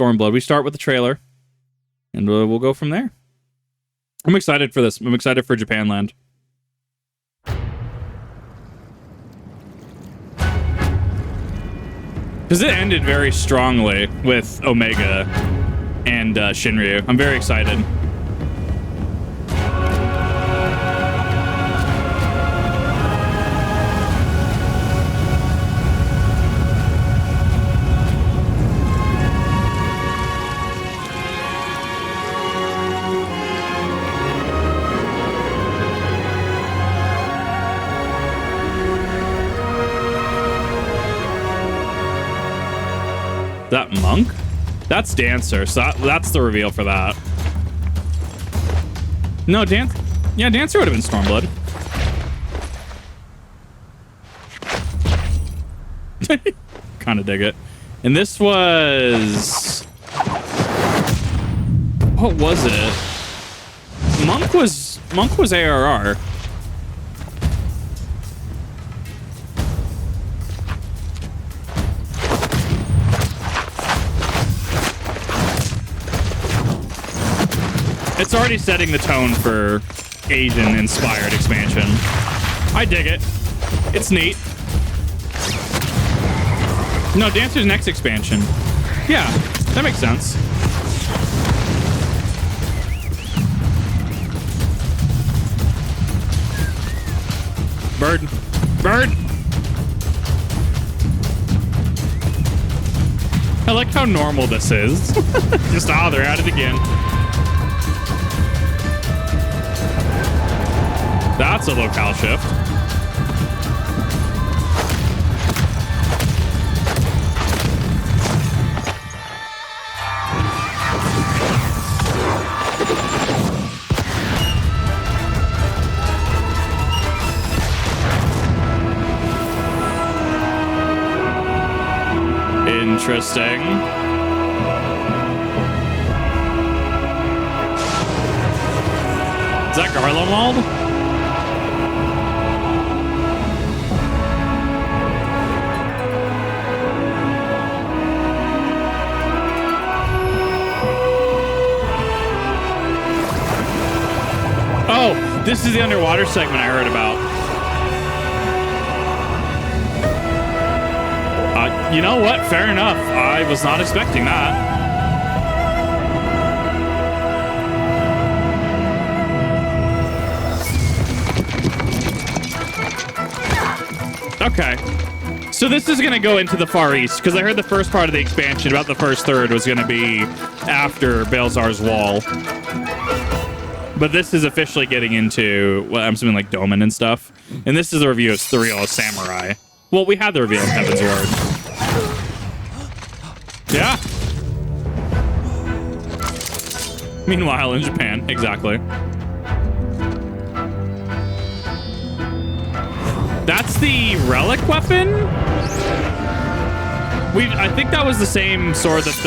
Stormblood. We start with the trailer, and we'll go from there. I'm excited for this. I'm excited for Japanland. Because it ended very strongly with Omega and Shinryu. I'm very excited. That monk? That's Dancer, so that's the reveal for that. No, Dancer would have been Stormblood. Kind of dig it. And this was... What was it? Monk was ARR. It's already setting the tone for Asian-inspired expansion. I dig it. It's neat. No, Dancer's next expansion. Yeah, that makes sense. Bird. Bird! I like how normal this is. Just, they're at it again. That's a locale shift. Interesting. Is that Garlemald? Oh, this is the underwater segment I heard about. You know what? Fair enough. I was not expecting that. Okay. So this is going to go into the Far East, because I heard the first part of the expansion, about the first third, was going to be after Baelsar's Wall. But this is officially getting into, well, I'm assuming like Doman and stuff. And this is a review of the real Samurai. Well, we had the reveal of Heavensward. Yeah. Meanwhile, in Japan, exactly. That's the relic weapon? I think that was the same sword that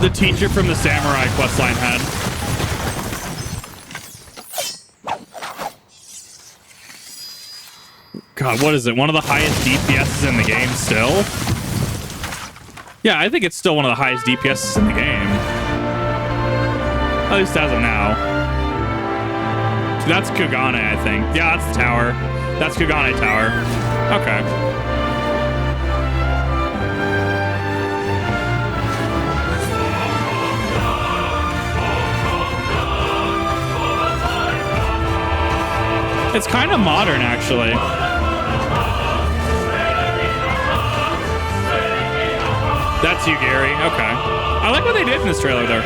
the teacher from the Samurai questline had. God, what is it? One of the highest DPSs in the game still? Yeah, I think it's still one of the highest DPSs in the game. At least as of now. That's Kugane, I think. Yeah, that's the tower. That's Kugane Tower. Okay. It's kind of modern, actually. That's you, Gary. Okay. I like what they did in this trailer there.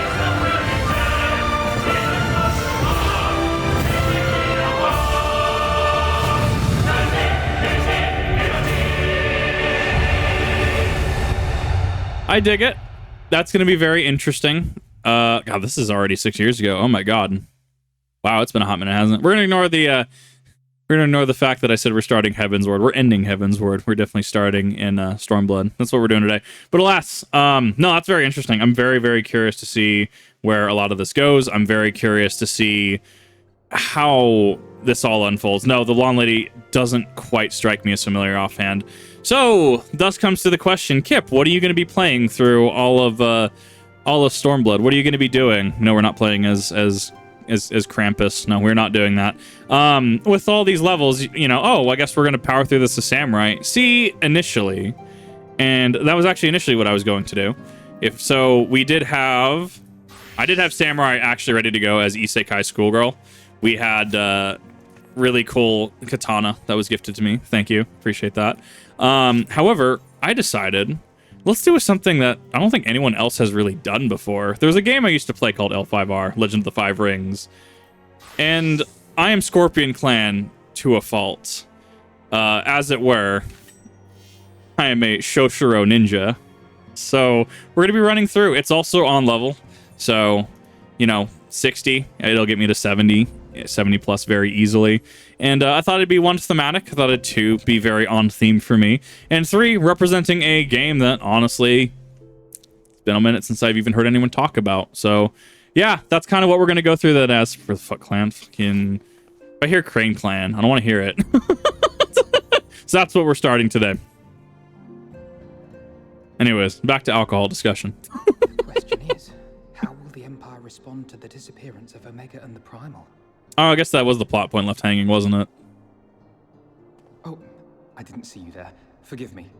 I dig it. That's going to be very interesting. God, this is already 6 years ago. Oh my God. Wow, it's been a hot minute, hasn't it? We're going to ignore the fact that I said we're starting Heavensward. We're ending Heavensward. We're definitely starting in Stormblood. That's what we're doing today. But alas, no, that's very interesting. I'm very, very curious to see where a lot of this goes. I'm very curious to see how this all unfolds. No, the Lawn Lady doesn't quite strike me as familiar offhand. So, thus comes to the question, Kip, what are you going to be playing through all of Stormblood? What are you going to be doing? No, we're not playing as Krampus. No, we're not doing that. With all these levels, you know, oh, I guess we're going to power through this as Samurai. See, initially, and that was actually initially what I was going to do. I did have Samurai actually ready to go as Isekai Schoolgirl. We had really cool katana that was gifted to me. Thank you. Appreciate that. However, I decided, let's do something that I don't think anyone else has really done before. There was a game I used to play called L5R, Legend of the Five Rings. And I am Scorpion Clan to a fault. As it were, I am a Shoshiro ninja. So we're going to be running through. It's also on level. So, you know, 60, it'll get me to 70 plus very easily. And I thought it'd be 1, thematic. I thought it 2, be very on theme for me. And 3, representing a game that honestly, it's been a minute since I've even heard anyone talk about. So yeah, that's kind of what we're going to go through that as. For the Foot Clan, fucking, if I hear Crane Clan, I don't want to hear it. So that's what we're starting today. Anyways, back to alcohol discussion. The question is, how will the Empire respond to the disappearance of Omega and the Primal? Oh, I guess that was the plot point left hanging, wasn't it? Oh, I didn't see you there. Forgive me.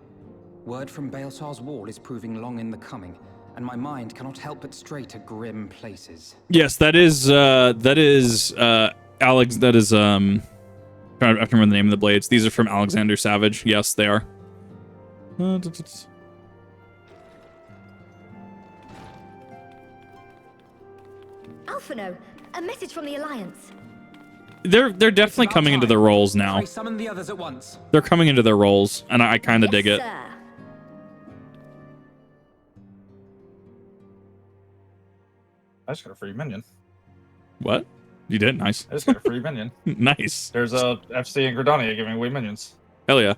Word from Baelsar's wall is proving long in the coming, and my mind cannot help but stray to grim places. Yes, I have to remember the name of the blades. These are from Alexander Savage. Yes, they are. Alphino, a message from the Alliance. They're definitely coming into their roles now. I summon the others at once. They're coming into their roles, and I kind of dig it. Sir. I just got a free minion. What? You did? Nice. I just got a free minion. Nice. There's a FC in Gridania giving away minions. Hell yeah.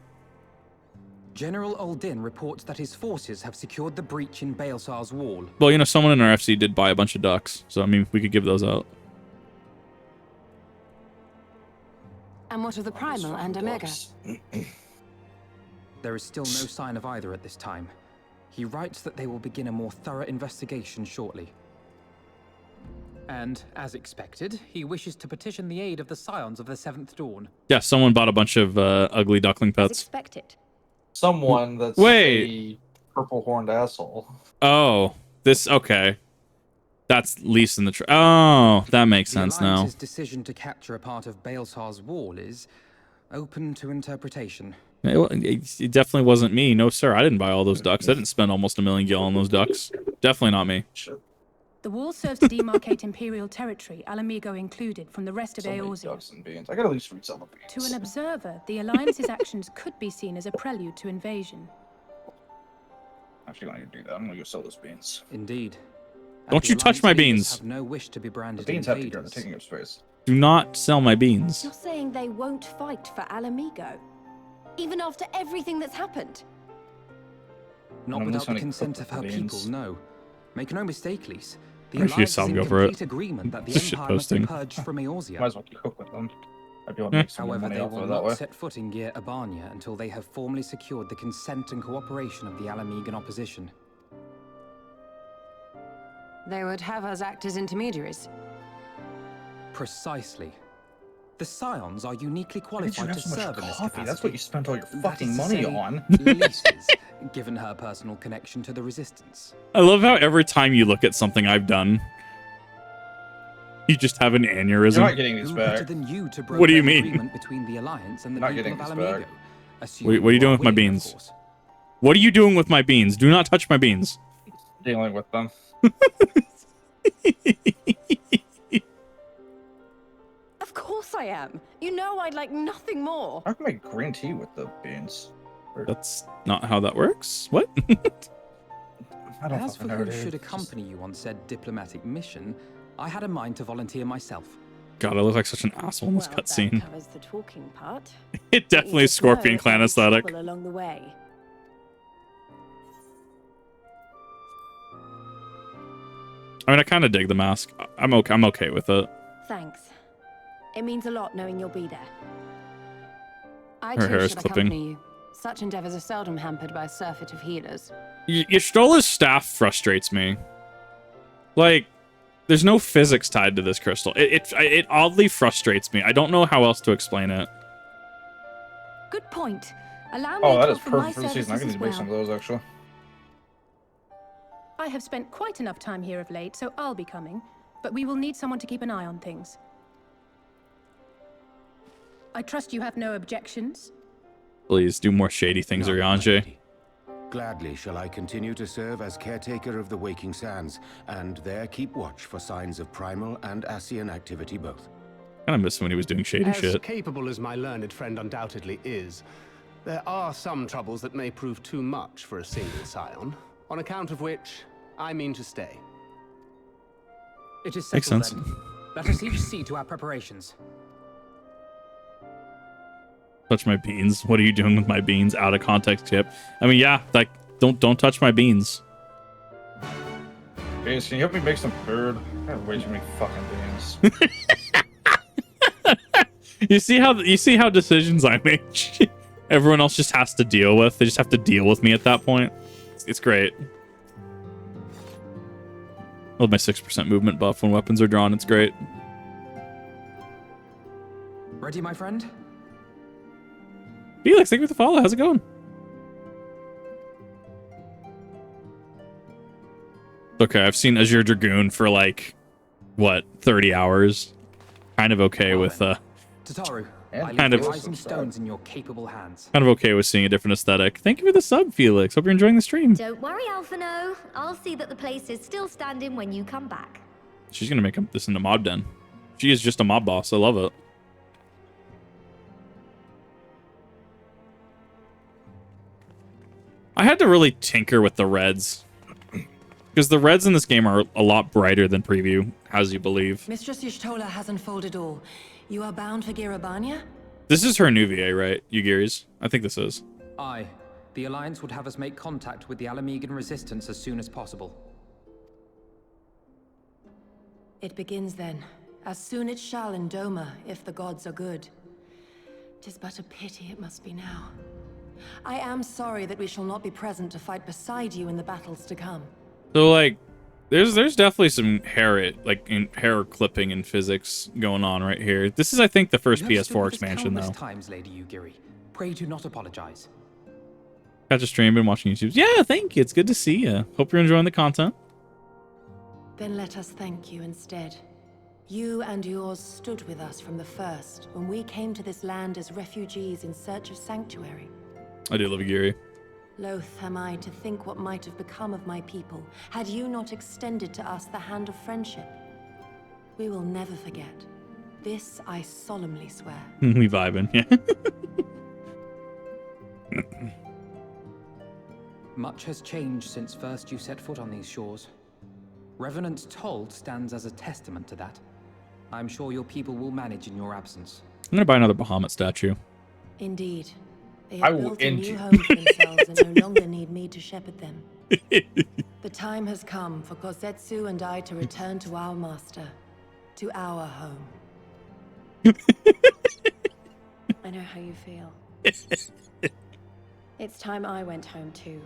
General Uldin reports that his forces have secured the breach in Baelsar's wall. Well, you know, someone in our FC did buy a bunch of ducks, so I mean, we could give those out. And what of the Primal and Omega? There is still no sign of either at this time. He writes that they will begin a more thorough investigation shortly. And, as expected, he wishes to petition the aid of the Scions of the Seventh Dawn. Yeah, someone bought a bunch of ugly duckling As pets. expected. Someone that's Wait. a purple-horned asshole. Oh, this, okay. That's least in the... oh, that makes sense The now. Alliance's decision to capture a part of Baelsar's wall is open to interpretation. It definitely wasn't me. No, sir. I didn't buy all those ducks. I didn't spend almost $1 million gil on those ducks. Definitely not me. The wall serves to demarcate Imperial territory, Alamigo included, from the rest of So many Eorzea. ducks and beans. I gotta at least read some of the beans. To an observer, the Alliance's actions could be seen as a prelude to invasion. Actually, I'm gonna do that. I'm gonna go sell those beans. Indeed. Don't you touch my beans. Have no wish to be The branded beans have to go. They're invaders. taking up space. Do not sell my beans. You're saying they won't fight for Alamigo? Even after everything that's happened? Not I'm without just the gonna consent cook of her the people, beans. no. Make no mistake, Lise. The Why don't you Alliance sell is them, in go for it. complete agreement that the Shit Empire must be posting. purged from Eorzea. Might as well cook with them. I'd be able to make some more However, money they off will of it that not way. set foot in Gear Abania until they have formally secured the consent and cooperation of the Alamigan opposition. They would have us act as intermediaries. Precisely. The Scions are uniquely Why did you qualified have to so much serve in this coffee? capacity. That's what you spent all your That fucking is to money say, on. Lisa's, given her personal connection to the Resistance. I love how every time you look at something I've done, you just have an You're aneurysm. not getting these Who better back. than you to broker What do you an mean? agreement between the Alliance and the Not people getting of this Alamigo? back. Assuming What are you doing with my willing, of beans? course. What are you doing with my beans? Do not touch my beans. Dealing with them. Of course I am. You know I'd like nothing more. I can make green tea with the beans. That's not how that works. What? I don't As for fucking know who what it should is. accompany you on said diplomatic mission, I had a mind to volunteer myself. God, I look like such an asshole in this Well, cutscene. that covers the talking part. It definitely is Scorpion Clan aesthetic. Along the way. I mean, I kind of dig the mask. I'm okay with it. Thanks. It means a lot knowing you'll be there. I Her hair too is should clipping. accompany you. Such endeavors are seldom hampered by a surfeit of healers. Y'shtola's staff frustrates me. Like, there's no physics tied to this crystal. It oddly frustrates me. I don't know how else to explain it. Good point. Allow me Oh, to that is offer my perfect for the season. I can services need to make as some well. of those, actually. I have spent quite enough time here of late, so I'll be coming. But we will need someone to keep an eye on things. I trust you have no objections? Please do more shady things, No, my Urianger. lady. Gladly shall I continue to serve as caretaker of the Waking Sands, and there keep watch for signs of primal and Ascian activity both. Kind of miss when he was doing shady As shit. capable as my learned friend undoubtedly is, there are some troubles that may prove too much for a single scion, on account of which I mean to stay. It is Makes settled sense. then. Let us each see to our preparations. Touch my beans. What are you doing with my beans? Out of context tip. I mean, yeah, like don't touch my beans. Beans, can you help me make some food? I have way too many fucking beans. You see how decisions I make everyone else just has to deal with. They just have to deal with me at that point. It's great. I love my 6% movement buff when weapons are drawn. It's great. Ready, my friend? Felix, thank you for the follow. How's it going? Okay, I've seen Azure Dragoon for like, what, 30 hours? Kind of okay with Tataru, And I leave kind the of- rising stones in your capable hands. kind of okay with seeing a different aesthetic. Thank you for the sub, Felix. Hope you're enjoying the stream. Don't worry, Alphino. I'll see that the place is still standing when you come back. She's gonna make this into mob den. She is just a mob boss. I love it. I had to really tinker with the reds. Because the reds in this game are a lot brighter than preview, as you believe. Mistress Y'shtola has unfolded all. You are bound for Girabania? This is her new VA, right, Yugiris? I think this is. Aye. The Alliance would have us make contact with the Alamegan resistance as soon as possible. It begins then. As soon it shall in Doma, if the gods are good. 'Tis but a pity it must be now. I am sorry that we shall not be present to fight beside you in the battles to come. So, like, there's definitely some hair clipping and physics going on right here. This is, I think, the first You have stood PS4 with us expansion, countless though. times, Lady Yugiri. Pray do not apologize. Catch a stream, been watching YouTube. Yeah, thank you. It's good to see you. Hope you're enjoying the content. Then let us thank you instead. You and yours stood with us from the first, when we came to this land as refugees in search of sanctuary. I do love Yuri. Loath am I to think what might have become of my people, had you not extended to us the hand of friendship. We will never forget. This I solemnly swear. We vibing, yeah. Much has changed since first you set foot on these shores. Revenant's Toll stands as a testament to that. I'm sure your people will manage in your absence. I'm gonna buy another Bahamut statue. Indeed. They I have will built a end new you. home for themselves and no longer need me to shepherd them. The time has come for Kozetsu and I to return to our master, to our home. I know how you feel. It's time I went home too.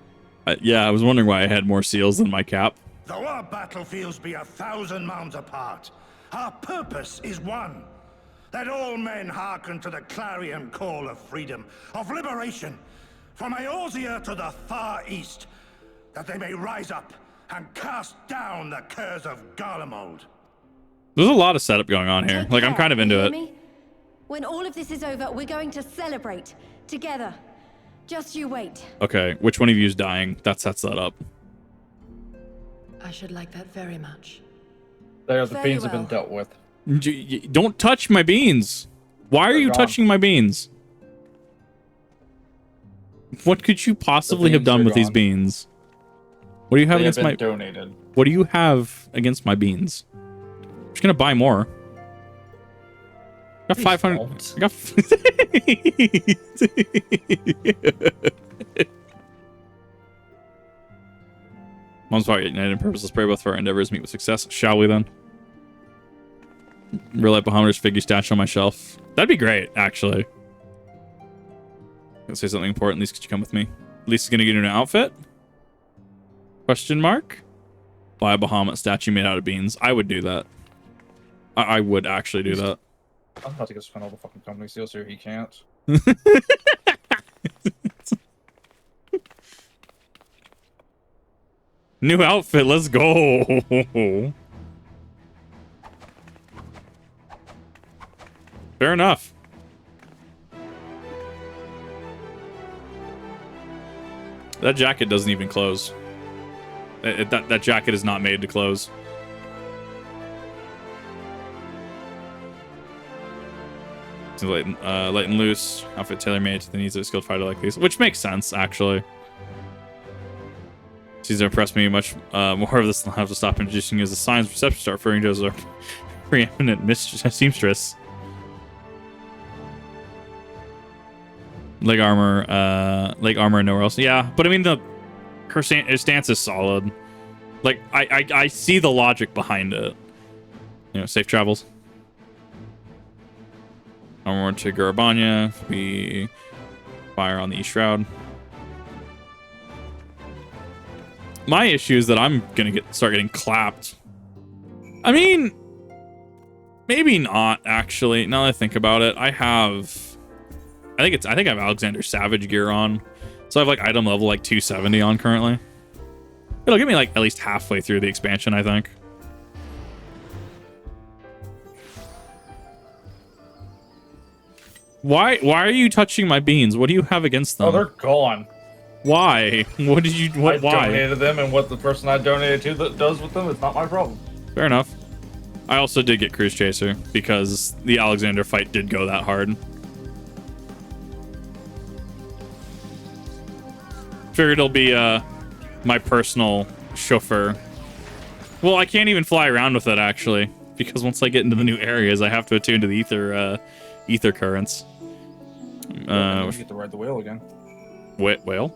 Yeah, I was wondering why I had more seals than my cap. Though our battlefields be 1,000 mounds apart, our purpose is one. Let all men hearken to the clarion call of freedom, of liberation, from Eorzea to the far east, that they may rise up and cast down the curse of Garlemald. There's a lot of setup going on here. Take Like, I'm care, kind of you into hear it. me? When all of this is over, we're going to celebrate together. Just you wait. Okay, which one of you is dying? That sets that up. I should like that very much. There, the Very beans have been well. dealt with. Don't touch my beans. Why are They're you gone. touching my beans? What could you possibly have beans done are with these gone. beans? What do you have They have against been my donated. What do you have against my beans? I'm just gonna buy more. I got Please 500. don't. I got. Mom's pocket united in purpose. Let's pray both for our endeavors meet with success. Shall we then? Real life Bahamutter's figure statue on my shelf. That'd be great, actually. Gonna say something important. Lisa, could you come with me? Lisa's gonna get a new outfit? Question mark? Buy a Bahamut statue made out of beans. I would do that. I would actually do that. I'm about to go spend all the fucking company seals here. He can't. New outfit. Let's go. Fair enough. That jacket doesn't even close. That jacket is not made to close. It's light and loose. Outfit tailor-made to the needs of a skilled fighter like these. Which makes sense, actually. She's impressed me much more of this. I'll have to stop introducing you as the signs reception start referring to as a preeminent seamstress. Leg armor and nowhere else. Yeah, but I mean her stance is solid. Like I see the logic behind it. You know, safe travels. Armor to Garabanya. We fire on the East Shroud. My issue is that I'm gonna start getting clapped. I mean, maybe not actually. Now that I think about it, I think I have Alexander Savage gear on, so I have like item level like 270 on currently. It'll get me like at least halfway through the expansion, I think. Why are you touching my beans? What do you have against them? Oh, they're gone. Why? What did you? Why? I donated them, and what the person I donated to that does with them is not my problem. Fair enough. I also did get Cruise Chaser because the Alexander fight did go that hard. Figured it'll be my personal chauffeur. Well, I can't even fly around with it actually, because once I get into the new areas, I have to attune to the ether currents. You get to ride the whale again. Whale?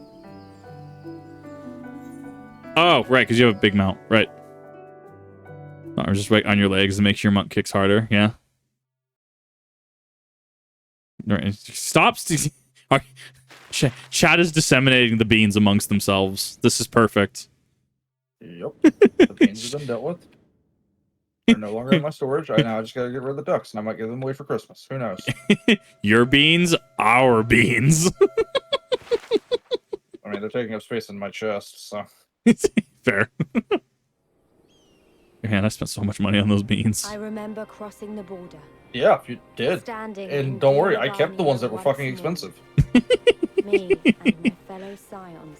Oh, right, because you have a big mount, right? Or just right on your legs and makes your mount kicks harder. Yeah. Right. Stop. Chat is disseminating the beans amongst themselves. This is perfect. Yep. The beans have been dealt with. They're no longer in my storage. I just gotta get rid of the ducks, and I might give them away for Christmas. Who knows? Your beans, our beans. I mean, they're taking up space in my chest, so. Fair. Man, I spent so much money on those beans. I remember crossing the border. Yeah, if you did. Standing and don't worry, I kept the ones that were fucking expensive. Me and my fellow scions.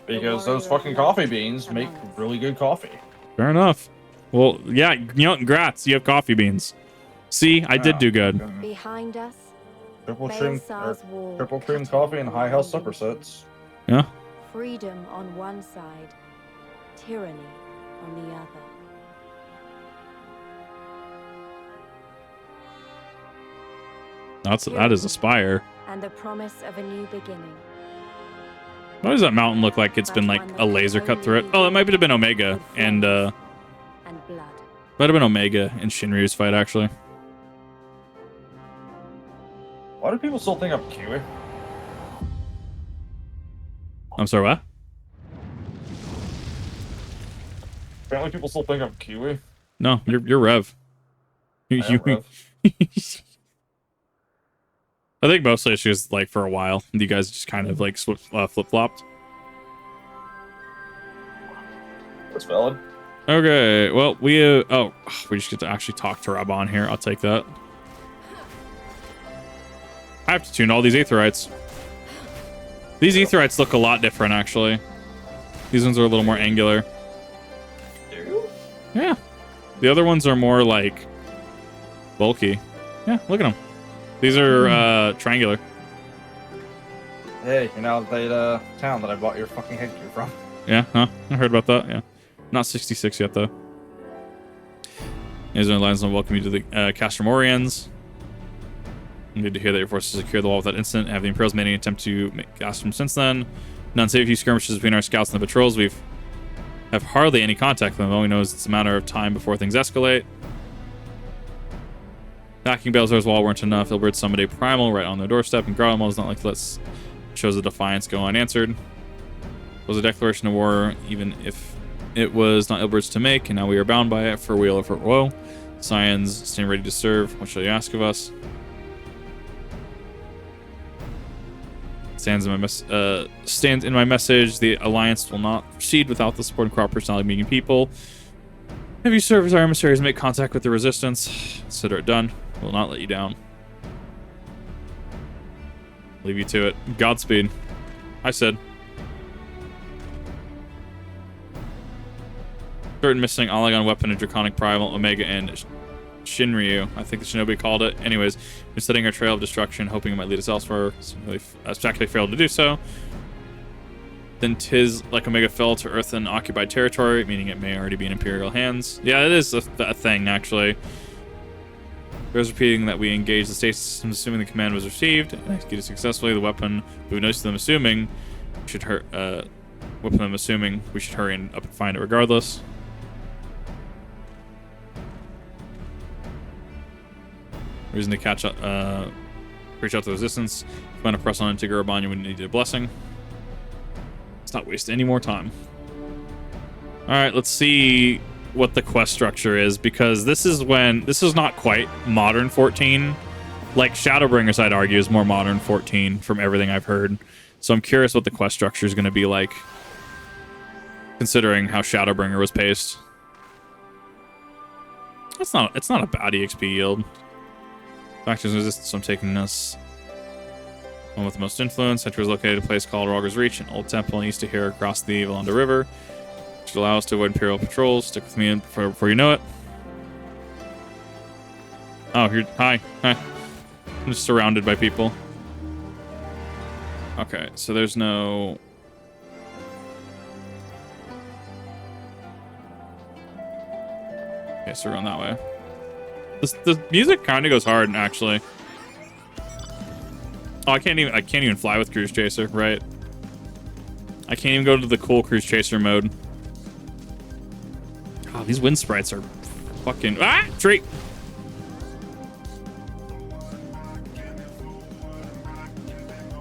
Because those fucking coffee beans make really good coffee. Fair enough. Well, yeah, you know, congrats. You have coffee beans. See, I did do good. Behind us, triple cream coffee and high health supper sets. Yeah. Freedom on one side, tyranny on the other. That is a spire. And the promise of a new beginning. Why does that mountain look like it's been like a laser cut through it? Oh, it might have been Omega and blood. Might have been Omega in Shinryu's fight actually. Why do people still think I'm Kiwi? I'm sorry, what? Apparently people still think I'm Kiwi. No, you're Rev. Rev. I think mostly it's just like for a while, you guys just kind of like flip-flopped. That's valid. Okay, well, we just get to actually talk to Raban here. I'll take that. I have to tune all these Aetherites. These Aetherites look a lot different, actually. These ones are a little more angular. Do? Yeah. The other ones are more, like, bulky. Yeah, look at them. These are triangular. Hey, you're now that town that I bought your fucking headgear from. Yeah, huh? I heard about that, yeah. Not 66 yet, though. Israel Alliance will welcome you to the Castromorians. Need to hear that your forces secure the wall without incident. Have the Imperials made any attempt to make Castrom since then? None save a few skirmishes between our scouts and the patrols. We've have hardly any contact with them. All we know is it's a matter of time before things escalate. Backing Baelsar's wall weren't enough. Ilberd summoned a primal right on their doorstep, and Garlemald was not like let's shows a defiance go unanswered. It was a declaration of war, even if it was not Ilberd's to make, and now we are bound by it for weal or for woe. Scions stand ready to serve. What shall you ask of us? Stands in my message. The alliance will not proceed without the support and cooperation of meeting people. If you serve as our emissaries, make contact with the resistance. Consider it done. Will not let you down. Leave you to it. Godspeed. I said. Certain missing Alagon weapon and Draconic Primal, Omega, and Shinryu. I think the Shinobi called it. Anyways, we're setting our trail of destruction, hoping it might lead us elsewhere. Spectacularly failed to do so. Then 'tis like Omega fell to Earth in occupied territory, meaning it may already be in Imperial hands. Yeah, it is a thing, actually. Bears repeating that we engage the state system, assuming the command was received and executed successfully. The weapon we noticed them assuming should hurt. Weapon them assuming we should hurry up and find it regardless. Reason to catch up, reach out to the resistance. If you want to press on into Gurabanya, we need a blessing. Let's not waste any more time. All right, let's see what the quest structure is, because this is not quite modern 14. Like Shadowbringers, I'd argue, is more modern 14 from everything I've heard. So I'm curious what the quest structure is going to be like, considering how Shadowbringer was paced. It's not a bad EXP yield. Factions resistance, so I'm taking this. One with the most influence. Center is located in a place called Rogger's Reach, an old temple east of here across the Valanda River, which will allow us to avoid Imperial patrols. Stick with me before you know it. Oh, hi. I'm just surrounded by people. Okay, so there's no... Okay, so we're going that way. The music kind of goes hard, actually. Oh, I can't even fly with Cruise Chaser, right? I can't even go to the cool Cruise Chaser mode. Oh, these wind sprites are fucking... Ah! Tree!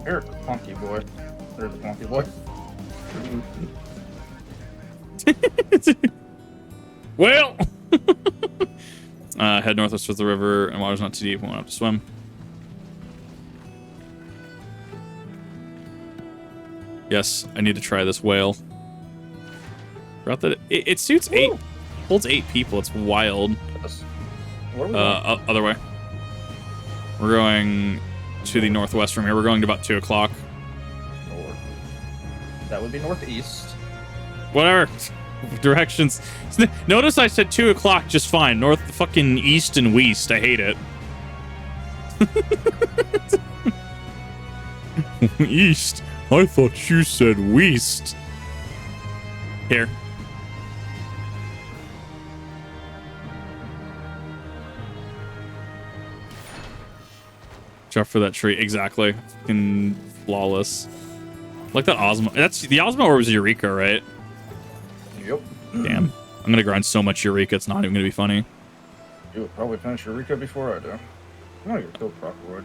Here, funky boy. There's a funky boy. Well! Head northwest towards the river, and water's not too deep. We won't have to swim. Yes, I need to try this whale. Forgot that it suits 8, holds 8 people. It's wild. Where are we going? Other way. We're going to the northwest from here. We're going to about 2 o'clock. North. That would be northeast. Whatever. Directions. Notice I said 2 o'clock just fine. North, fucking east and west. I hate it. East. I thought you said west. Here. Watch out for that tree. Exactly. Fucking flawless. Like that Ozma. That's the Ozma orb was Eureka, right? Yep. Damn. I'm gonna grind so much Eureka, it's not even gonna be funny. You would probably finish Eureka before I do. I'm gonna get killed Procroid.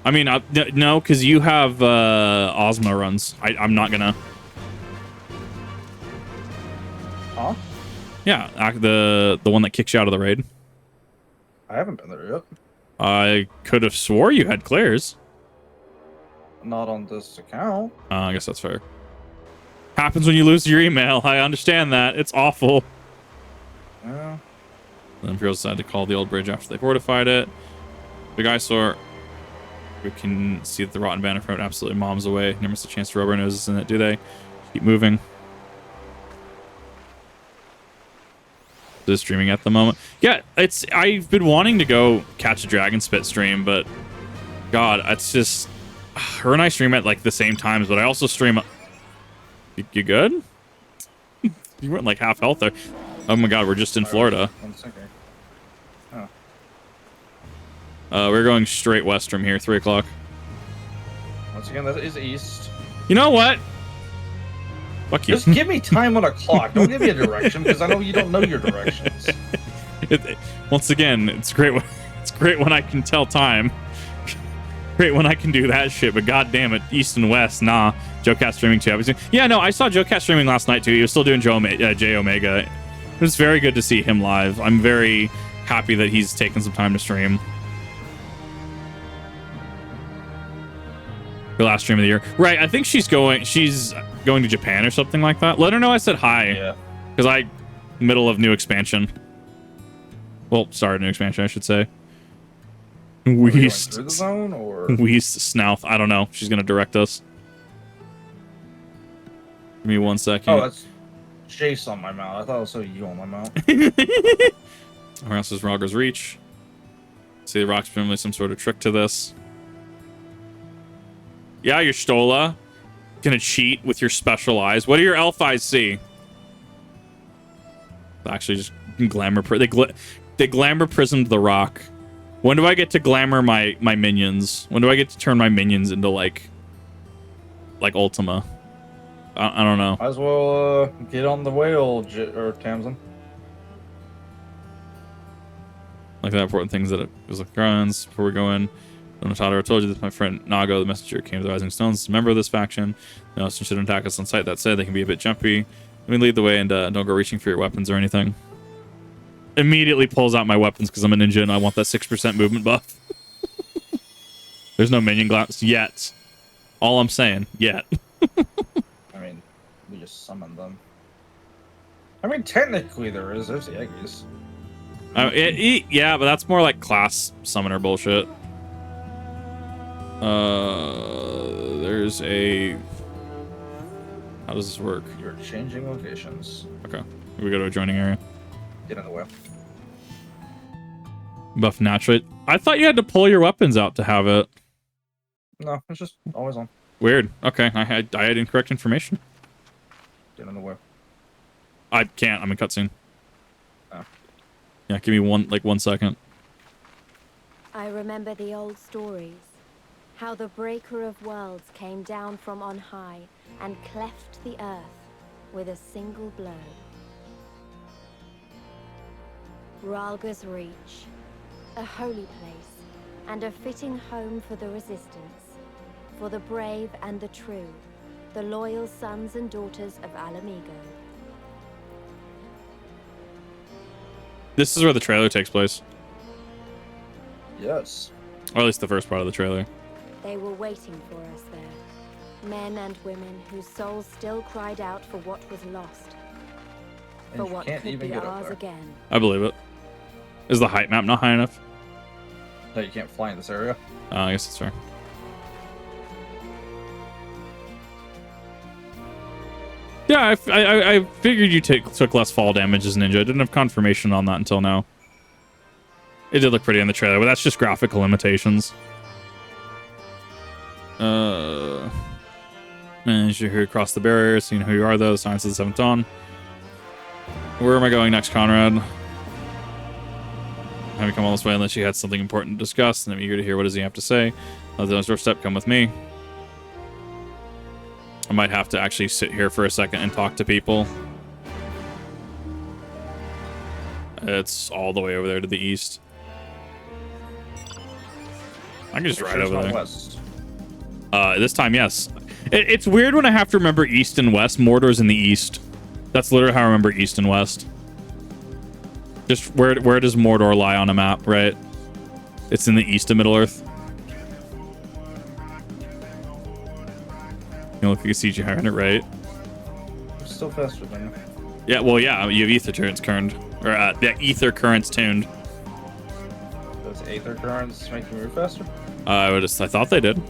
I mean, no, because you have Ozma runs. I'm not gonna. Huh? Yeah, the one that kicks you out of the raid. I haven't been there yet. I could have swore you had clears. Not on this account. I guess that's fair. Happens when you lose your email. I understand that. It's awful. Yeah. The Imperials decided to call the old bridge after they fortified it. Big eyesore. We can see that the Rotten Banner front absolutely moms away. Never miss a chance to rub our noses in it, do they? Keep moving. Just streaming at the moment. Yeah, I've been wanting to go catch a Dragon Spit stream, but God, it's just her and I stream at like the same times, but I also stream. You good? You weren't like half health there. Oh my God, we're just in Florida. We're going straight west from here, 3 o'clock. Once again, that is east. You know what? Fuck you. Just give me time on a clock. Don't give me a direction, because I know you don't know your directions. Once again, it's great. It's great when I can tell time. Great when I can do that shit. But god damn it, East and West, nah. Joe Cat streaming too. Obviously. Yeah, no, I saw Joe Cat streaming last night too. He was still doing J Omega. It was very good to see him live. I'm very happy that he's taken some time to stream. Her last stream of the year, right? I think she's going to Japan or something like that. Let her know I said hi. Yeah. Because middle of new expansion. Well, started new expansion, I should say. Weast. Through the zone or Weast Snouth. I don't know. She's gonna direct us. Give me 1 second. Oh, that's Jace on my mount. I thought it was so you on my mount. Where else is Rogger's Reach? See, the rock's presumably some sort of trick to this. Yeah, your Stola. Gonna cheat with your special eyes. What do your elf eyes see? Actually, just glamour. They glamour prismed the rock. When do I get to glamour my minions? When do I get to turn my minions into like Ultima? I don't know. Might as well get on the whale, or Tamsin. Like that important things that it was like runs before we go in. I told you this. My friend Nago, the messenger, came to the Rising Stones. Member of this faction. No, so shouldn't attack us on sight. That said, they can be a bit jumpy. Let me lead the way and don't go reaching for your weapons or anything. Immediately pulls out my weapons because I'm a ninja and I want that 6% movement buff. There's no minion glass yet. All I'm saying, yet. I mean, we just summoned them. I mean, technically there is. There's the Eggies. Yeah, but that's more like class summoner bullshit. There's a... How does this work? You're changing locations. Okay. We go to a joining area. Get in the way. Buff naturally. I thought you had to pull your weapons out to have it. No, it's just always on. Weird. Okay, I had incorrect information. Get in the way. I can't. I'm in cutscene. Oh. Yeah, give me 1 second. I remember the old stories. How the breaker of worlds came down from on high and cleft the earth with a single blow. Ralga's Reach, a holy place, and a fitting home for the resistance, for the brave and the true, the loyal sons and daughters of Alamigo. This is where the trailer takes place. Yes. Or at least the first part of the trailer. They were waiting for us there, men and women whose souls still cried out for what was lost, for what could be ours again. I believe it. Is the height map not high enough? No, you can't fly in this area. I guess that's fair. Yeah, I figured you took less fall damage as ninja. I didn't have confirmation on that until now. It did look pretty in the trailer, but that's just graphical limitations. Managed to hear across the barrier, seeing who you are though, Science of the Seventh Dawn. Where am I going next, Conrad? Have you come all this way unless you had something important to discuss, and I'm eager to hear what does he have to say. The next doorstep, come with me. I might have to actually sit here for a second and talk to people. It's all the way over there to the east. I can just ride over there. West. This time, yes. It's weird when I have to remember east and west. Mordor's in the east. That's literally how I remember east and west. Just where does Mordor lie on a map, right? It's in the east of Middle-earth. You look like a CGI on it, right? I'm still faster than you. Yeah, well, yeah, you have ether currents tuned. Or, yeah, ether currents tuned. Those aether currents make you move faster? I thought they did.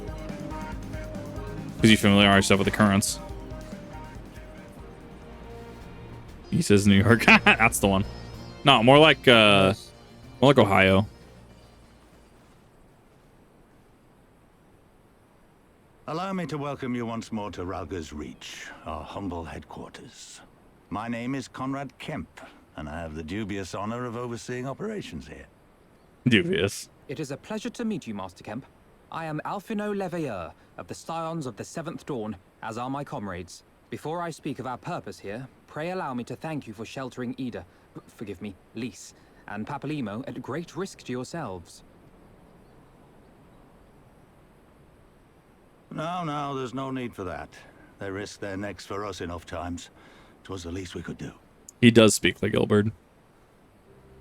Because you familiarize yourself with the currents. He says New York. That's the one. No, more like Ohio. Allow me to welcome you once more to Ralga's Reach, our humble headquarters. My name is Conrad Kemp, and I have the dubious honor of overseeing operations here. Dubious. It is a pleasure to meet you, Master Kemp. I am Alphino Leveilleur of the Scions of the Seventh Dawn, as are my comrades. Before I speak of our purpose here, pray allow me to thank you for sheltering Ida, forgive me, Lys, and Papalymo at great risk to yourselves. No, there's no need for that. They risked their necks for us enough times. 'Twas the least we could do. He does speak like Ilberd.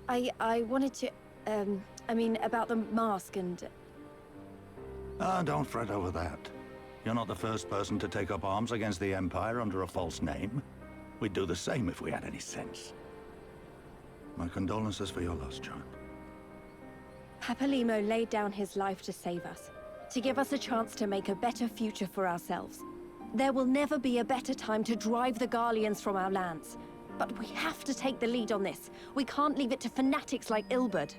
I wanted to, I mean, about the mask and... Don't fret over that. You're not the first person to take up arms against the Empire under a false name. We'd do the same if we had any sense. My condolences for your loss, child. Papalymo laid down his life to save us, to give us a chance to make a better future for ourselves. There will never be a better time to drive the Garleans from our lands. But we have to take the lead on this. We can't leave it to fanatics like Ilberd.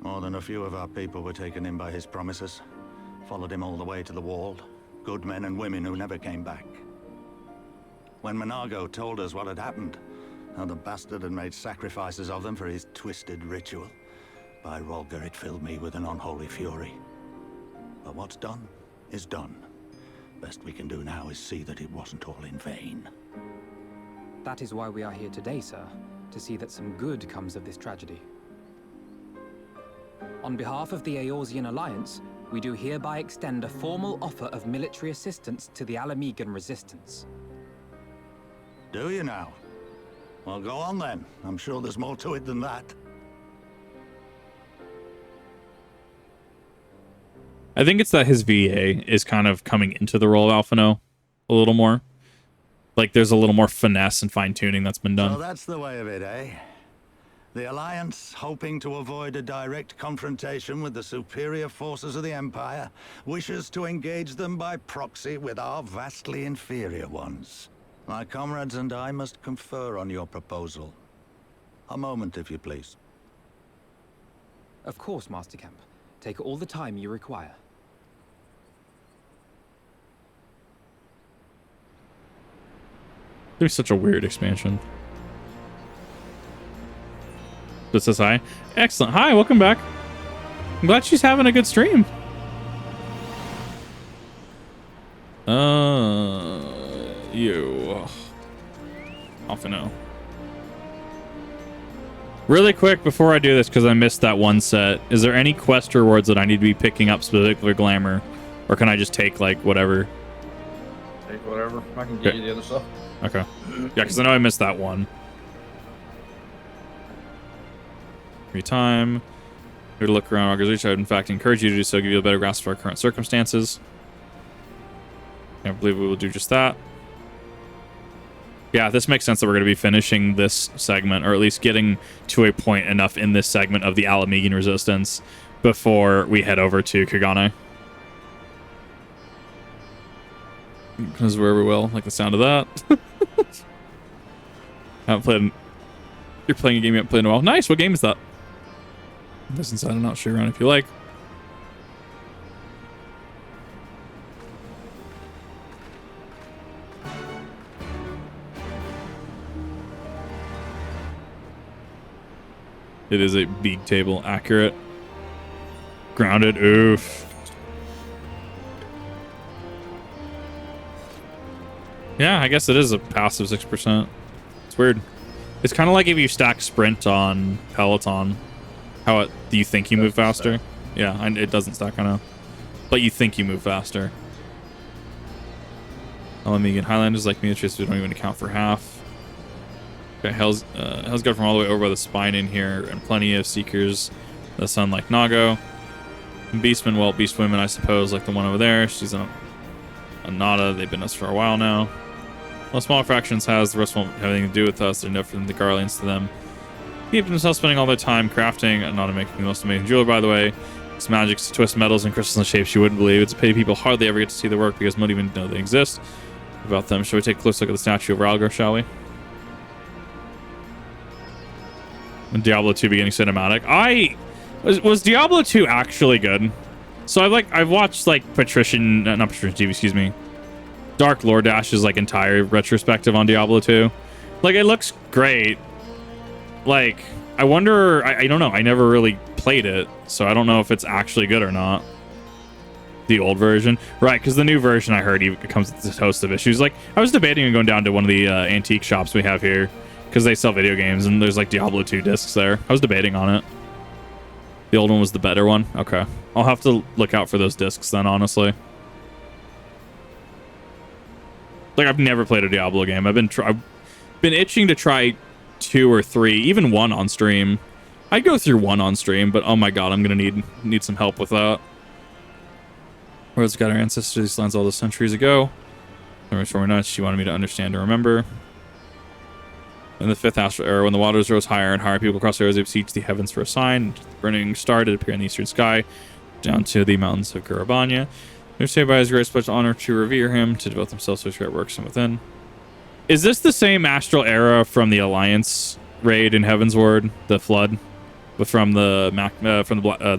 More than a few of our people were taken in by his promises. Followed him all the way to the wall. Good men and women who never came back. When Monago told us what had happened, how the bastard had made sacrifices of them for his twisted ritual, by Rolger it filled me with an unholy fury. But what's done is done. Best we can do now is see that it wasn't all in vain. That is why we are here today, sir. To see that some good comes of this tragedy. On behalf of the Eorzean Alliance, we do hereby extend a formal offer of military assistance to the Alamegan resistance. Do you now? Well, go on then. I'm sure there's more to it than that. I think it's that his VA is kind of coming into the role of Alphino a little more. Like, there's a little more finesse and fine-tuning that's been done. So that's the way of it, eh? The Alliance, hoping to avoid a direct confrontation with the superior forces of the Empire, wishes to engage them by proxy with our vastly inferior ones. My comrades and I must confer on your proposal. A moment, if you please. Of course, Master Camp. Take all the time you require. There's such a weird expansion. This says hi. Excellent. Hi, welcome back. I'm glad she's having a good stream. You. Off and no. Really quick before I do this, because I missed that one set, is there any quest rewards that I need to be picking up specifically for Glamour? Or can I just take, like, whatever? Take whatever. I can get you the other stuff. Okay. Yeah, because I know I missed that one. Free time. Here to look around Augur's Reach. I would in fact encourage you to do so, give you a better grasp of our current circumstances. I believe we will do just that. Yeah, this makes sense that we're going to be finishing this segment, or at least getting to a point enough in this segment of the Alamegan resistance before we head over to Kagane. Because where we will, like the sound of that. I haven't played. You're playing a game you haven't played in a while. Nice. What game is that? This inside, I'm not sure around if you like. It is a big table, accurate. Grounded, oof. Yeah, I guess it is a passive 6%. It's weird. It's kind of like if you stack sprint on Peloton. How it, do you think you move faster? Stack. Yeah, and it doesn't stack, I know. But you think you move faster. Alamegan Highlanders like me, we don't even account for half. Okay, Hell's got from all the way over by the spine in here, and plenty of Seekers. The sun like Nago. And Beastmen, well, Beastwomen, I suppose, like the one over there. She's a Nada. They've been us for a while now. Well, small fractions has, the rest won't have anything to do with us. They're different than the Garleans to them. Keep themselves spending all their time crafting, and Nada making the most amazing jeweler, by the way. It's magic to twist metals and crystals in shapes you wouldn't believe. It's a pity people hardly ever get to see the work because most even know they exist. About them, shall we take a close look at the statue of Ralgar, shall we? Diablo 2 beginning cinematic. Was Diablo 2 actually good? So I've watched like not Patrician TV, excuse me. Dark Lord Dash's like entire retrospective on Diablo 2. Like, it looks great. Like, I wonder, I don't know, I never really played it, so I don't know if it's actually good or not. The old version, right? Because the new version I heard it comes with a host of issues. Like I was debating on going down to one of the antique shops we have here because they sell video games and there's like Diablo 2 discs there. I was debating on it. The old one was the better one. Okay, I'll have to look out for those discs then. Honestly, like I've never played a Diablo game. I've been itching to try 2 or 3, even 1 on stream. I'd go through 1 on stream, but oh my god, I'm gonna need some help with that. Worlds got our ancestors these lands all those centuries ago. Before we're nuts, she wanted me to understand and remember. In the 5th astral era, when the waters rose higher and higher, people across the areas beseeched the heavens for a sign. The burning star did appear in the eastern sky, down to the mountains of Gurabanya. They're saved by his grace, such honor to revere him, to devote themselves to his great works from within. Is this the same astral era from the Alliance raid in Heavensward, the Flood, but from the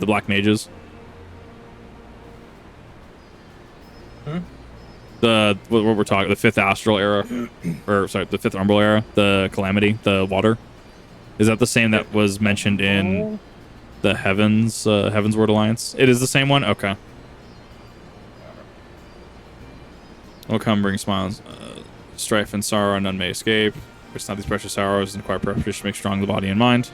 Black Mages? What we're talking, the 5th astral era, or sorry, the 5th umbral era, the calamity, the water. Is that the same that was mentioned in the Heavensward Alliance? It is the same one. Okay. Will come bring smiles, strife and sorrow, and none may escape. It's not these precious sorrows and quiet preparation to make strong the body and mind.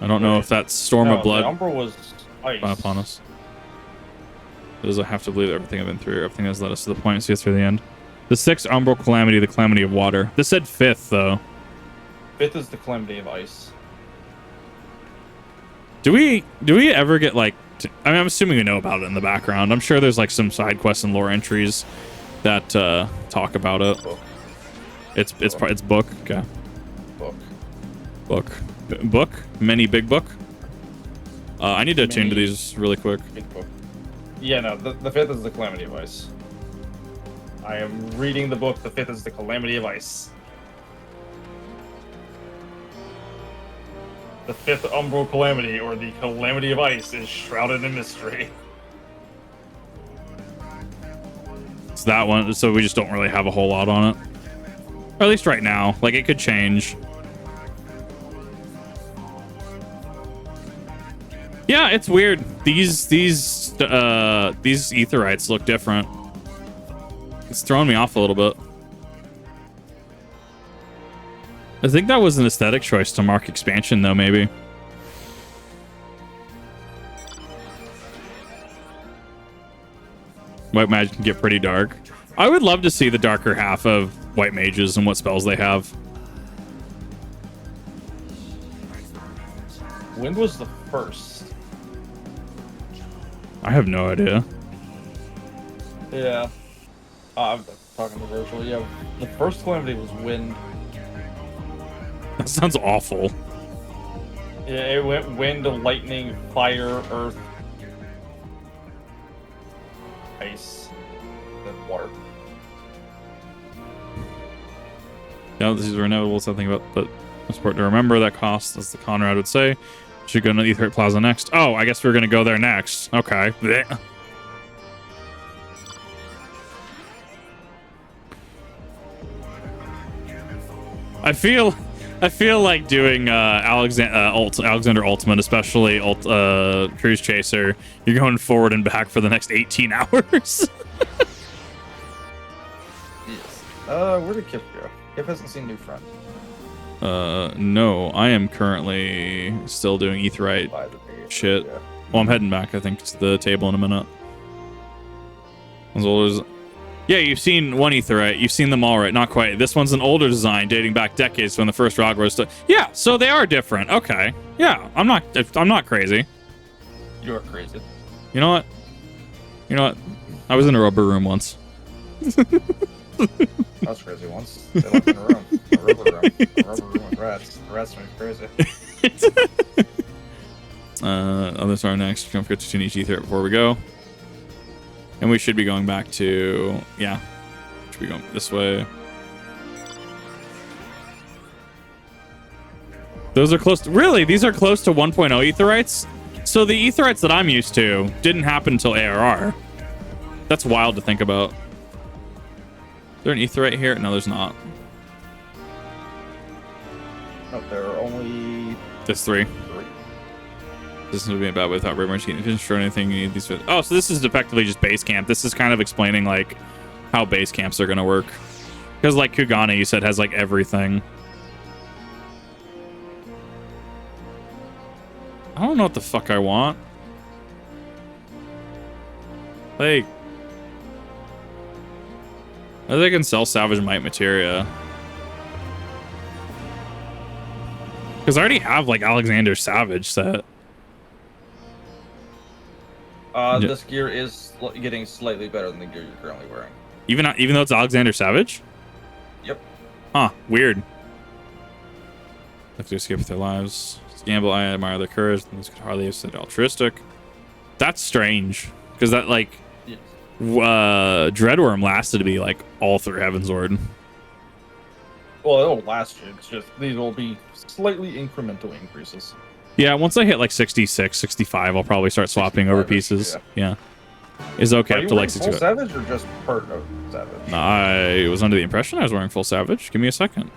I don't know if that storm of blood The umbral was ice upon us. Does I have to believe everything I've been through, everything has led us to the point to see us through the end. The 6th umbral calamity, the calamity of water. This said 5th though. 5th is the calamity of ice. Do we ever get like? I mean, I'm assuming we know about it in the background. I'm sure there's like some side quests and lore entries that talk about it. Book. It's book. Okay. Book. Many big book. I need to attune to these really quick. Big book. Yeah, no, the 5th is the calamity of ice. I am reading the book. The 5th is the calamity of ice. The 5th umbral calamity, or the calamity of ice, is shrouded in mystery. It's that one, so we just don't really have a whole lot on it. Or at least right now. Like, it could change. Yeah, it's weird. These Aetherites look different. It's throwing me off a little bit. I think that was an aesthetic choice to mark expansion, though, maybe. White magic can get pretty dark. I would love to see the darker half of white mages and what spells they have. When was the first? I have no idea. Yeah. I'm talking to Virgil. Yeah, the first calamity was wind. That sounds awful. Yeah, it went wind, lightning, fire, earth, ice, then water. Yeah, these are inevitable. Something about, but it's important to remember that cost, as the Conrad would say. Should go to Aetherite Plaza next. Oh, I guess we're gonna go there next. Okay. Blech. I feel like doing Alexander Ultimate, especially Cruise Chaser. You're going forward and back for the next 18 hours. Yes. Where did Kip go? Kip hasn't seen New Front. No, I am currently still doing Aetherite shit. Yeah. Well, I'm heading back, I think, to the table in a minute. As old as... Yeah, you've seen one Aetherite. You've seen them all, right? Not quite. This one's an older design dating back decades when the first rock was... Yeah, so they are different. Okay. Yeah, I'm not crazy. You're crazy. You know what? You know what? I was in a rubber room once. I was crazy once. They left in a room. A rubber room. A rubber room with rats. The rats made me crazy. Others are next. Don't forget to tune each Aetherite before we go. And we should be going back to... Yeah. Should be going this way. Those are close to... Really? These are close to 1.0 Aetherites? So the Aetherites that I'm used to didn't happen until ARR. That's wild to think about. Is there an Aetherite here? No, there's not. No, there are only... There's 3. This is going to be about without rumors. You can destroy anything you need these. Oh, so this is effectively just base camp. This is kind of explaining like how base camps are going to work. Because like Kugana, you said, has like everything. I don't know what the fuck I want. Like, I think I can sell salvage might materia. Because I already have like Alexander Savage set. This gear is getting slightly better than the gear you're currently wearing. Even though it's Alexander Savage? Yep. Huh, weird. Like to escape with their lives. Gamble, I admire their courage. This could hardly have said altruistic. That's strange. Because that like Yes. Dreadworm lasted to be like all through Heavensward. Well, it'll last you. It's just these will be slightly incremental increases. Yeah, once I hit like 66, 65, I'll probably start swapping over pieces. Yeah. Is okay up to like 65. Full Savage or just part of Savage? I was under the impression I was wearing full Savage. Give me a second.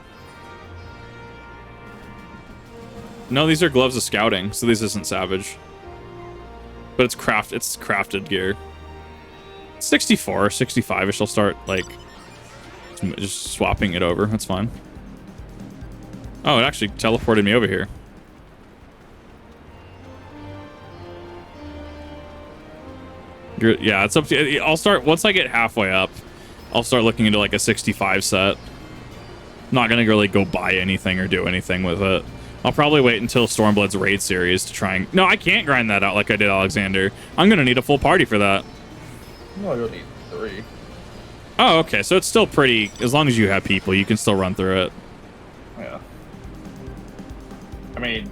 No, these are gloves of scouting, so this isn't Savage. But it's crafted gear. 64, 65-ish, I'll start like just swapping it over. That's fine. Oh, it actually teleported me over here. Yeah, it's up to. I'll start once I get halfway up. I'll start looking into like a 65 set. I'm not gonna really go buy anything or do anything with it. I'll probably wait until Stormblood's raid series to try and. No, I can't grind that out like I did Alexander. I'm gonna need a full party for that. No, you'll need 3. Oh, okay. So it's still pretty. As long as you have people, you can still run through it. Yeah. I mean,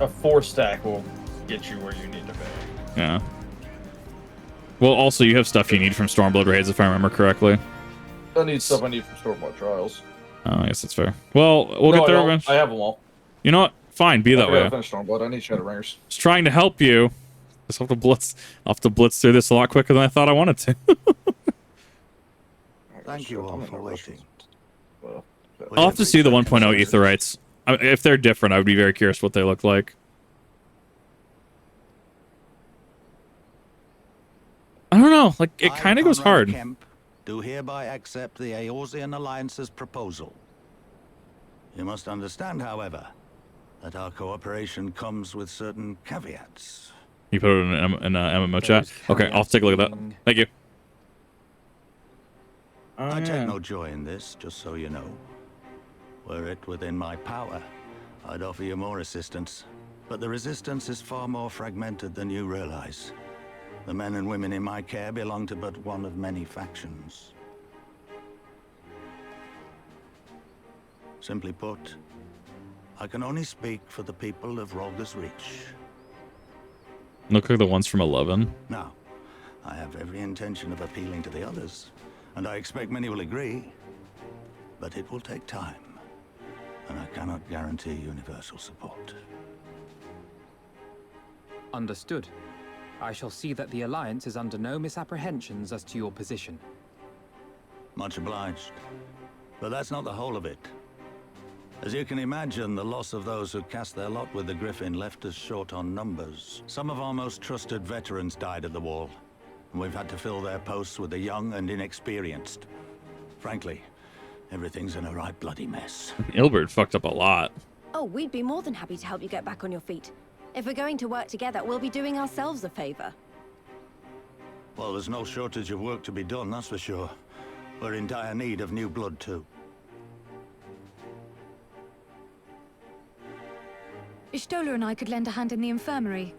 a 4 stack will get you where you need to be. Yeah. Well, also you have stuff you need from Stormblood raids, if I remember correctly. I need stuff I need from Stormblood Trials. Oh, I guess that's fair. Well, we'll get there eventually. I have them all. You know what? Fine, be that way. I finished Stormblood. I need Shadowbringers. Just trying to help you. I'll have to blitz through this a lot quicker than I thought I wanted to. Thank you all for waiting. I'll have to see the 1.0 Aetherites. If they're different, I would be very curious what they look like. I don't know. Like, it kind of goes hard. Kemp, do hereby accept the Eorzean Alliance's proposal. You must understand, however, that our cooperation comes with certain caveats. You put it in an MMO chat? Okay, I'll take a look at that. Thank you. I take no joy in this, just so you know. Were it within my power, I'd offer you more assistance. But the resistance is far more fragmented than you realize. The men and women in my care belong to but one of many factions. Simply put, I can only speak for the people of Ralgus Reach. Look like the ones from 11. Now, I have every intention of appealing to the others, and I expect many will agree. But it will take time, and I cannot guarantee universal support. Understood. I shall see that the Alliance is under no misapprehensions as to your position. Much obliged. But that's not the whole of it. As you can imagine, the loss of those who cast their lot with the Griffin left us short on numbers. Some of our most trusted veterans died at the wall, and we've had to fill their posts with the young and inexperienced. Frankly, everything's in a right bloody mess. Ilberd fucked up a lot. Oh, we'd be more than happy to help you get back on your feet. If we're going to work together, we'll be doing ourselves a favor. Well, there's no shortage of work to be done, that's for sure. We're in dire need of new blood, too. Ishtola and I could lend a hand in the infirmary.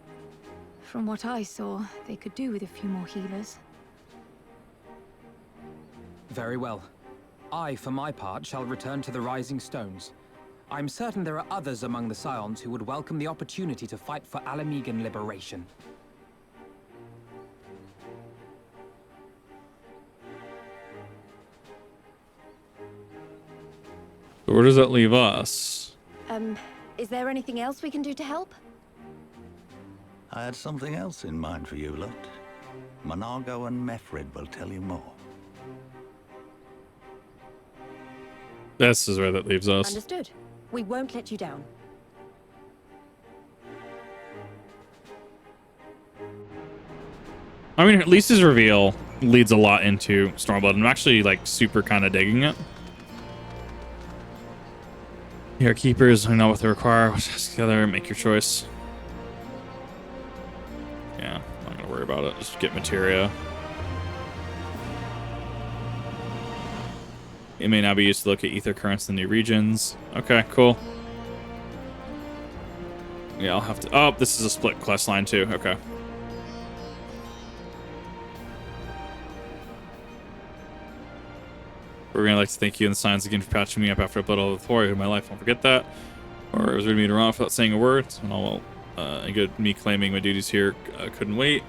From what I saw, they could do with a few more healers. Very well. I, for my part, shall return to the Rising Stones. I'm certain there are others among the Scions who would welcome the opportunity to fight for Alamegan liberation. Where does that leave us? Is there anything else we can do to help? I had something else in mind for you, Lot. Monargo and Mefrid will tell you more. This is where that leaves us. Understood. We won't let you down. I mean, at least his reveal leads a lot into Stormblood. I'm actually like super kind of digging it. Here, keepers, I know what they require. Together, make your choice. Yeah, I'm not gonna worry about it. Just get materia. It may now be used to look at ether currents in new regions. Okay, cool. Yeah, I'll have to. Oh, this is a split quest line too. Okay. We're gonna like to thank you and the Signs again for patching me up after I bled all the Thor in my life. Won't forget that. Or it was rude of me to run off without saying a word. And all and good me claiming my duties here couldn't wait.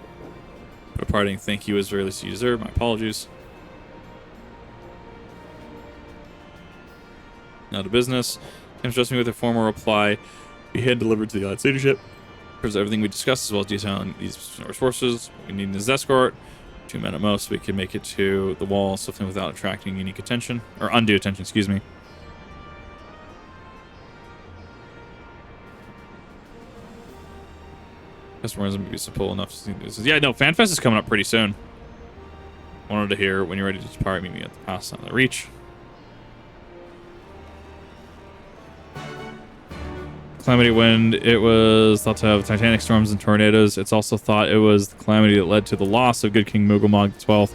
But a parting thank you is very least you deserve. My apologies. Now to business. Tim trust me with a formal reply. Be hand delivered to the Alliance leadership. Covers everything we discussed as well as detailing these resources. We need his escort. 2 men at most. We can make it to the wall swiftly without attracting unique attention. Or undue attention, excuse me. Customers may be simple enough to see this. Yeah, no, FanFest is coming up pretty soon. Wanted to hear when you're ready to depart, meet me at the pass on the reach. Calamity Wind, it was thought to have titanic storms and tornadoes. It's also thought it was the calamity that led to the loss of good King Mughal XII.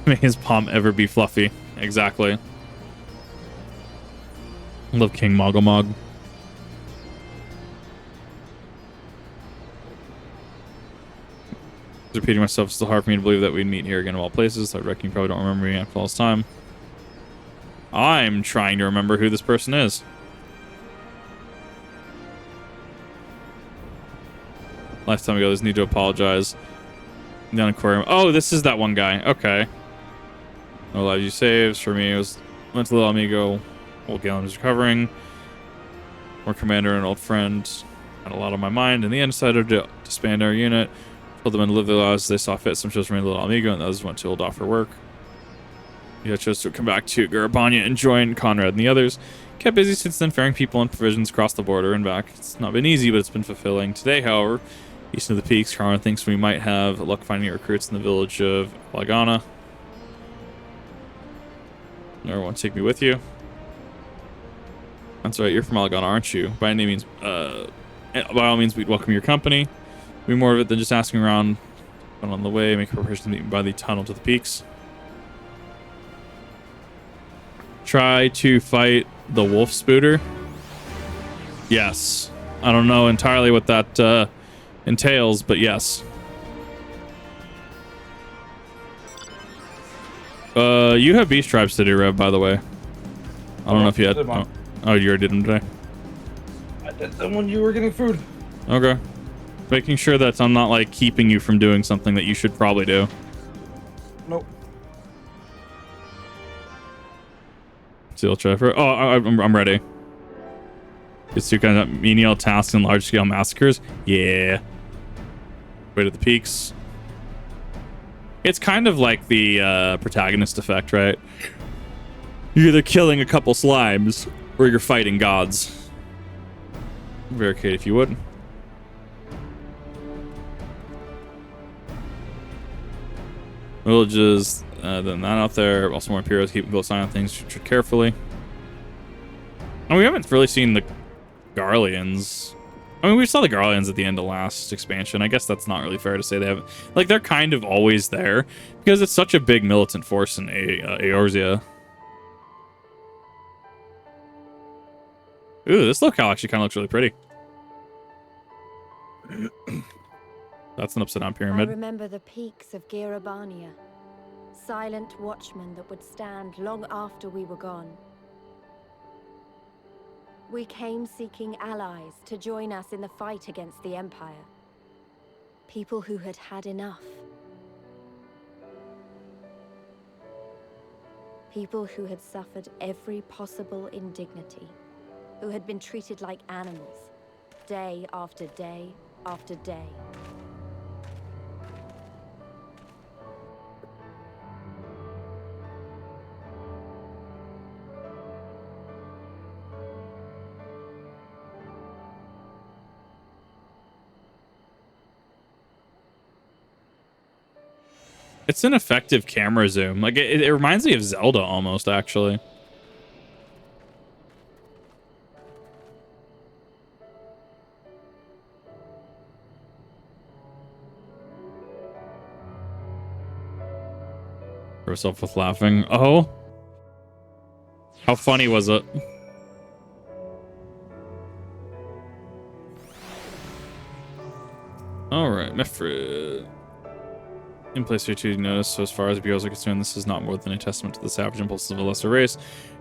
May his palm ever be fluffy. Exactly. Love King Mogomog. Repeating myself, it's still hard for me to believe that we'd meet here again of all places. I reckon you probably don't remember me after all this time. I'm trying to remember who this person is. Lifetime ago, there's need to apologize. Down aquarium. Oh, this is that one guy. Okay. No lives you saved. For me, it was went to little amigo. Old Galen was recovering. More commander and old friend. Had a lot on my mind. In the end, decided to disband our unit. Told them to live their lives as they saw fit. Some chose to remain little amigo, and others went to old off for work. Yeah, chose to come back to Garabanya and join Conrad and the others. Kept busy since then, ferrying people and provisions across the border and back. It's not been easy, but it's been fulfilling. Today, however, east of the peaks, Conrad thinks we might have luck finding recruits in the village of Lagana. Everyone, take me with you. That's right, you're from Lagana, aren't you? By any means, by all means, we'd welcome your company. Be more of it than just asking around. But on the way, make preparations to meet by the tunnel to the peaks. Try to fight the wolf spooter. Yes. I don't know entirely what that entails, but yes. You have beast tribes to do, Rev, by the way. I don't know if you had. Oh, you already did them today. I did them when you were getting food. Okay. Making sure that I'm not like keeping you from doing something that you should probably do. Nope. Seal Trevor. Oh, I'm ready. It's two kinds of menial tasks and large-scale massacres. Yeah. Way to the peaks. It's kind of like the protagonist effect, right? You're either killing a couple slimes or you're fighting gods. Barricade if you would. Villages, then that out there. Also more Imperials keeping close eye on things. Tread carefully. And we haven't really seen the Garleans. I mean, we saw the Garleans at the end of last expansion. I guess that's not really fair to say they haven't. Like, they're kind of always there because it's such a big militant force in Eorzea. Ooh, this locale actually kind of looks really pretty. That's an upside down pyramid. I remember the peaks of Garabania. Silent watchmen that would stand long after we were gone. We came seeking allies to join us in the fight against the Empire. People who had had enough. People who had suffered every possible indignity. Who had been treated like animals. Day after day after day. It's an effective camera zoom. Like it reminds me of Zelda almost, actually. Herself with laughing. Oh, how funny was it? All right, Mefrid. In place here to notice, so as far as BOs are concerned, this is not more than a testament to the savage impulses of a lesser race.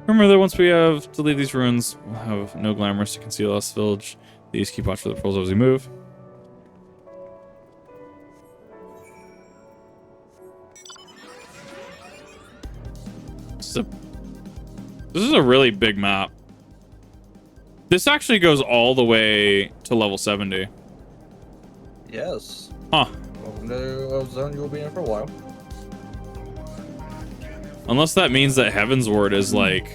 Remember that once we have to leave these ruins, we'll have no glamours to conceal us village. Please keep watch for the pearls as we move. This is a really big map. This actually goes all the way to level 70. Yes. Huh. Welcome to a zone you'll be in for a while. Unless that means that Heavensward is like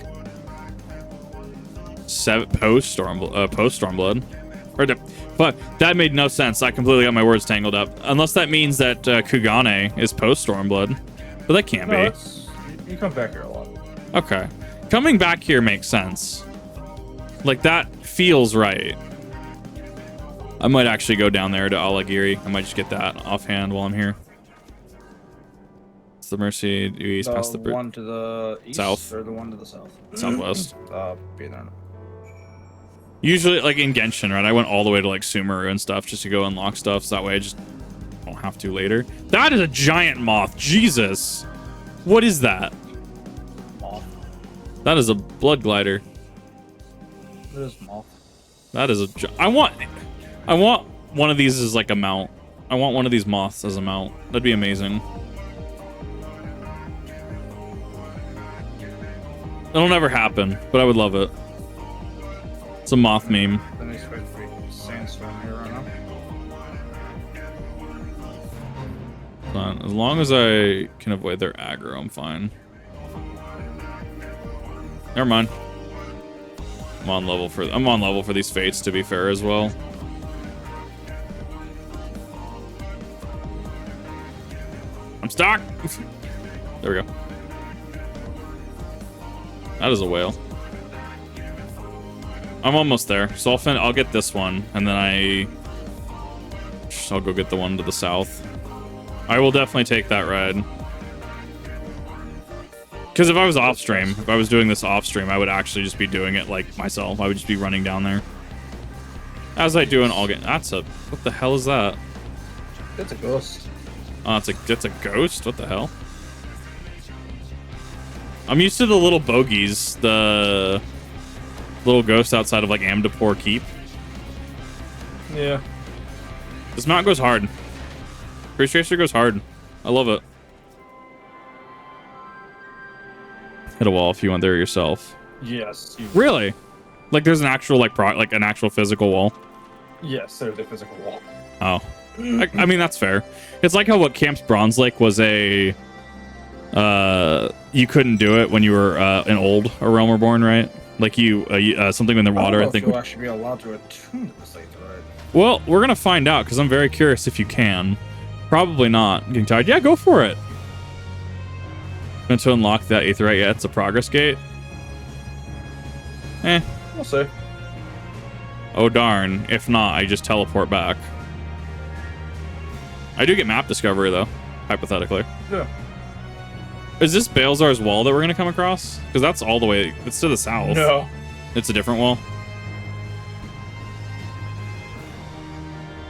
post Stormblood. But that made no sense. I completely got my words tangled up. Unless that means that Kugane is post Stormblood. But that can't be. You come back here a lot. Okay. Coming back here makes sense. Like, that feels right. I might actually go down there to Alagiri. I might just get that offhand while I'm here. It's the Mercy due east past the one to the east south. Or the one to the south? Southwest. Be there. Usually, like in Genshin, right? I went all the way to like Sumeru and stuff just to go unlock stuff. So that way I just don't have to later. That is a giant moth. Jesus. What is that? Moth. That is a blood glider. It is moth. That is a... I want one of these as like a mount. I want one of these moths as a mount. That'd be amazing. It'll never happen, but I would love it. It's a moth meme. The next sandstorm here right now. As long as I can avoid their aggro, I'm fine. Never mind. I'm on level for these fates, to be fair, as well. I'm stuck. There we go. That is a whale. I'm almost there, so I'll get this one, and then I'll go get the one to the south. I will definitely take that ride. Because if I was off stream, if I was doing this off stream, I would actually just be doing it like myself. I would just be running down there. As I do in all game. That's a... What the hell is that? It's a ghost. Oh, it's a ghost? What the hell? I'm used to the little bogeys. The little ghost outside of like Amdapor Keep. Yeah. This mount goes hard. Priest Racer goes hard. I love it. Hit a wall if you went there yourself. Yes. Really? Like there's an actual like an actual physical wall? Yes, there's a physical wall. Oh. I mean, that's fair. It's like how what Camp's Bronze Lake was a... you couldn't do it when you were an old A Realm Reborn, right? Like something in the water, I think. You'll actually be allowed to attune to this later, right? Well, we're gonna find out because I'm very curious if you can. Probably not. Getting tired? Yeah, go for it. Going to unlock that Aetherite? Yeah, it's a progress gate. We'll see. Oh darn! If not, I just teleport back. I do get map discovery though, hypothetically. Yeah. Is this Baelsar's wall that we're gonna come across? Because that's all the way. It's to the south. No. It's a different wall.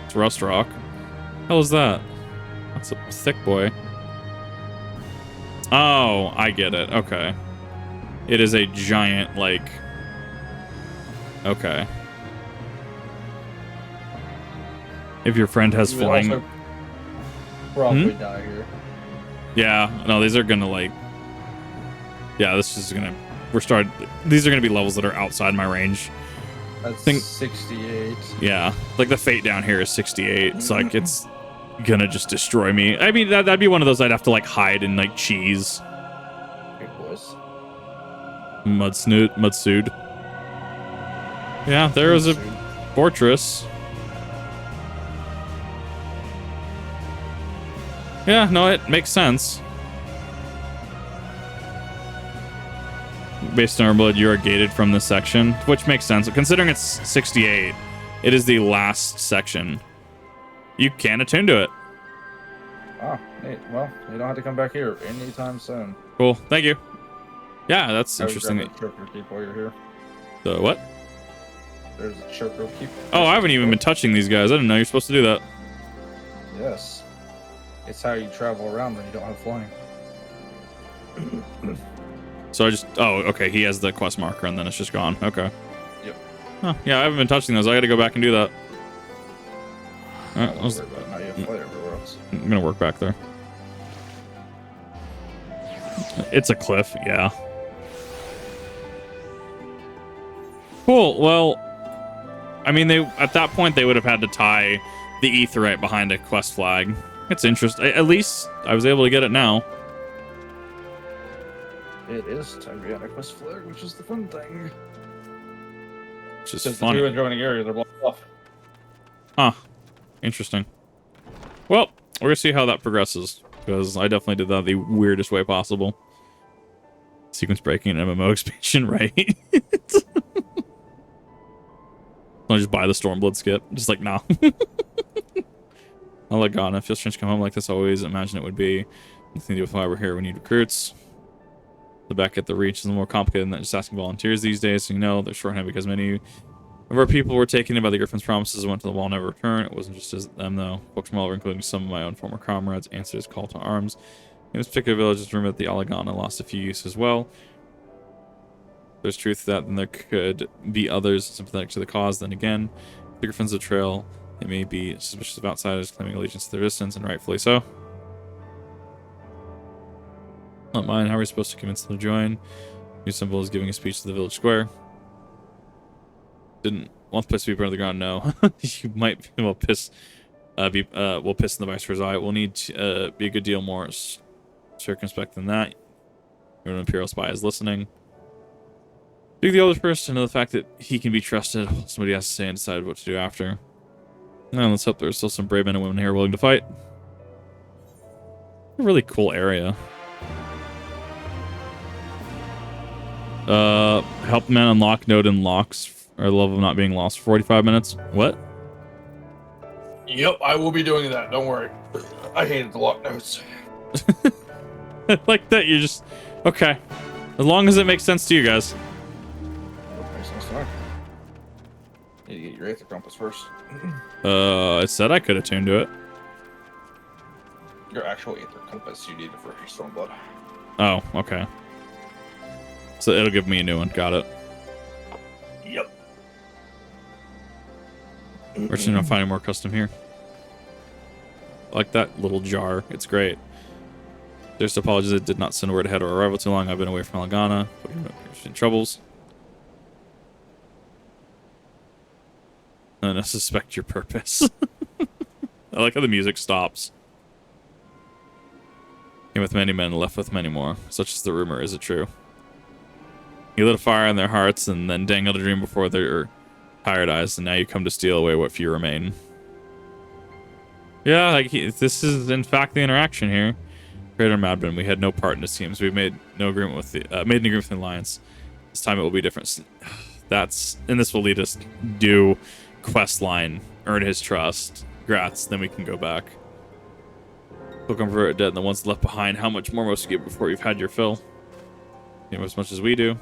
It's Rust Rock. Hell is that? That's a thick boy. Oh, I get it. Okay. It is a giant, like... Okay. If your friend has flying... Probably die here. Yeah. No, these are gonna, like... Yeah, this is gonna... These are gonna be levels that are outside my range. That's 68. Yeah. Like, the fate down here is 68. It's like, it's gonna just destroy me. I mean, that'd be one of those I'd have to, like, hide in, like, cheese. Good boys. Mudsued. Yeah, there was a fortress. Yeah, no, it makes sense. Based on Stormblood, you are gated from this section, which makes sense. Considering it's 68, it is the last section. You can attune to it. Oh, neat. Well, you don't have to come back here anytime soon. Cool. Thank you. Yeah, that's interesting. Choker keep while you're here. The what? There's a choker keep. Oh, I haven't even been touching these guys. I didn't know you're supposed to do that. Yes. It's how you travel around when you don't have flying. So I just... Oh, okay. He has the quest marker, and then it's just gone. Okay. Yep. Oh, yeah, I haven't been touching those. I got to go back and do that. All right. Now you have to fly everywhere else. I'm going to work back there. It's a cliff, yeah. Cool. Well, I mean, they at that point, they would have had to tie the aetheryte behind a quest flag. It's interesting. At least I was able to get it now. It is tied behind a quest flag, which is the fun thing. Which is Since funny. the two adjoining areas are blocked off. Huh. Interesting. Well, we're going to see how that progresses. Because I definitely did that the weirdest way possible. Sequence breaking an MMO expansion, right? I'll just buy the Stormblood skip. Just like, nah. I'll let Ghana. Feels strange to come home like this. Always imagine it would be. Nothing to do with why we're here. We need recruits. The back at the reach is a little more complicated than just asking volunteers these days. So, you know, they're shorthanded because many of our people were taken in by the Griffin's promises and went to the wall and never returned. It wasn't just as them, though. Folks from all over, including some of my own former comrades, answered his call to arms. In this particular village, it's rumored that the Alagana lost a few use as well. There's truth to that, then there could be others sympathetic to the cause. Then again, the Griffin's a trail. They may be suspicious of outsiders claiming allegiance to their distance, and rightfully so. Not mine. How are we supposed to convince them to join? New symbol is giving a speech to the village square. Didn't want the place to be burned to the ground. No, you might well piss. We'll piss in the viceroy's eye. We'll need to be a good deal more circumspect than that. An imperial spy is listening. Do the elders first and know the fact that he can be trusted. Somebody has to say and decide what to do after. Now let's hope there's still some brave men and women here willing to fight. A really cool area. Help men unlock node and locks or the level of not being lost for 45 minutes. What? Yep, I will be doing that. Don't worry. I hated the lock notes. Like that, you just... Okay. As long as it makes sense to you guys. Makes sense to me. Need to get your Aether Compass first. It said I could attune to it. Your actual Aether Compass, you need it for your Stormblood. Oh, okay. So it'll give me a new one. Got it. Yep. We're just gonna find more custom here. I like that little jar. It's great. There's apologies that did not send word ahead or arrival too long. I've been away from Alagana. Putting in troubles. And I suspect your purpose. I like how the music stops. Came with many men, left with many more. Such is the rumor. Is it true? You lit a fire in their hearts and then dangled a dream before their tired eyes, and now you come to steal away what few remain. Yeah, like this is in fact the interaction here. Greater Madman, we had no part in the teams. We've made no agreement with the made an agreement with the Alliance. This time it will be different. And this will lead us do quest line, earn his trust. Grats, then we can go back. We'll convert dead and the ones left behind. How much more must you get before you've had your fill? You know as much as we do.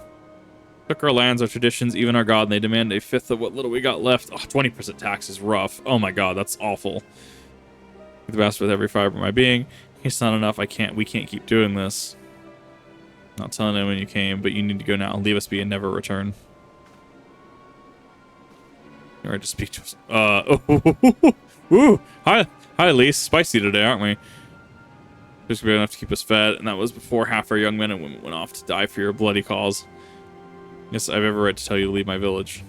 Took our lands, our traditions, even our god, and they demand a fifth of what little we got left. Oh, 20% tax is rough. Oh my god, that's awful. The best with every fiber of my being. It's not enough. We can't keep doing this. Not telling anyone you came, but you need to go now and leave us be and never return. You're right to speak to us. Hi, Lise. Spicy today, aren't we? Just good enough to keep us fed, and that was before half our young men and women went off to die for your bloody cause. Yes, I've every right to tell you to leave my village.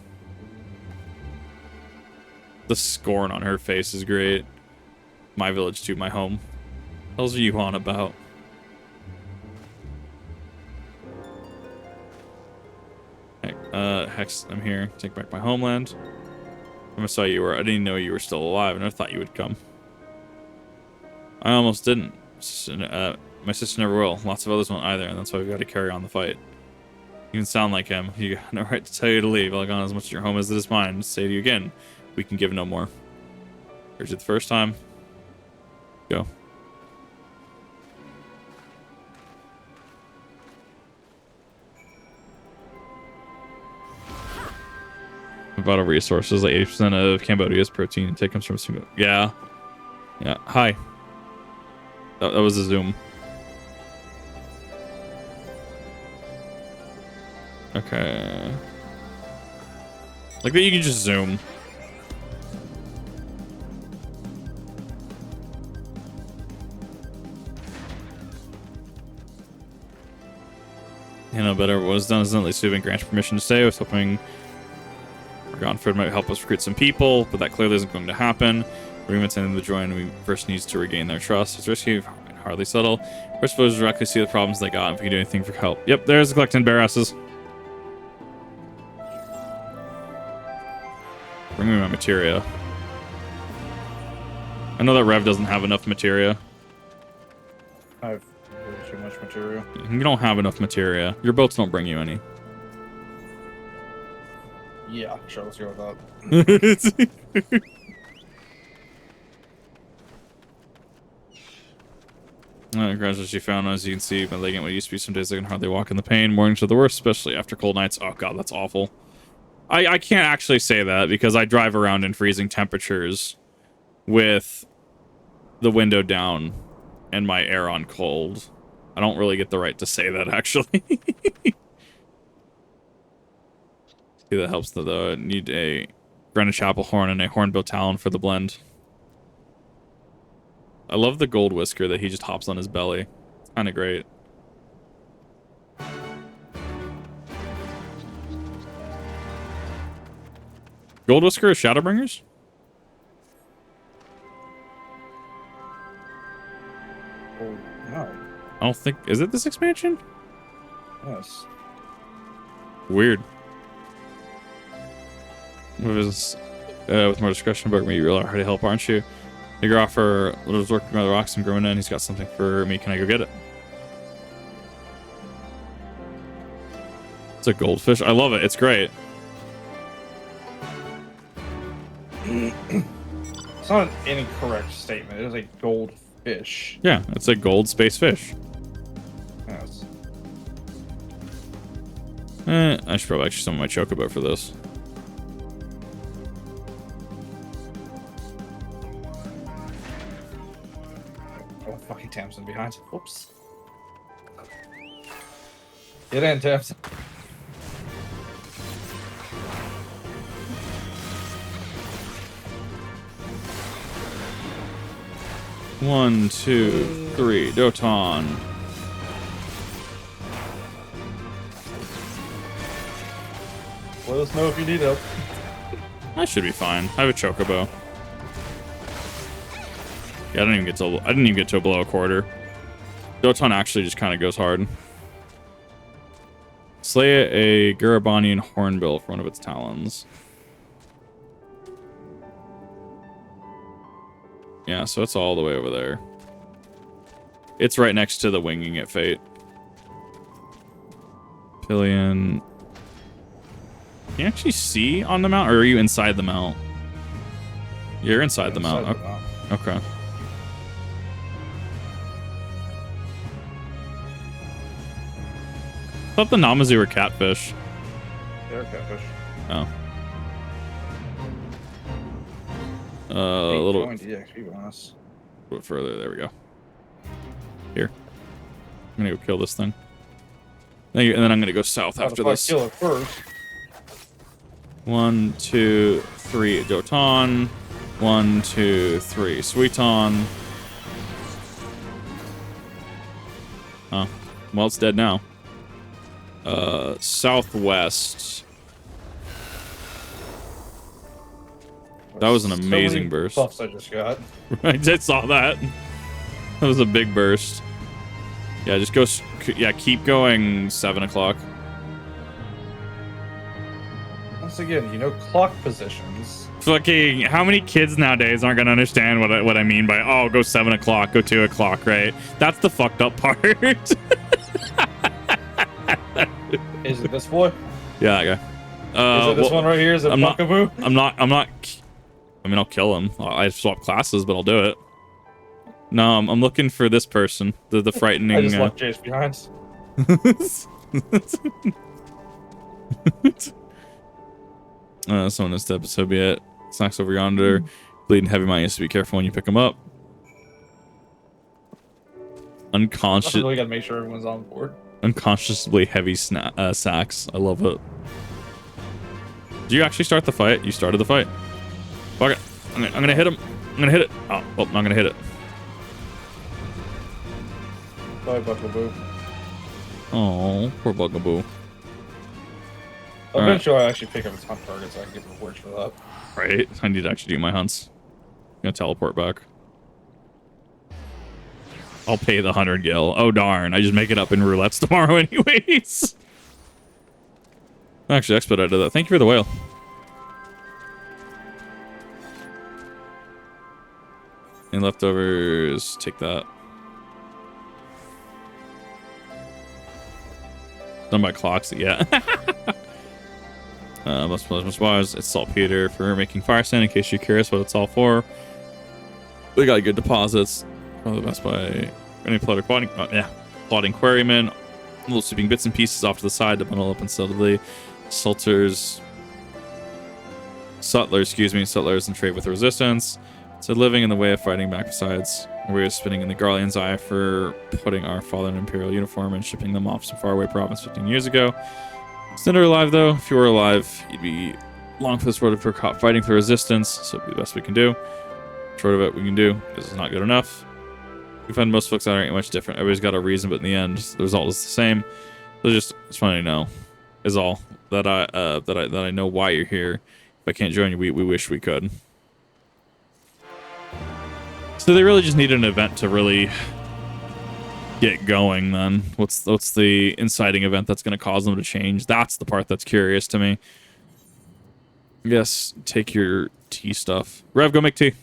The scorn on her face is great. My village too, my home. What the hell are you on about? Hex, I'm here. Take back my homeland. I saw you were. I didn't know you were still alive. I never thought you would come. I almost didn't. My sister never will. Lots of others won't either, and that's why we've got to carry on the fight. You can sound like him. You got no right to tell you to leave. I'll gone as much of your home as it is mine. Just say to you again, we can give no more. Here's it the first time. Go. Vital resources, like 80% of Cambodia's protein intake comes from a single. Yeah. Yeah. Hi. That was a zoom. Okay. Like that you can just zoom. You know, better what was done is at least we've been granted permission to stay. I was hoping Gonford might help us recruit some people, but that clearly isn't going to happen. We're intending to join. We first needs to regain their trust. It's risky, hardly settle. We're supposed to directly see the problems they got if we can do anything for help. Yep, there's the collecting bear asses. Bring me my materia. I know that Rev doesn't have enough materia. I have way too much material. You don't have enough materia. Your boats don't bring you any. Yeah, sure, let's go with that. Congratulations, you found, as you can see, my leg ain't what it used to be. Some days I can hardly walk in the pain. Mornings are the worst, especially after cold nights. Oh god, that's awful. I can't actually say that because I drive around in freezing temperatures with the window down and my air on cold. I don't really get the right to say that, actually. See, that helps, though. I need a Greenwich apple horn and a hornbill talon for the blend. I love the gold whisker that he just hops on his belly. It's kind of great. Gold whisker is Shadowbringers? Oh, no. I don't think... Is it this expansion? Yes. Weird. With more discretion about me, you really are hard to help, aren't you? Your offer was working by the rocks and growing in. He's got something for me. Can I go get it? It's a goldfish. I love it. It's great. It's not an incorrect statement. It is a goldfish. Yeah, it's a gold space fish. Yes. I should probably actually summon my chocobo for this. Oh, fucking Tamsin behind. Oops. Get in, Tamsin. One, two, three. Doton. Let us know if you need help. I should be fine. I have a chocobo. Yeah, I didn't even get to below a quarter. Doton actually just kind of goes hard. Slay a Garabanian hornbill for one of its talons. Yeah, so it's all the way over there. It's right next to the winging at Fate. Pillion. Can you actually see on the mount, or are you inside the mount? You're inside the mount. Okay. I thought the Namazu were catfish. They're catfish. Oh. A little bit further. There we go. Here. I'm gonna go kill this thing. And then I'm gonna go south after this. Kill it first. 1, 2, 3, Doton. 1, 2, 3, Sweeton. Oh, well, it's dead now. Southwest. That was an amazing burst. Buffs I just got. I did saw that. That was a big burst. Yeah, just go. Yeah, keep going. 7 o'clock. Once again, you know clock positions. Fucking, how many kids nowadays aren't gonna understand what I mean by, oh, go 7 o'clock, go 2 o'clock, right? That's the fucked up part. Is it this boy? Yeah, that guy. Is it this one right here? Is it Buckaboo? I'm not. I mean, I'll kill him. I swap classes, but I'll do it. No, I'm looking for this person. The frightening. I just left Jace behind. So in this episode be it. Snacks over yonder. Bleeding heavy might used to be careful when you pick them up. Unconscious. We gotta make sure everyone's on board. Unconsciously heavy sacks. I love it. Did you actually start the fight? You started the fight. Fuck it. I'm gonna hit him. I'm gonna hit it. Oh, well, I'm not gonna hit it. Bye, Buckaboo. Oh, poor Bugaboo. Eventually, I'll actually pick up his hunt target so I can get rewards for that. Right. I need to actually do my hunts. I'm gonna teleport back. I'll pay the 100 gil. Oh darn! I just make it up in roulettes tomorrow, anyways. Actually, expedited that. Thank you for the whale. Any leftovers? Take that. Done by clocks, yeah. Must wise. It's saltpeter for making fire sand. In case you're curious what it's all for. We got good deposits. Probably the best by any plotting quarrymen. Little sweeping bits and pieces off to the side to bundle up instead of the sutlers, and trade with the resistance. So living in the way of fighting back. Besides, we are spinning in the Garlean's eye for putting our father in imperial uniform and shipping them off some faraway province 15 years ago. Still alive though. If you were alive, you'd be long for this road for fighting for resistance. So it'd be the best we can do. Short of it, we can do because it's not good enough. We find most folks out aren't much different. Everybody's got a reason, but in the end, the result is the same. So it's funny to know, is all that I know why you're here. If I can't join you, we wish we could. So they really just need an event to really get going. Then what's the inciting event that's going to cause them to change? That's the part that's curious to me. Yes, take your tea stuff. Rev, go make tea.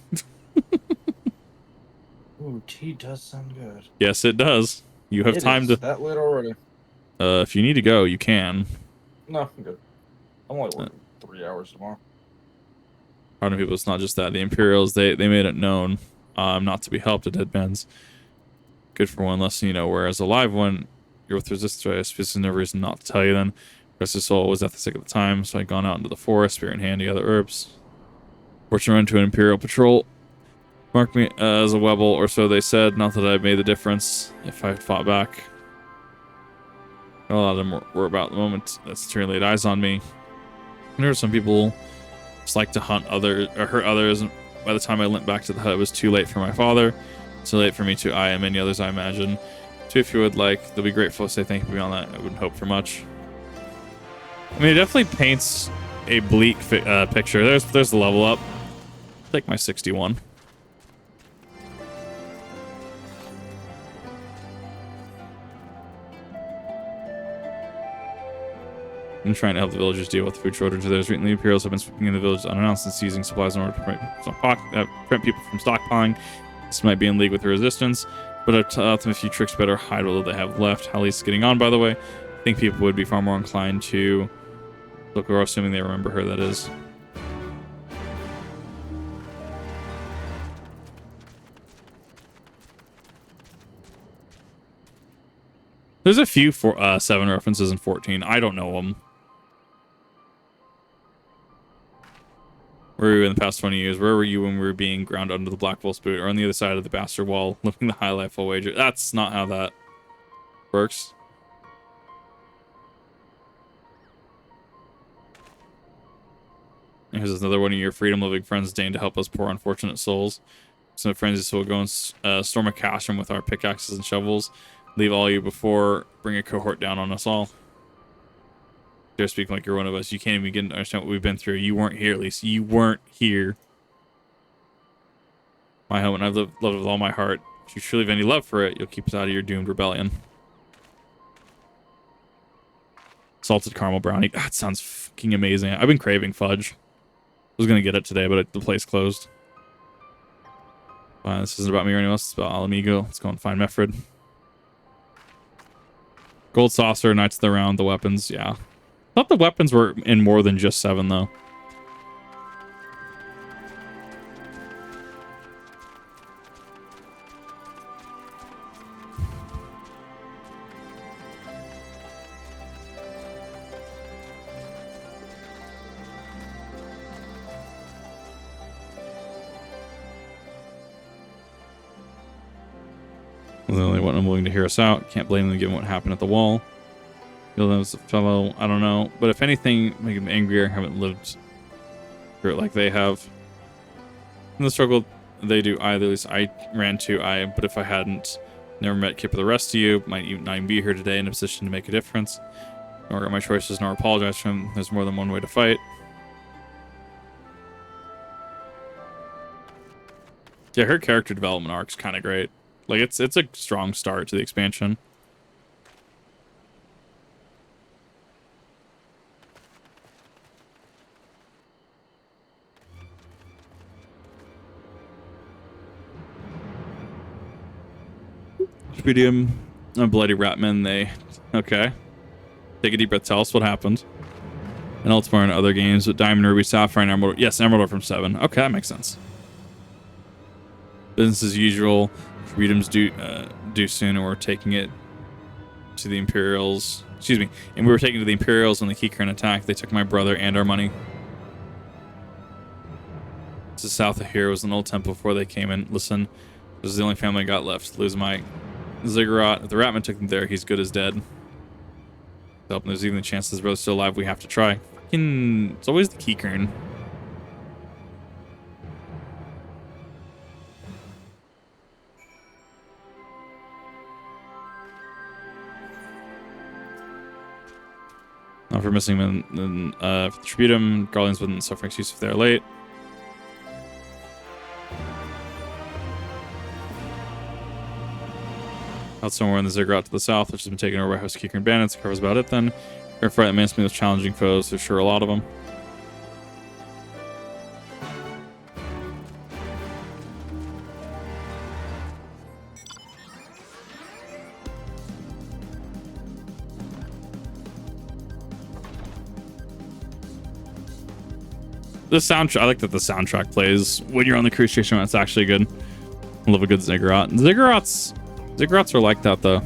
Ooh, tea does sound good. Yes, it does. You have time to. That late already. If you need to go, you can. No, I'm good. I'm only working 3 hours tomorrow. Pardon people, it's not just that. The Imperials, they made it known not to be helped at headbands. Good for one lesson, whereas a live one, you're with resistance. There's no reason not to tell you then. Rest of soul was athletic at the time, so I'd gone out into the forest, spear in hand, to gather herbs. Fortune run to an Imperial patrol. Marked me as a Webble, or so they said. Not that I made the difference if I had fought back. A lot of them were about the moment that Saturn laid eyes on me. I know some people just like to hunt hurt others. And by the time I went back to the hut, it was too late for my father. Too late for me to and many others, I imagine. So if you would like, they'll be grateful to say thank you beyond that. I wouldn't hope for much. I mean, it definitely paints a bleak picture. There's the level up. Take my 61. I'm trying to help the villagers deal with the food shortage. There's recently Imperials have been sweeping in the village unannounced and seizing supplies in order to prevent people from stockpiling. This might be in league with the resistance, but I've taught them a few tricks better hide what they have left. Hallie's getting on, by the way. I think people would be far more inclined to look, we're assuming they remember her, that is. There's a few 7 references in 14. I don't know them. Where were you in the past 20 years? Where were you when we were being ground under the Black Wolf's boot, or on the other side of the bastard wall, living the high life full wager? That's not how that works. And here's another one of your freedom-loving friends deigned to help us poor unfortunate souls. Some friends will go and storm a castrum with our pickaxes and shovels. Leave all you before, bring a cohort down on us all. They're speaking like you're one of us. You can't even begin to understand what we've been through. You weren't here, at least. You weren't here. My home, and I've loved it with all my heart. If you truly have any love for it, you'll keep us out of your doomed rebellion. Salted caramel brownie. That sounds fucking amazing. I've been craving fudge. was gonna get it today, but the place closed. This isn't about me or anyone else. It's about Alamigo. Let's go and find Mefred. Gold saucer, Knights of the Round, the weapons. Yeah, I thought the weapons were in more than just 7 though. The only one unwilling to hear us out. Can't blame them given what happened at the wall. Feel them as a fellow, I don't know. But if anything, make them angrier. Haven't lived through it like they have. In the struggle they do, at least I ran to but if I hadn't never met Kip or the rest of you, might even not even be here today in a position to make a difference. Nor regret my choices, nor apologize for them. There's more than one way to fight. Yeah, her character development arc's kind of great. Like, it's a strong start to the expansion. Tributium, a bloody ratman, they... Okay. Take a deep breath, tell us what happened. And elsewhere in other games with Diamond, Ruby, Sapphire, and Emerald. Yes, Emerald from 7. Okay, that makes sense. Business as usual. Freedom's due soon, and we're taking it to the Imperials. Excuse me. And we were taking it to the Imperials when the Keycurrent attacked. They took my brother and our money. This is south of here. It was an old temple before they came in. Listen, this is the only family I got left. Lose my ziggurat. If the Ratman took them there, he's good as dead. So there's even the chance his brother's still alive. We have to try. Fucking, it's always the Keycurrent. For missing them, then for the Tributum, Guardians wouldn't suffer excuse if they're late. Out somewhere in the ziggurat to the south, which has been taken over by House Keycurrent and bandits. Covers about it then. Fair fight amidst me with challenging foes. There's sure a lot of them. The soundtrack, I like that the soundtrack plays when you're on the cruise station. That's actually good. I love a good ziggurat. Ziggurats are like that though.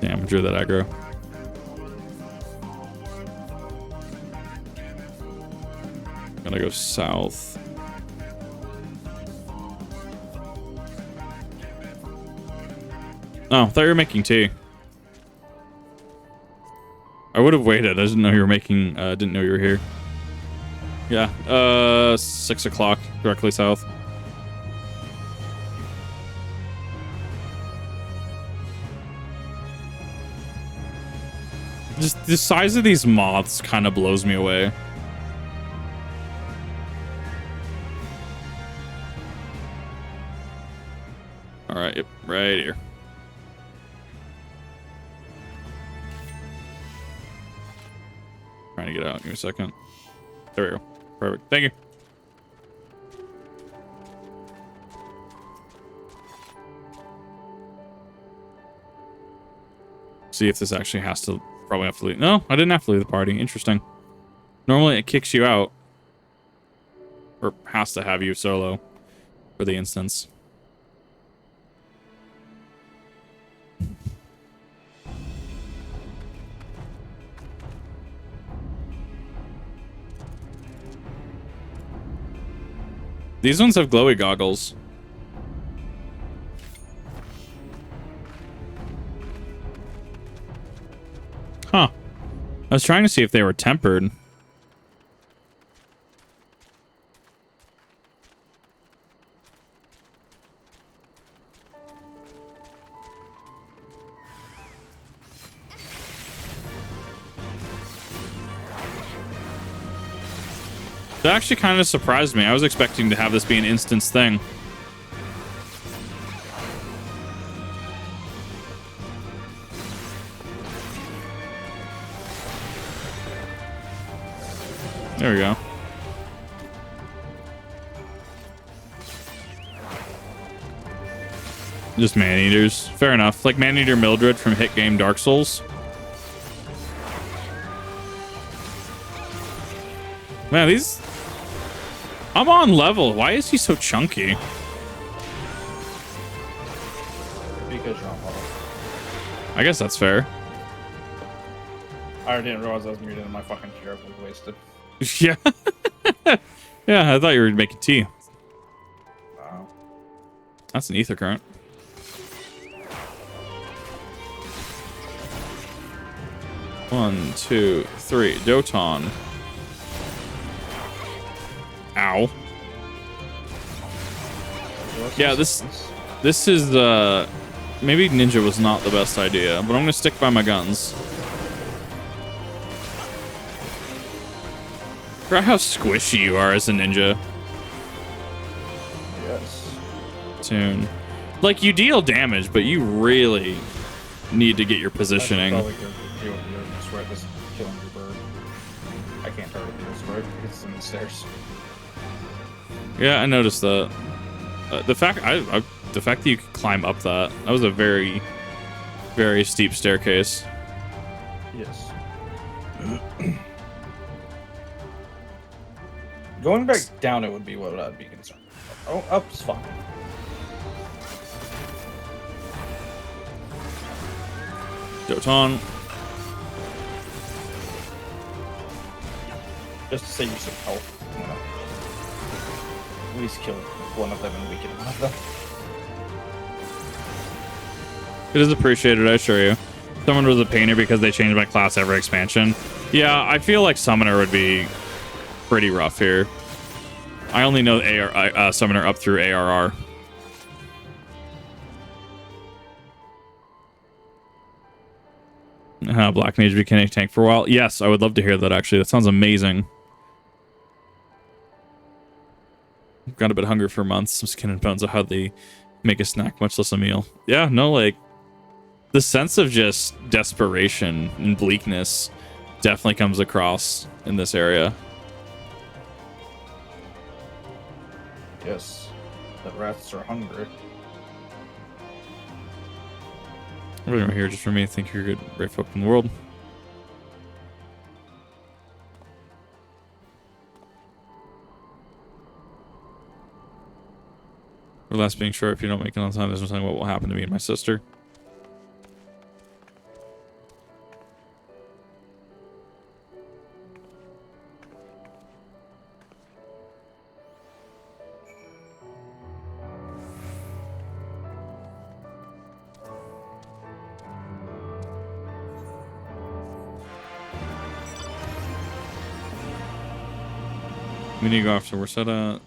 Damn, I drew that aggro. Gotta go south. Oh, I thought you were making tea. I would have waited. I didn't know you were making, didn't know you were here. Yeah, 6 o'clock, directly south. Just the size of these moths kind of blows me away. All right, yep, right here. Trying to get out. Give me a second. There we go. Perfect. Thank you. See if this actually has to... Probably have to leave. No, I didn't have to leave the party. Interesting. Normally it kicks you out. Or has to have you solo for the instance. These ones have glowy goggles. Huh. I was trying to see if they were tempered. That actually kind of surprised me. I was expecting to have this be an instance thing. There we go. Just man-eaters. Fair enough. Like man-eater Mildred from hit game Dark Souls. Man, these... I'm on level. Why is he so chunky? Because you're on level. I guess that's fair. I didn't realize I was muted and my fucking sheriff was wasted. Yeah. Yeah, I thought you were making tea. That's an ether current. One, two, three. Doton. Ow. Yeah, this is maybe ninja was not the best idea, but I'm gonna stick by my guns. Forgot how squishy you are as a ninja. Yes. Tune. Like, you deal damage, but you really need to get your positioning. I swear this killing your bird. I can't target this bird. It's in the stairs. Yeah, I noticed that. The fact that you could climb up that was a very, very steep staircase. Yes. Going back down, it would be what I'd be concerned about. Oh, up's fine. Doton. Just to save you some health, you know. At least kill one of them and weaken one of them. It is appreciated, I assure you. Someone was a painter because they changed my class every expansion. Yeah, I feel like Summoner would be pretty rough here. I only know Summoner up through ARR. Black Mage became a tank for a while. Yes, I would love to hear that, actually. That sounds amazing. I've got a bit hungry for months. Some skin and bones of how they make a snack, much less a meal. Yeah, no, like, the sense of just desperation and bleakness definitely comes across in this area. Yes, the rats are hungry. Everyone here just for me. Think you're good, brave folk in the world. For last being sure, if you don't make it on time, there's no telling what will happen to me and my sister. We need to go after Warsetta.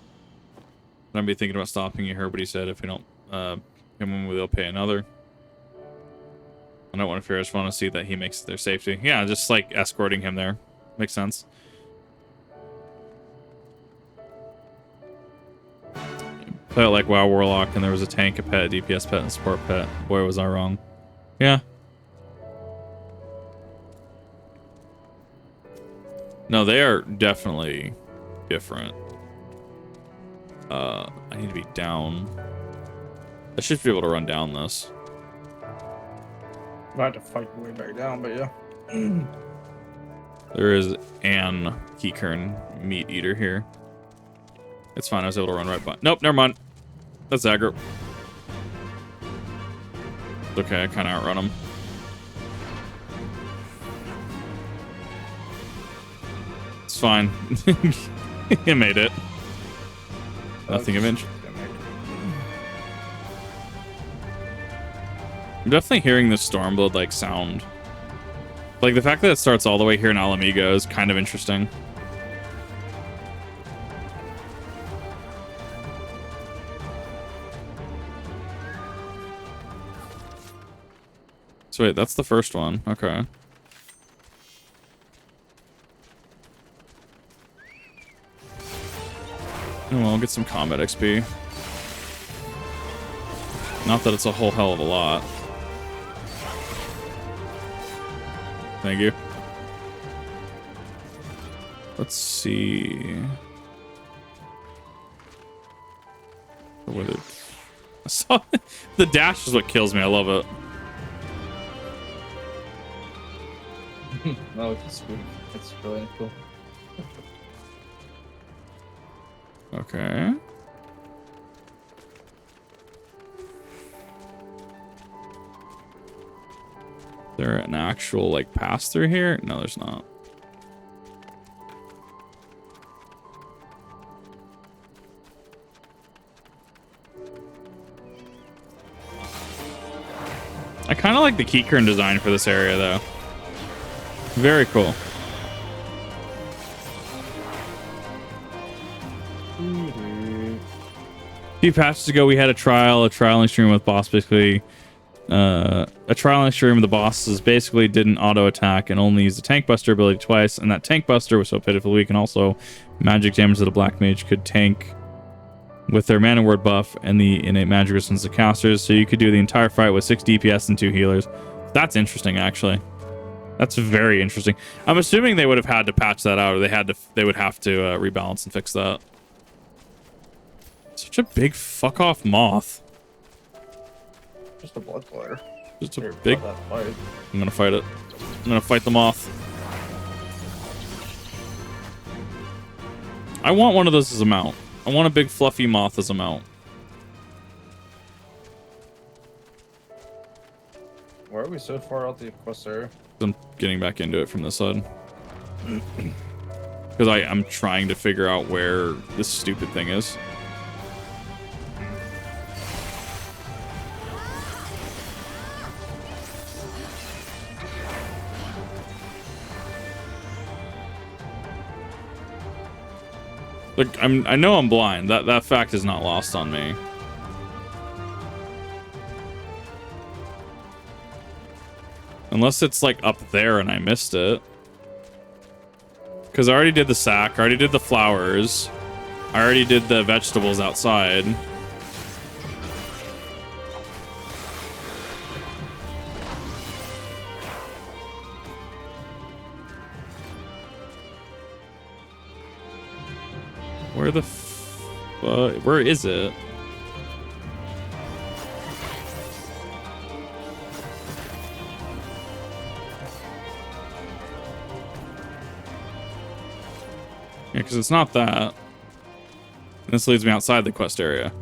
I'd be thinking about stopping. You heard what he said. If we don't him, we'll pay another. I don't want to fear. I just want to see that he makes their safety. Yeah, just like escorting him there. Makes sense. Play it like WoW Warlock, and there was a tank, a pet, a DPS pet, and a support pet. Boy, was I wrong. Yeah. No, they are definitely different. I need to be down. I should be able to run down this. I have to fight your way back down, but yeah. There is an Keykern meat eater here. It's fine. I was able to run right by. Nope, never mind. That's aggro. It's okay. I kind of outrun him. It's fine. He made it. Nothing of interest. I'm definitely hearing the Stormblood like sound. Like the fact that it starts all the way here in Alamigo is kind of interesting. So wait, that's the first one. Okay. Oh, well, I'll get some combat XP. Not that it's a whole hell of a lot. Thank you. Let's see. Whether I saw the dash is what kills me. I love it. No, it's sweet. It's really cool. Okay. Is there an actual like pass through here? No, there's not. I kind of like the keycurn design for this area though. Very cool. A few patches ago, we had a trialing stream with boss. Basically, a trialing stream with the bosses basically did an auto attack and only used the tank buster ability twice. And that tank buster was so pitifully weak, and also magic damage that a black mage could tank with their mana ward buff and the innate magic resistance of casters. So you could do the entire fight with 6 DPS and 2 healers. That's interesting, actually. That's very interesting. I'm assuming they would have had to patch that out, or they would have to rebalance and fix that. Such a big fuck off moth. Just a blood glider. Just a Here, big. fight. I'm gonna fight it. I'm gonna fight the moth. I want one of those as a mount. I want a big fluffy moth as a mount. Why are we so far out the quest area? I'm getting back into it from this side. Because I'm trying to figure out where this stupid thing is. Like, I know I'm blind. That fact is not lost on me. Unless it's like up there and I missed it. Because I already did the sack, I already did the flowers, I already did the vegetables outside. Where the where is it? Yeah, because it's not that. And this leads me outside the quest area.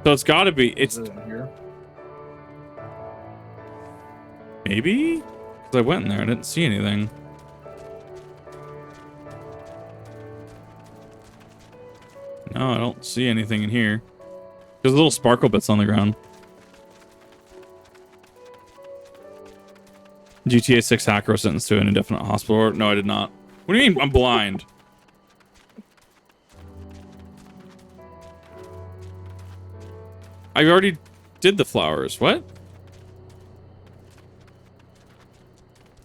So it's got to be. It's here. Maybe? Because I went in there and didn't see anything. No, I don't see anything in here. There's little sparkle bits on the ground. GTA 6 hacker was sentenced to an indefinite hospital order. No, I did not. What do you mean I'm blind? I already did the flowers. What?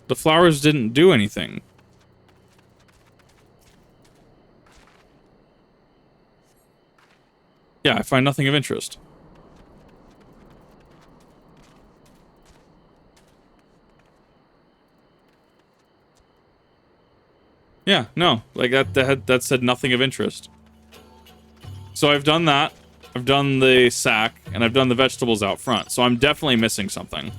The flowers didn't do anything. Yeah, I find nothing of interest. Yeah, no, like that said nothing of interest. So I've done that. I've done the sack, and I've done the vegetables out front. So I'm definitely missing something.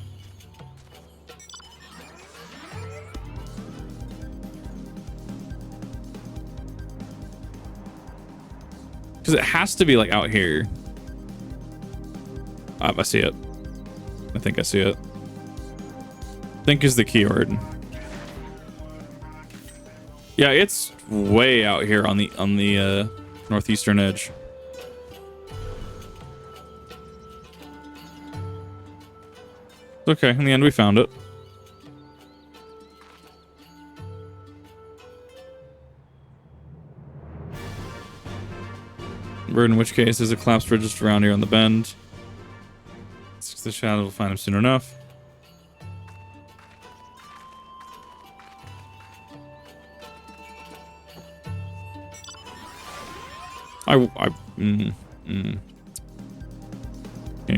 Because it has to be like out here. I see it. I think I see it. Think is the keyword. Yeah, it's way out here on the northeastern edge. Okay, in the end we found it. In which case there's a collapsed bridge just around here on the bend. The shadow will find him soon enough. Okay,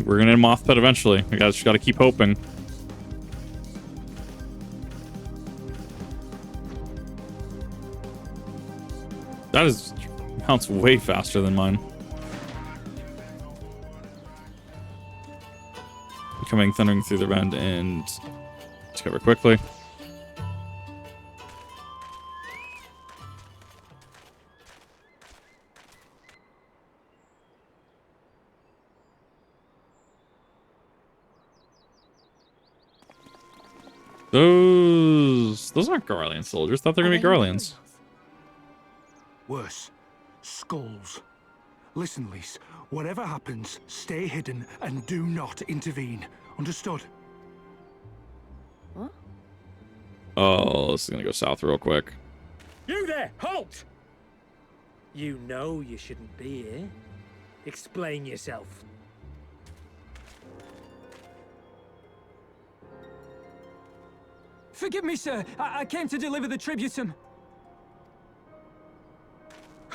we're gonna end Moth Pet eventually. We just gotta keep hoping. That is mounts way faster than mine. Coming thundering through the bend and discover quickly. Those aren't Garlean soldiers. Thought they were gonna be Garleans. Worse, skulls. Listen, Lise, whatever happens, stay hidden and do not intervene. Understood? What? Oh, this is gonna go south real quick. You there, halt! You know you shouldn't be here. Explain yourself. Forgive me, sir. I came to deliver the tributum.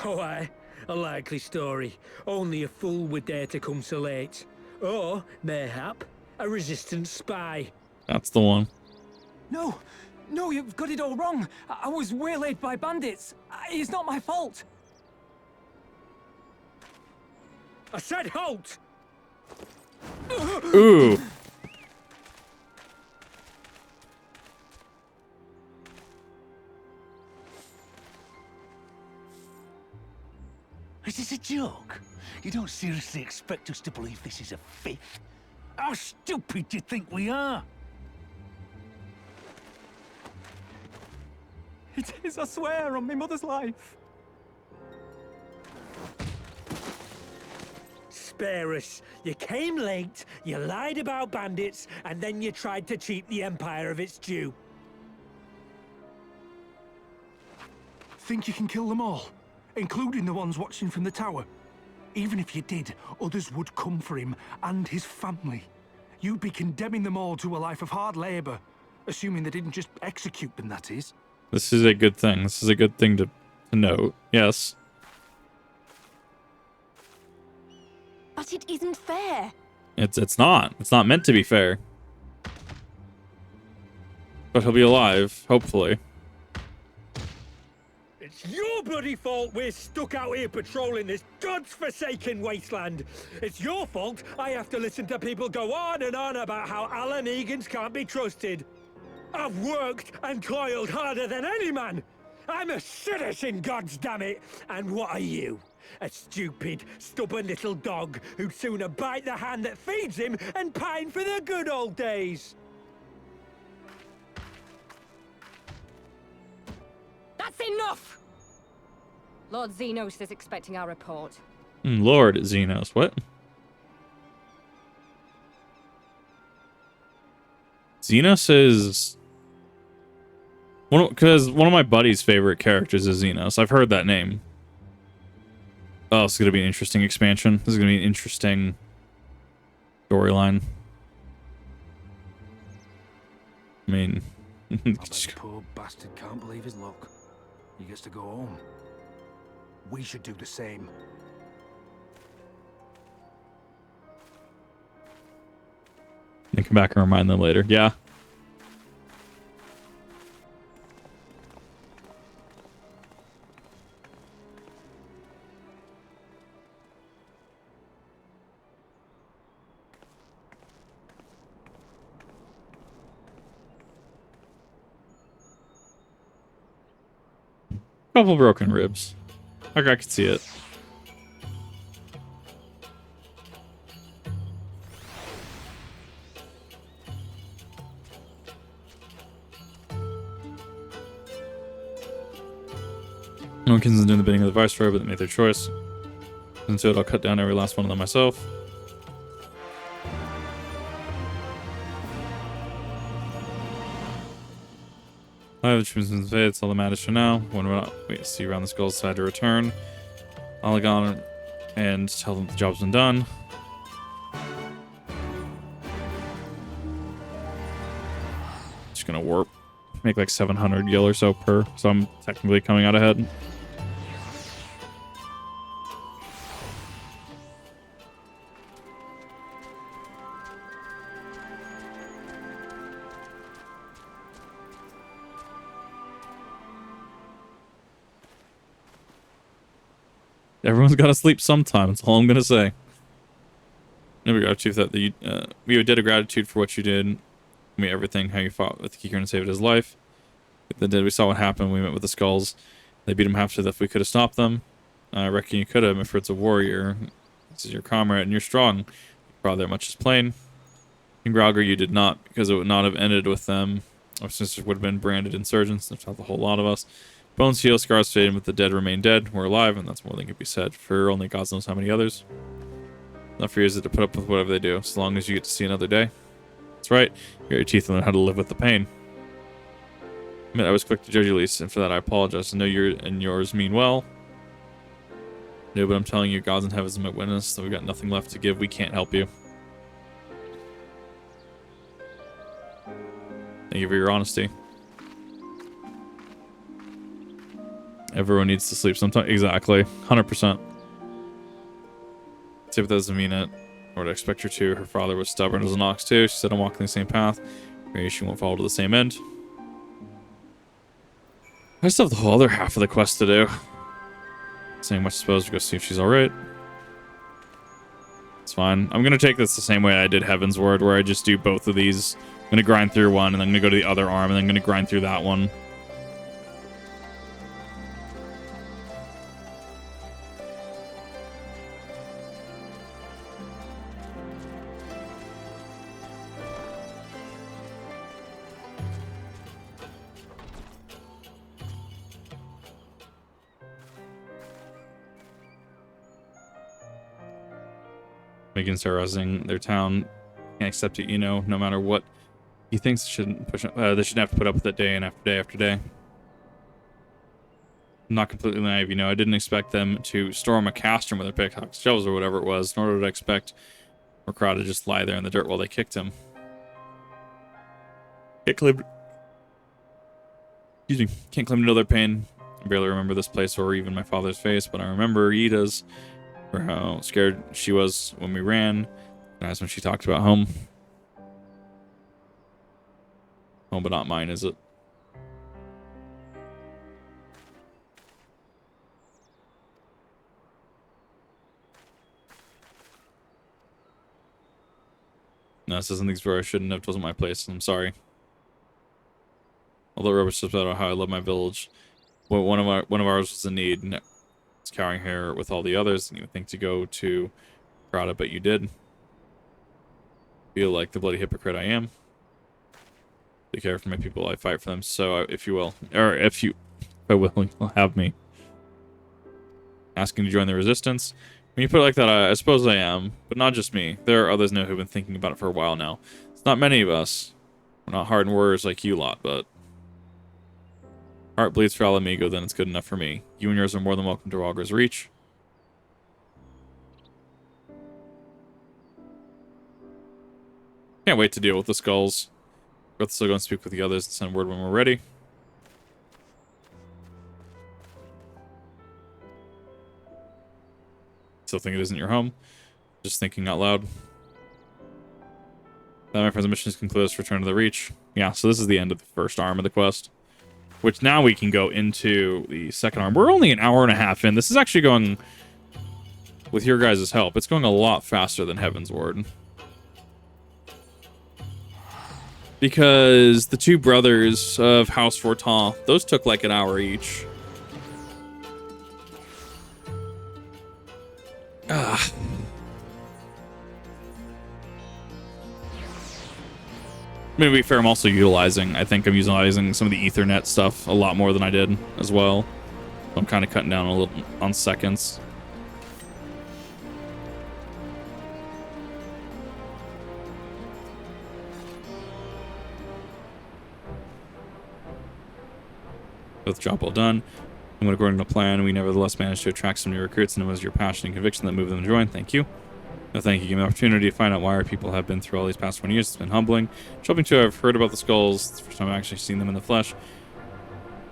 Oh, aye. A likely story. Only a fool would dare to come so late. Or, mayhap, a resistance spy. That's the one. No, no, you've got it all wrong. I was waylaid by bandits. It's not my fault. I said halt! Ooh. Is this a joke? You don't seriously expect us to believe this is a fifth? How stupid do you think we are? It is, I swear, on my mother's life. Spare us. You came late, you lied about bandits, and then you tried to cheat the Empire of its due. Think you can kill them all? Including the ones watching from the tower? Even if you did, others would come for him and his family. You'd be condemning them all to a life of hard labor, assuming they didn't just execute them, that is. This is a good thing. This is a good thing to note. Yes. But it isn't fair. It's not. It's not meant to be fair. But he'll be alive, hopefully. It's your bloody fault we're stuck out here patrolling this god's-forsaken wasteland. It's your fault I have to listen to people go on and on about how Alan Egans can't be trusted. I've worked and toiled harder than any man. I'm a citizen, goddammit. And what are you? A stupid, stubborn little dog who'd sooner bite the hand that feeds him and pine for the good old days. That's enough! Lord Xenos is expecting our report. Lord Xenos, what? Xenos is... Because one of my buddy's favorite characters is Xenos. I've heard that name. Oh, it's going to be an interesting expansion. This is going to be an interesting storyline. I mean... I bet the poor bastard can't believe his luck. He gets to go home. We should do the same. They come back and remind them later. Yeah. Couple broken ribs. Okay, I could see it. No one can do the bidding of the Viceroy, but they made their choice. And so I'll cut down every last one of them myself. I have the troops in the fate. It's all that matters for now. When we're not, wait to see around the skull's side to return. I'll go on and tell them the job's been done. Just gonna warp. Make like 700 gil or so per, so I'm technically coming out ahead. Everyone's got to sleep sometime. That's all I'm going to say. Never gratitude that we have a debt of gratitude for what you did. We everything, how you fought with the Keeker and saved his life. With the dead, we saw what happened. We met with the Skulls. They beat him half to death. We could have stopped them. I reckon you could have. If it's a warrior, this is your comrade, and you're strong. You brought there much is plain. In Grauger, you did not, because it would not have ended with them. Our sisters would have been branded insurgents. That's not the whole lot of us. Bones heal, scars fade, but the dead remain dead. We're alive, and that's more than can be said. For only God knows how many others. Enough for you is it to put up with whatever they do, as long as you get to see another day. That's right. You got your teeth and learn how to live with the pain. I admit I was quick to judge you, Elise, and for that I apologize. I know you and yours mean well. No, but I'm telling you, gods in heavens my witness, that we've got nothing left to give. We can't help you. Thank you for your honesty. Everyone needs to sleep sometime. Exactly. 100%. See, but that doesn't mean it. I would expect her to. Her father was stubborn as an ox too. She said I'm walking the same path. Maybe she won't follow to the same end. I still have the whole other half of the quest to do. Saying much, I suppose, to go see if she's alright. It's fine. I'm gonna take this the same way I did Heavensward, where I just do both of these. I'm gonna grind through one, and then I'm gonna go to the other arm, and then I'm gonna grind through that one. Begins terrorizing their town. Can't accept it, you know, no matter what he thinks. They shouldn't have to put up with it day after day after day. I'm not completely naive, you know. I didn't expect them to storm a castrum with their pickaxe shelves or whatever it was, nor did I expect Miqo'te to just lie there in the dirt while they kicked him. Can't claim to know their pain. I barely remember this place or even my father's face, but I remember Ida's, for how scared she was when we ran. And that's when she talked about home. Home, but not mine, is it? No, this isn't things where I shouldn't have. It wasn't my place. I'm sorry. Although rubbish stuff about how I love my village. Well, one of ours was in need. And it's carrying her with all the others. And you would think to go to Miqo'te, but you did. Feel like the bloody hypocrite I am. Take care for my people. I fight for them. So, if you will, or if I will, you'll have me. Asking to join the resistance. When you put it like that, I suppose I am, but not just me. There are others now who've been thinking about it for a while now. It's not many of us. We're not hardened warriors like you lot, but heart bleeds for Alamigo, then it's good enough for me. You and yours are more than welcome to Rauger's Reach. Can't wait to deal with the skulls. We'll still go and speak with the others and send word when we're ready. Still think it isn't your home. Just thinking out loud. That, my friends, the mission is concluded. Let's return to the Reach. Yeah, so this is the end of the first arm of the quest. Which now we can go into the second arm. We're only an hour and a half in. This is actually going, with your guys' help, it's going a lot faster than Heavensward. Because the two brothers of House Fortin, those took like an hour each. Ah. I mean, to be fair, I'm also utilizing, I think I'm utilizing some of the Ethernet stuff a lot more than I did as well. So I'm kind of cutting down a little on seconds. Both job well done. And when according to plan, we nevertheless managed to attract some new recruits, and it was your passion and conviction that moved them to join. Thank you. No, thank you. Give me the opportunity to find out why our people have been through all these past 20 years. It's been humbling. It's hoping to have heard about the skulls. It's the first time I've actually seen them in the flesh.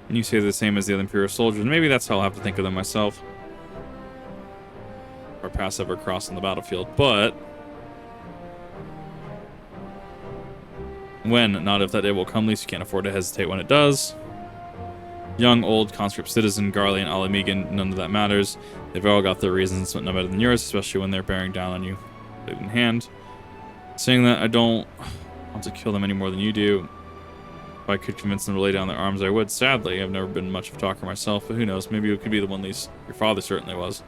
And you say the same as the other Imperial soldiers. And maybe that's how I'll have to think of them myself. Our paths ever crossed on the battlefield. But when, not if that day will come, at least you can't afford to hesitate when it does. Young, old, conscript citizen, Garley, and Ala Mhigan, none of that matters. They've all got their reasons, but no better than yours, especially when they're bearing down on you, blade in hand. Saying that, I don't want to kill them any more than you do. If I could convince them to lay down their arms, I would. Sadly, I've never been much of a talker myself, but who knows? Maybe you could be the one your father certainly was.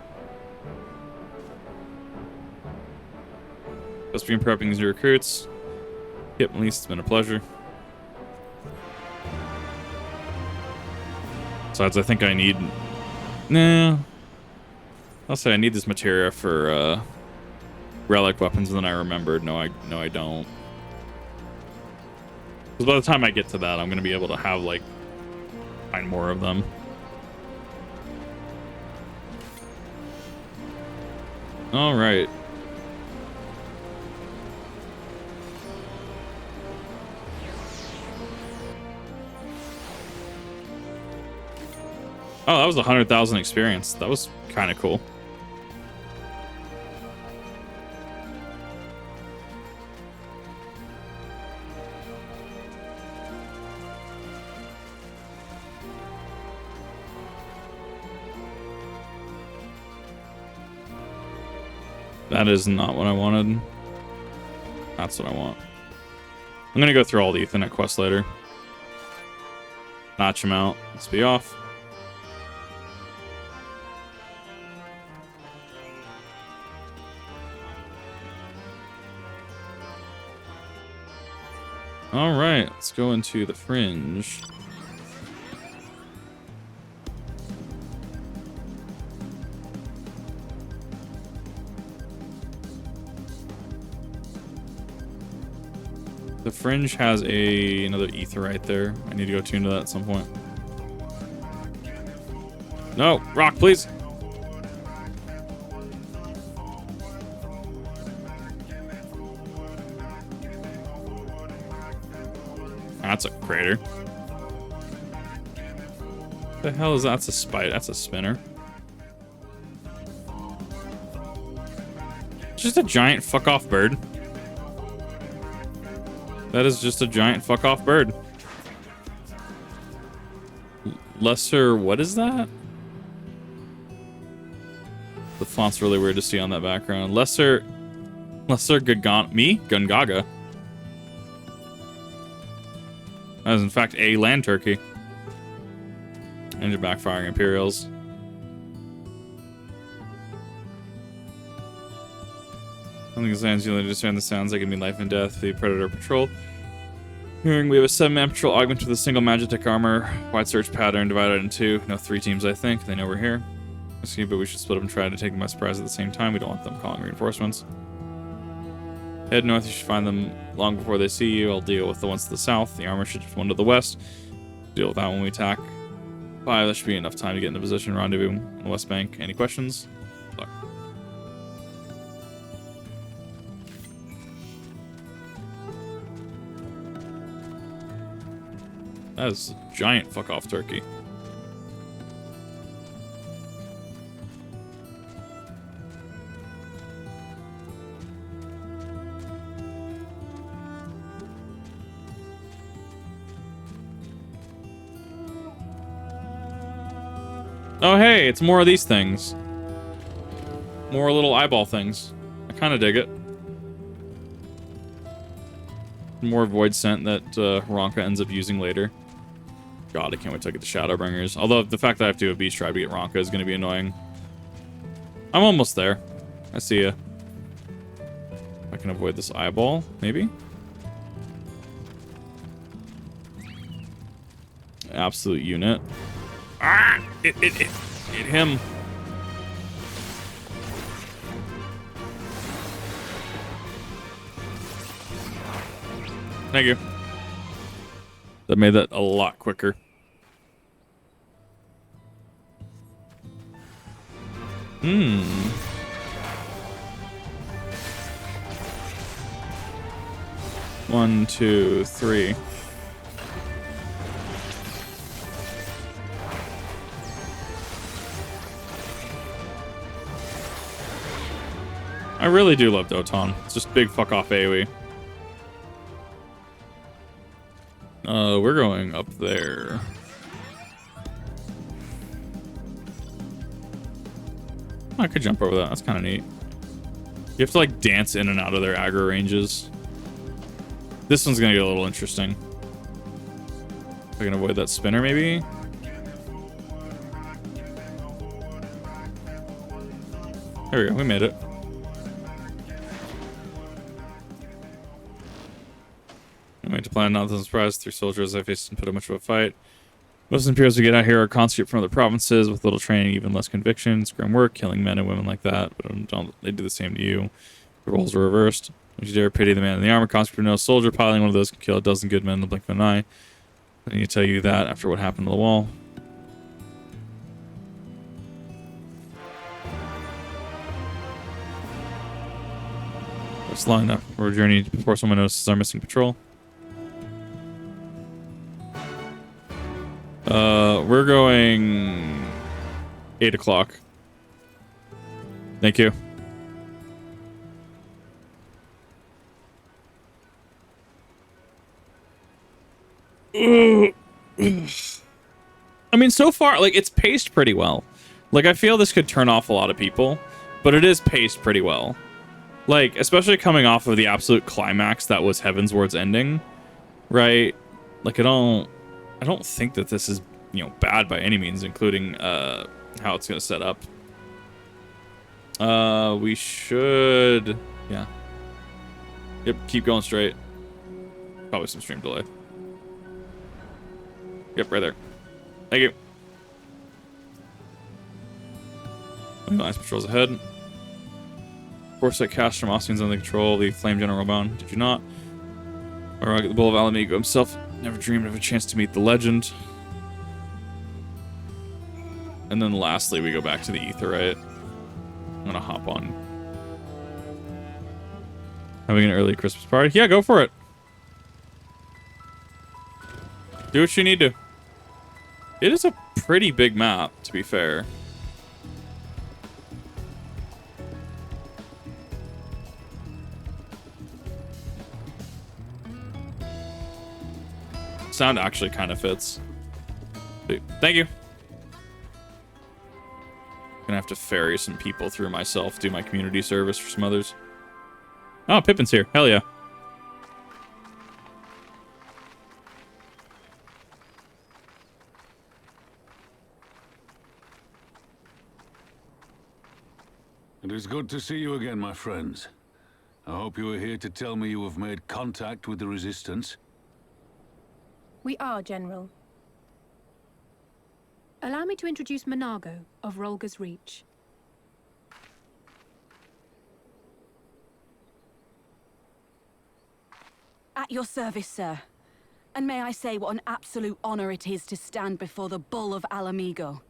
Just been prepping these new recruits. Yep, at least it's been a pleasure. Besides, I think I need... Nah. I'll say I need this materia for relic weapons, and then I remembered. No, I don't. Because by the time I get to that, I'm going to be able to have, like, find more of them. Alright. Oh, that was 100,000 experience. That was kind of cool. That is not what I wanted. That's what I want. I'm gonna go through all the Ethernet quests later. Notch them out. Let's be off. All right, let's go into the Fringe. The Fringe has another ether right there. I need to go tune to that at some point. No, rock, please. That's a crater. What the hell is that? That's a spite. That's a spinner. Just a giant fuck off bird. That is just a giant fuck off bird. Lesser, what is that? The font's really weird to see on that background. Lesser Gungaga. That is in fact a land turkey. Engine backfiring Imperials. Something is lands, you understand the sounds that can mean life and death. The Predator Patrol. Hearing we have a 7-man patrol augment with a single Magitek armor. Wide search pattern divided in 2. No, 3 teams, I think. They know we're here. Excuse me, but we should split up and try to take them by surprise at the same time. We don't want them calling reinforcements. Head north, you should find them long before they see you. I'll deal with the ones to the south. The armor should just one to the west. Deal with that when we attack. 5, that should be enough time to get into position. Rendezvous on the west bank. Any questions? Luck. That is a giant fuck off turkey. Oh, hey, it's more of these things. More little eyeball things. I kind of dig it. More void scent that Ronka ends up using later. God, I can't wait to get the Shadowbringers. Although the fact that I have to do a beast tribe to get Ronka is going to be annoying. I'm almost there. I see ya. I can avoid this eyeball, maybe? Absolute unit. Ah! It him. Thank you. That made that a lot quicker. Hmm. One, two, three. I really do love Doton. It's just big fuck off AoE. We're going up there. Oh, I could jump over that. That's kind of neat. You have to like dance in and out of their aggro ranges. This one's gonna get a little interesting. If I can avoid that spinner, maybe. There we go. We made it. I made to plan not to surprise 3 soldiers I faced and put up much of a fight. Most Imperials we get out here are conscript from other provinces with little training, even less conviction, grim work, killing men and women like that. But don't they do the same to you? The roles are reversed. Would you dare pity the man in the armor? Conscript no soldier piling one of those can kill a dozen good men in the blink of an eye. I need to tell you that after what happened to the wall. It's long enough for a journey before someone notices our missing patrol. We're going 8 o'clock. Thank you. I mean, so far, like, it's paced pretty well. Like, I feel this could turn off a lot of people, but it is paced pretty well. Like, especially coming off of the absolute climax that was Heavensward's ending, right? Like, I don't think that this is, you know, bad by any means, including how it's going to set up. We should, yeah. Yep, keep going straight. Probably some stream delay. Yep, right there. Thank you. Nice patrols ahead. Force that cast from Austrians under the control of the Flame General bound. Did you not? Or the Bull of Alamigo himself never dreamed of a chance to meet the legend. And then lastly, we go back to the Aetheryte. I'm gonna hop on. Having an early Christmas party? Yeah, go for it. Do what you need to. It is a pretty big map, to be fair. Sound actually kind of fits. Thank you. Gonna have to ferry some people through myself, do my community service for some others. Oh, Pippin's here. Hell yeah. It is good to see you again, my friends. I hope you are here to tell me you have made contact with the Resistance. We are, General. Allow me to introduce Monago of Rolga's Reach. At your service, sir. And may I say what an absolute honor it is to stand before the Bull of Alamigo.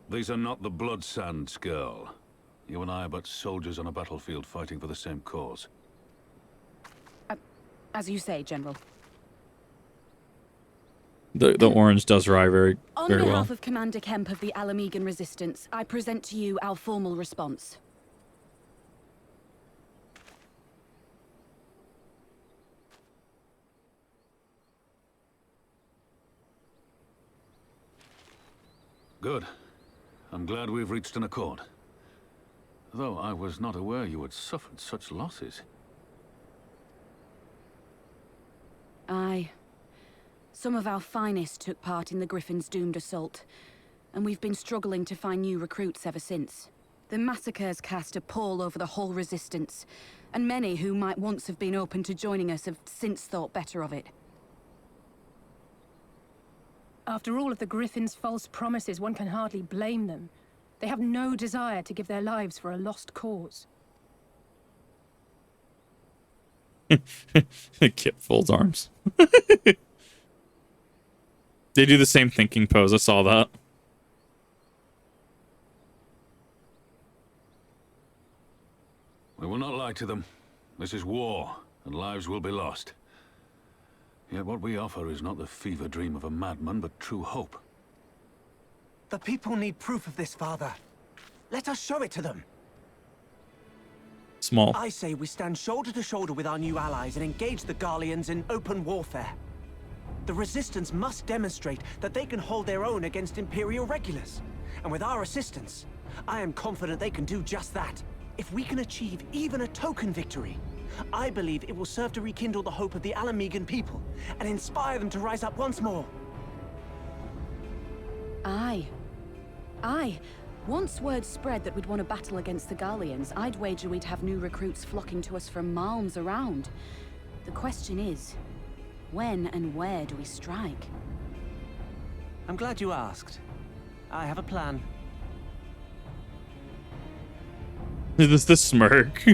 These are not the Blood Sands, girl. You and I are but soldiers on a battlefield fighting for the same cause. As you say, General. The orange does rye very well. On behalf of Commander Kemp of the Alamigan Resistance, I present to you our formal response. Good. I'm glad we've reached an accord. Though I was not aware you had suffered such losses. Aye. Some of our finest took part in the Griffin's doomed assault, and we've been struggling to find new recruits ever since. The massacres cast a pall over the whole Resistance, and many who might once have been open to joining us have since thought better of it. After all of the Griffin's false promises, one can hardly blame them. They have no desire to give their lives for a lost cause. Kip folds arms. They do the same thinking pose. I saw that. We will not lie to them. This is war, and lives will be lost. Yet what we offer is not the fever dream of a madman, but true hope. The people need proof of this, Father. Let us show it to them. Small. I say we stand shoulder to shoulder with our new allies and engage the Garleans in open warfare. The Resistance must demonstrate that they can hold their own against Imperial regulars. and with our assistance, I am confident they can do just that. If we can achieve even a token victory, I believe it will serve to rekindle the hope of the Alamegan people and inspire them to rise up once more. Aye. Aye. Once word spread that we'd want to battle against the Garleans, I'd wager we'd have new recruits flocking to us from malms around. The question is, when and where do we strike? I'm glad you asked. I have a plan. Is this the smirk?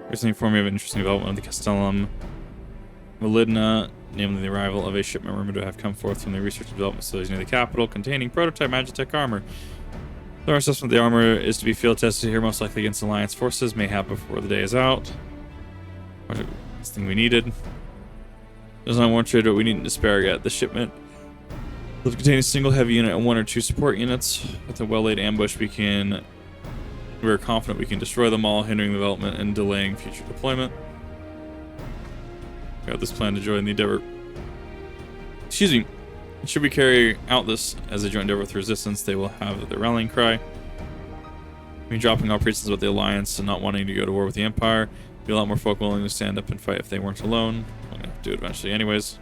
Recently informed me of an interesting development of the Castellum Maligna, namely the arrival of a shipment rumored to have come forth from the research and development facilities near the capital, containing prototype Magitech armor. Our assessment of the armor is to be field tested here, most likely against Alliance forces, may happen before the day is out. This thing we needed. Does not warrant trade what we need to spare yet. The shipment will contain a single heavy unit and 1 or 2 support units. With a well-laid ambush, we're confident we can destroy them all, hindering development and delaying future deployment. We have this plan to join the endeavor. Excuse me. Should we carry out this as a joint endeavor with resistance, they will have the rallying cry. I mean, dropping all pretenses about the Alliance and not wanting to go to war with the Empire. Be a lot more folk willing to stand up and fight if they weren't alone. I'm gonna have to do it eventually anyways.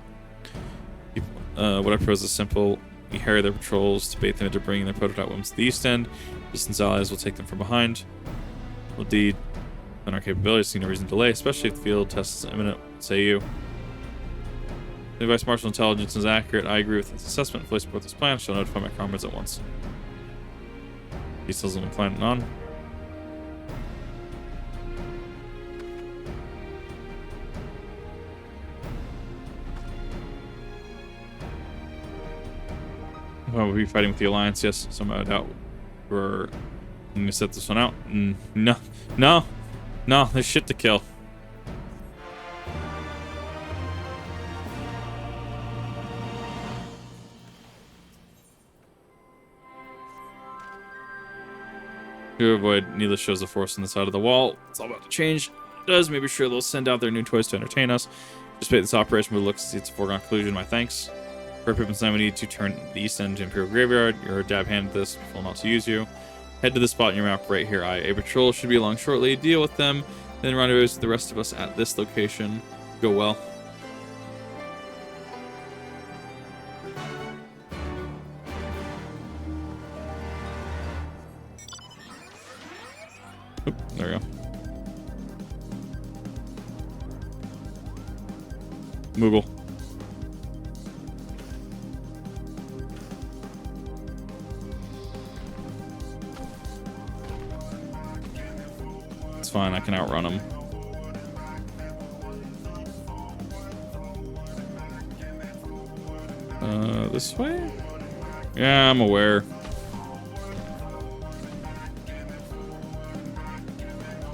What I propose is simple. We harry their patrols to bait them into bringing their prototype weapons to the east end. Distance allies will take them from behind. We'll deed on our capabilities, see no reason to delay, especially if the field test is imminent. Say you. The Vice Marshal intelligence is accurate. I agree with his assessment and fully support this plan. Shall notify my comrades at once. Details on the plan on. Well, we'll be fighting with the Alliance, yes. Somehow I doubt we're going to set this one out. No, there's shit to kill. To avoid needless shows of force on the side of the wall. It's all about to change. It does. Maybe sure they'll send out their new toys to entertain us. Participate in this operation, but it looks as if it's a foregone conclusion. My thanks. For Pippin's time, we need to turn the east end to Imperial Graveyard. You're a dab hand at this. Full not to use you. Head to the spot on your map right here. A patrol should be along shortly. Deal with them. Then rendezvous with the rest of us at this location. Go well. Oop, there we go. Moogle. It's fine, I can outrun him. This way? Yeah, I'm aware.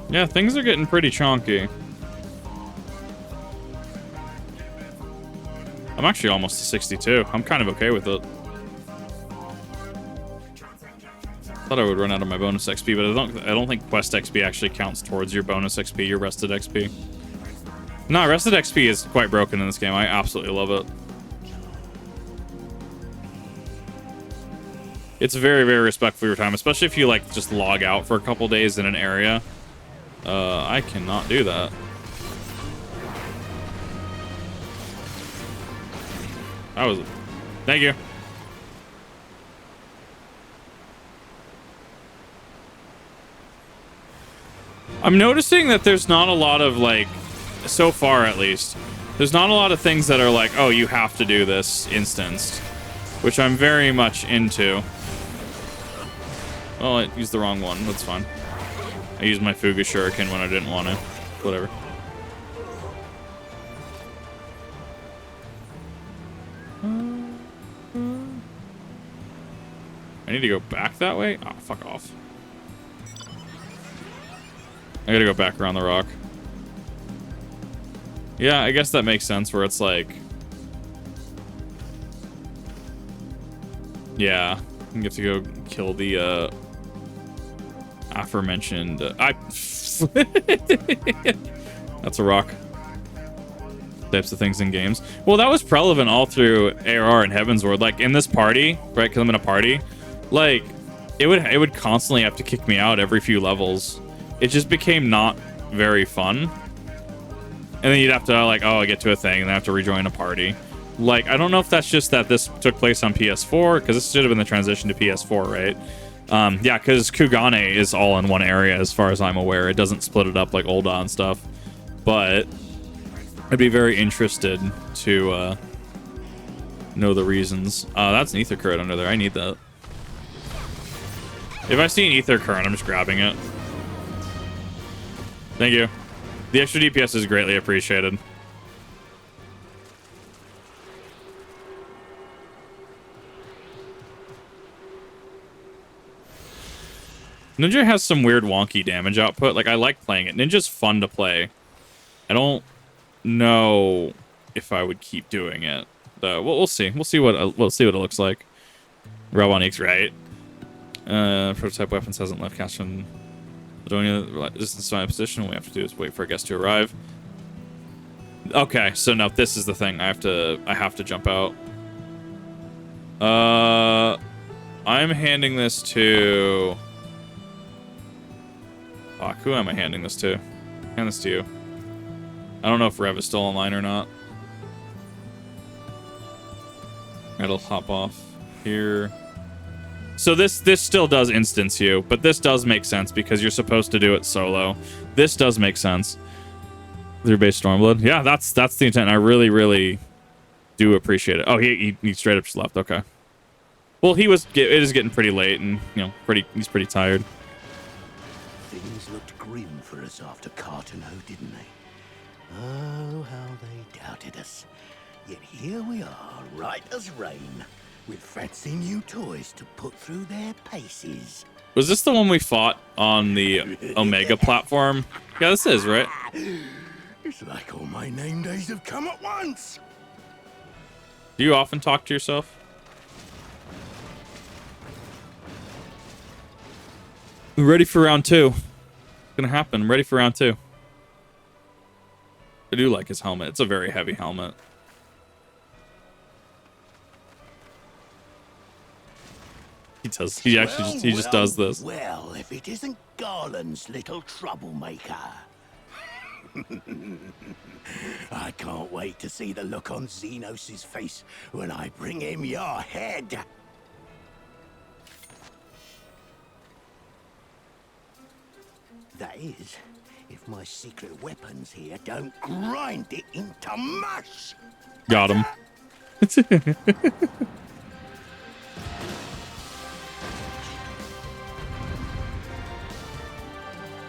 Yeah, things are getting pretty chonky. I'm actually almost to 62. I'm kind of okay with it. Thought I would run out of my bonus XP, but I don't think quest XP actually counts towards your bonus XP, your rested XP. No, rested XP is quite broken in this game. I absolutely love it. It's very, very respectful of your time, especially if you like just log out for a couple days in an area. I cannot do that. That was it. Thank you. I'm noticing that there's not a lot of, like, so far at least, there's not a lot of things that are like, oh, you have to do this instanced, which I'm very much into. Well, I used the wrong one. That's fine. I used my Fuga Shuriken when I didn't want to. Whatever. I need to go back that way? Oh, fuck off. I gotta go back around the rock. Yeah, I guess that makes sense where it's like... Yeah, you have to go kill the, aforementioned. That's a rock. Types of things in games. Well, that was prevalent all through AR and Heavensward. Like in this party, right? Because I'm in a party, like it would constantly have to kick me out every few levels. It just became not very fun. And then you'd have to like, oh, I get to a thing and I have to rejoin a party. Like, I don't know if that's just that this took place on PS4, because this should have been the transition to PS4, right? Yeah, because Kugane is all in one area as far as I'm aware. It doesn't split it up like Ul'dah and stuff. But I'd be very interested to know the reasons. That's an ether current under there. I need that. If I see an ether current, I'm just grabbing it. Thank you. The extra DPS is greatly appreciated. Ninja has some weird wonky damage output. Like, I like playing it. Ninja's fun to play. I don't know if I would keep doing it. We'll see. We'll see what it looks like. Robonique's right. Prototype weapons hasn't left cast from doing resistance to my position. All we have to do is wait for a guest to arrive. Okay, so no, this is the thing. I have to jump out. I'm handing this to. Fuck, who am I handing this to? Hand this to you. I don't know if Rev is still online or not. It'll hop off here. So this still does instance you, but this does make sense because you're supposed to do it solo. This does make sense. Through base Stormblood. Yeah, that's the intent. I really, really do appreciate it. Oh, he straight up just left. Okay. Well, it is getting pretty late, and he's pretty tired. Things looked grim for us after Cartano, didn't they? Oh, how they doubted us. Yet here we are, right as rain, with fancy new toys to put through their paces. Was this the one we fought on the Omega platform? Yeah, this is, right? It's like all my name days have come at once. Do you often talk to yourself? I'm ready for round 2. It's gonna happen. I'm ready for round 2. I do like his helmet. It's a very heavy helmet. He does. He just does this. Well, if it isn't Garland's little troublemaker. I can't wait to see the look on Xenos' face when I bring him your head. That is, if my secret weapons here don't grind it into mush. Got him.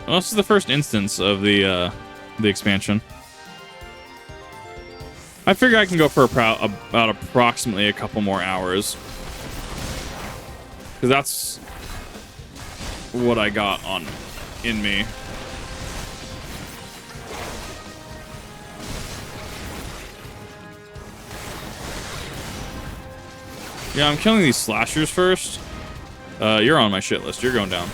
Well, this is the first instance of the expansion. I figure I can go for about approximately a couple more hours. Because that's what I got in me. Yeah, I'm killing these slashers first. You're on my shit list. You're going down.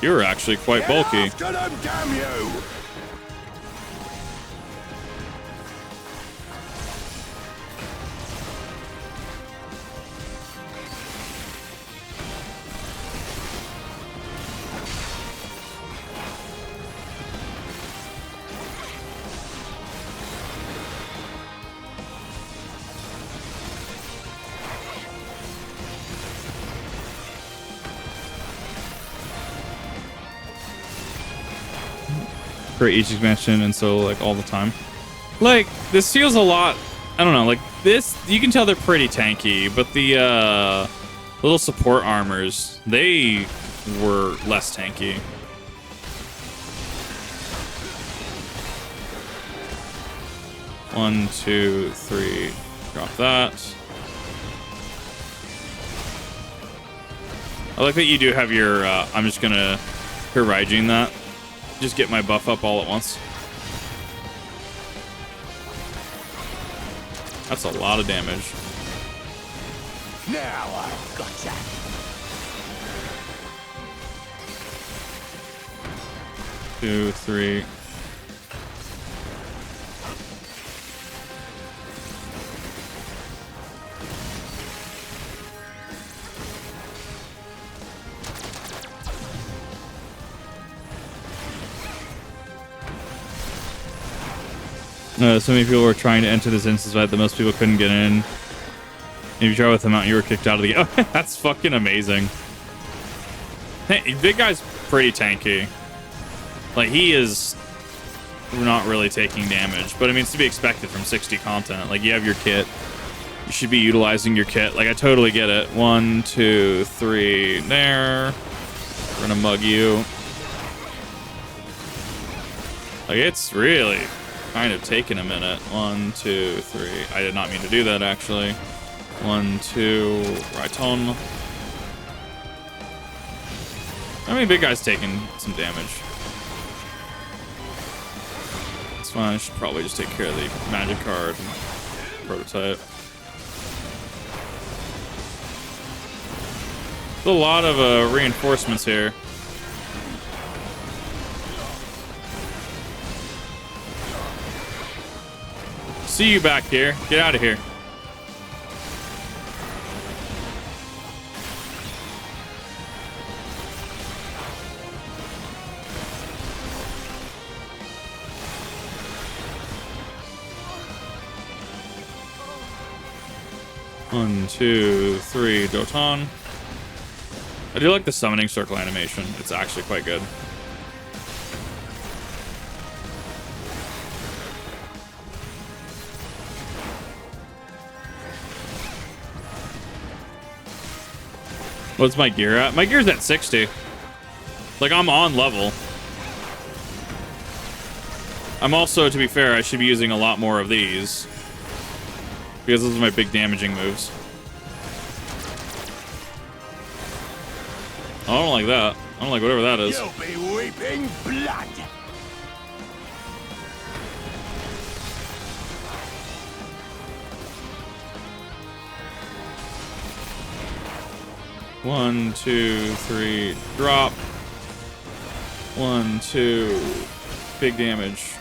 You're actually quite bulky. Get after them, damn you! For each expansion, and so like all the time. Like this feels a lot. I don't know. Like this, you can tell they're pretty tanky, but the little support armors, they were less tanky. One, two, three. Drop that. I like that you do have your. I'm just gonna Hygiene that. Just get my buff up all at once. That's a lot of damage. Now I've gotcha. Two, three. So many people were trying to enter this instance fight that most people couldn't get in. If you try with them out, you were kicked out of the game. Oh, that's fucking amazing. Hey, big guy's pretty tanky. Like, he is not really taking damage, but I mean, it's to be expected from 60 content. Like, you have your kit. You should be utilizing your kit. Like, I totally get it. 1, 2, 3, there. We're gonna mug you. Like, it's really kind of taking a minute. 1, 2, 3. I did not mean to do that, actually. 1, 2, right on. I mean, big guy's taking some damage. It's fine. I should probably just take care of the magic card and prototype. There's a lot of reinforcements here. See you back here. Get out of here. One, 2, 3, Doton. I do like the summoning circle animation. It's actually quite good. What's my gear at? My gear's at 60. Like, I'm on level. I'm also, to be fair, I should be using a lot more of these. Because those are my big damaging moves. Oh, I don't like that. I don't like whatever that is. You'll be weeping blood. One, 2, 3, drop. 1, 2, big damage.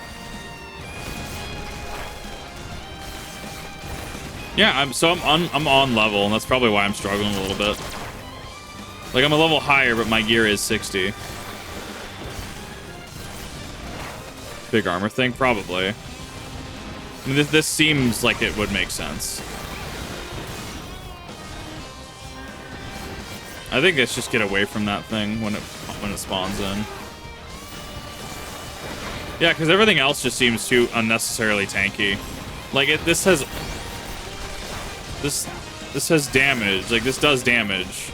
Yeah, I'm on level, and that's probably why I'm struggling a little bit. Like, I'm a level higher, but my gear is 60. Big armor thing, probably. I mean, this seems like it would make sense. I think let's just get away from that thing when it spawns in. Yeah, because everything else just seems too unnecessarily tanky. Like, this has damage. Like, this does damage.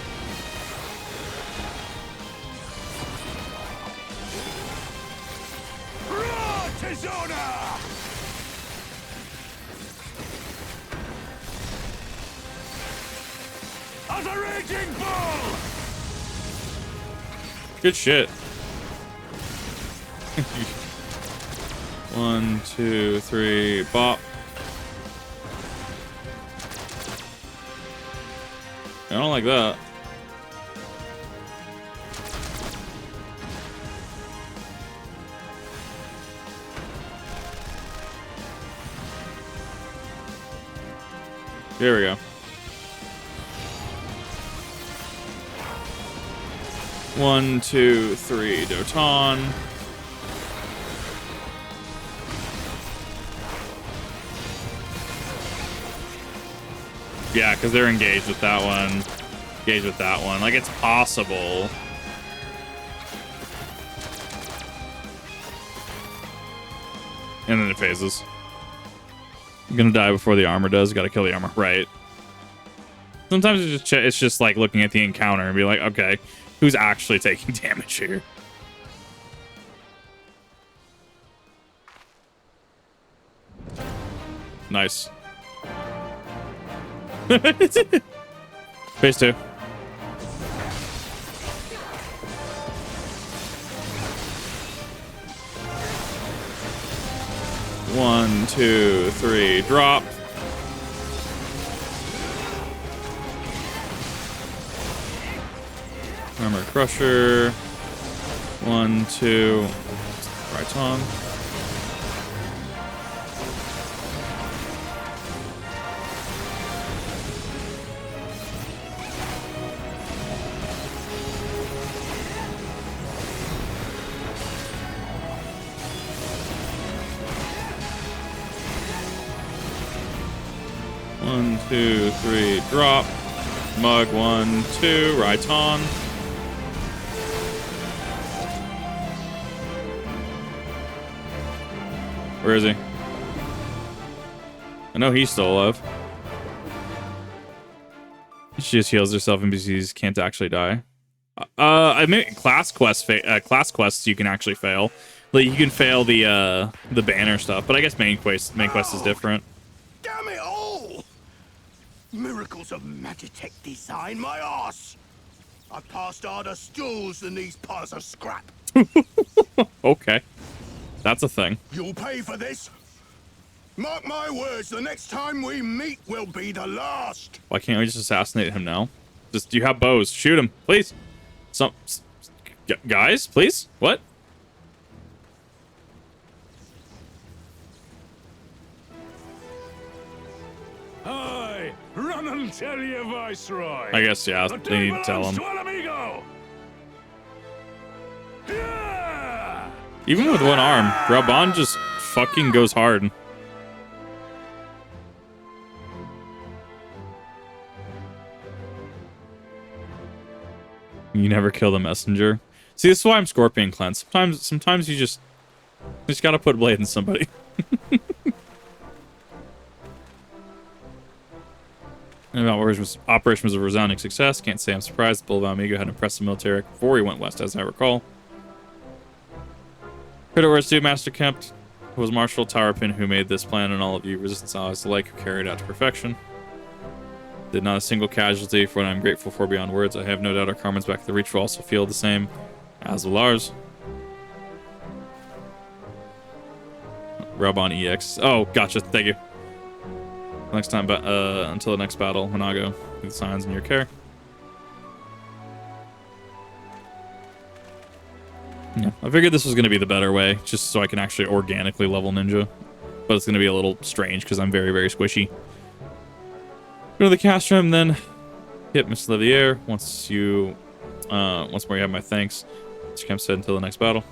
Good shit. 1, 2, 3, bop. I don't like that. There we go. 1, 2, 3, Doton. Yeah, because they're engaged with that one. Engaged with that one. Like, it's possible. And then it phases. I'm gonna die before the armor does. Gotta kill the armor. Right. Sometimes it's just like looking at the encounter and be like, okay, who's actually taking damage here? Nice. Phase 2. One, 2, 3, drop. Crusher. 1, 2. Right on. One, 2, 3, drop. Mug, 1, 2, right on. Where is he? I know he's still alive. She just heals herself and NPCs can't actually die. I mean, class quests you can actually fail. Like you can fail the banner stuff, but I guess main quest is different. Damn it all! Miracles of Magitech design, my arse! I've passed harder stools than these piles of scrap. Okay. That's a thing. You'll pay for this. Mark my words, the next time we meet will be the last. Why can't we just assassinate him now? Just, you have bows. Shoot him, please. Guys, please? What? Aye, run and tell your viceroy. I guess, yeah, they need to tell him. Even with one arm, Raban just fucking goes hard. You never kill the messenger. See, this is why I'm Scorpion Cleanse. Sometimes you just gotta put blade in somebody. And operation was a resounding success. Can't say I'm surprised. Bull of Amigo had impressed the military before he went west, as I recall. Credit where it's due, Master Kemp. It was Marshal Towerpin who made this plan, and all of you resistance allies alike who carried it out to perfection. Did not a single casualty, for what I'm grateful for beyond words. I have no doubt our Carmen's back at the Reach will also feel the same, as will ours. Rub on EX. Oh, gotcha. Thank you. Next time, until the next battle, Hanago, with the signs in your care. Yeah, I figured this was going to be the better way, just so I can actually organically level Ninja. But it's going to be a little strange because I'm very, very squishy. Go to the cast room, then hit Miss Livier. Once more you have my thanks. Mr. Kemp said until the next battle.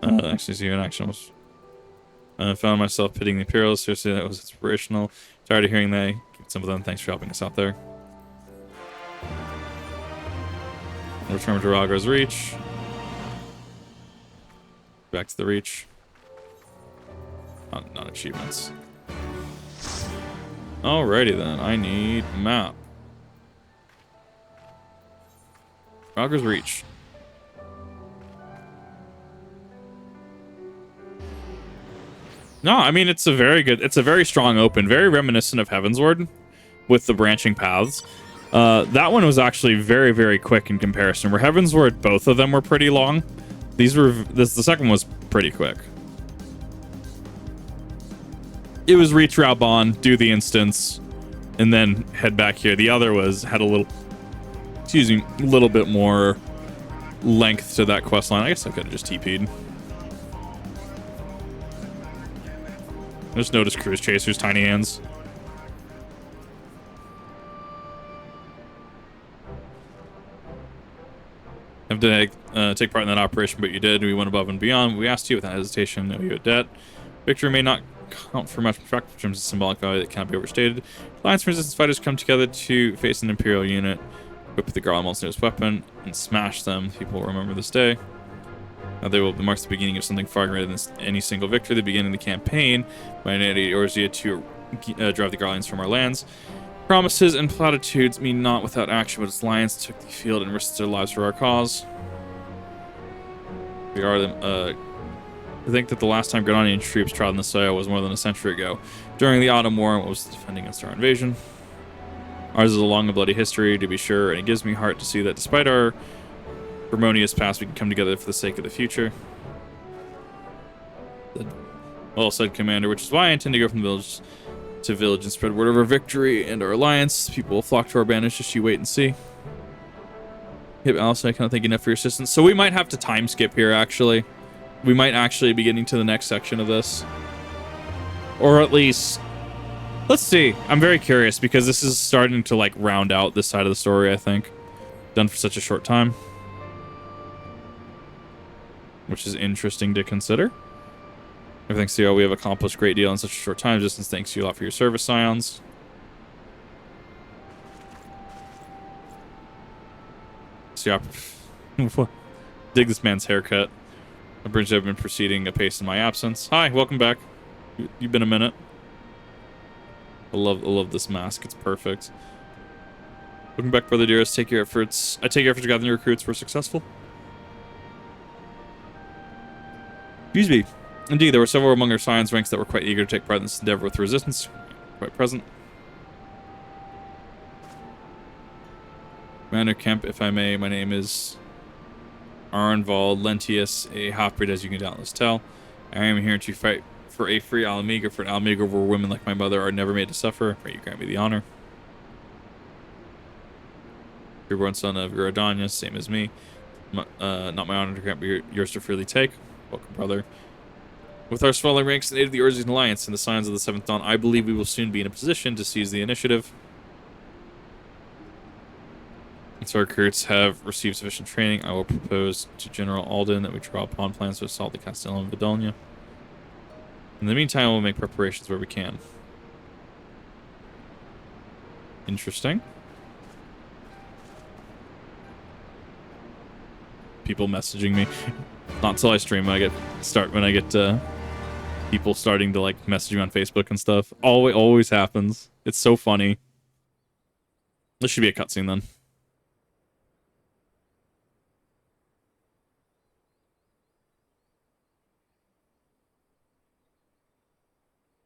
Actually, see an action was. Found myself pitting the Imperials. Seriously, that was inspirational. Tired of hearing that. Some of them. Thanks for helping us out there. Return to Ragra's Reach. Back to the Reach. Not achievements. Alrighty then. I need map. Ragra's Reach. No, I mean, it's a very strong open, very reminiscent of Heavensward with the branching paths. That one was actually very, very quick in comparison, where Heavensward, both of them were pretty long. The second one was pretty quick. It was reach route bond, do the instance, and then head back here. The other had a little bit more length to that quest line. I guess I could have just TP'd. I just noticed Cruise Chaser's tiny hands. Have to take part in that operation, but you did. We went above and beyond. We asked you without hesitation. No, you had debt. Victory may not count for much in fact in terms of symbolic value that cannot be overstated. Alliance resistance fighters come together to face an Imperial unit, equip the Garlemald's newest weapon, and smash them. People will remember this day. They will mark the beginning of something far greater than any single victory, the beginning of the campaign, by an Orzia to drive the Garlands from our lands. Promises and platitudes mean naught without action, but its lions took the field and risked their lives for our cause. We are them. I think that the last time Granadian troops trod in the soil was more than a century ago, during the Autumn War, and was defending against our invasion. Ours is a long and bloody history, to be sure, and it gives me heart to see that despite our harmonious past, we can come together for the sake of the future. Well said, Commander, which is why I intend to go from village to village and spread word of our victory and our alliance. People will flock to our banners, just you wait and see. Yep, Allison, I cannot thank you enough for your assistance. So we might have to time skip here, actually. We might actually be getting to the next section of this. Or at least... let's see. I'm very curious, because this is starting to, like, round out this side of the story, I think. Done for such a short time. Which is interesting to consider. Everything's to you, we have accomplished a great deal in such a short time. Just as thanks to you a lot for your service, Scions. Dig this man's haircut. The bridge have been proceeding apace in my absence. Hi, welcome back. You've been a minute. I love this mask. It's perfect. Welcome back, brother dearest. Take your efforts. I take your efforts to gather new recruits were successful. Excuse me. Indeed, there were several among our Scions ranks that were quite eager to take part in this endeavor with the resistance. Quite present. Commander Kemp, if I may, my name is Arnvald Lentius, a half-breed, as you can doubtless tell. I am here to fight for a free Alamiga, for an Alamiga where women like my mother are never made to suffer. Pray you grant me the honor. Pureborn son of Uradanya, same as me. Not my honor to grant, but yours to freely take. Welcome, brother. With our swelling ranks in aid of the Urzian Alliance and the signs of the Seventh Dawn, I believe we will soon be in a position to seize the initiative. Once our recruits have received sufficient training, I will propose to General Alden that we draw upon plans to assault the Castellum of Vidonia. In the meantime, we'll make preparations where we can. Interesting. People messaging me. Not until I stream when I get people starting to like message me on Facebook and stuff. Always happens. It's so funny. This should be a cutscene then.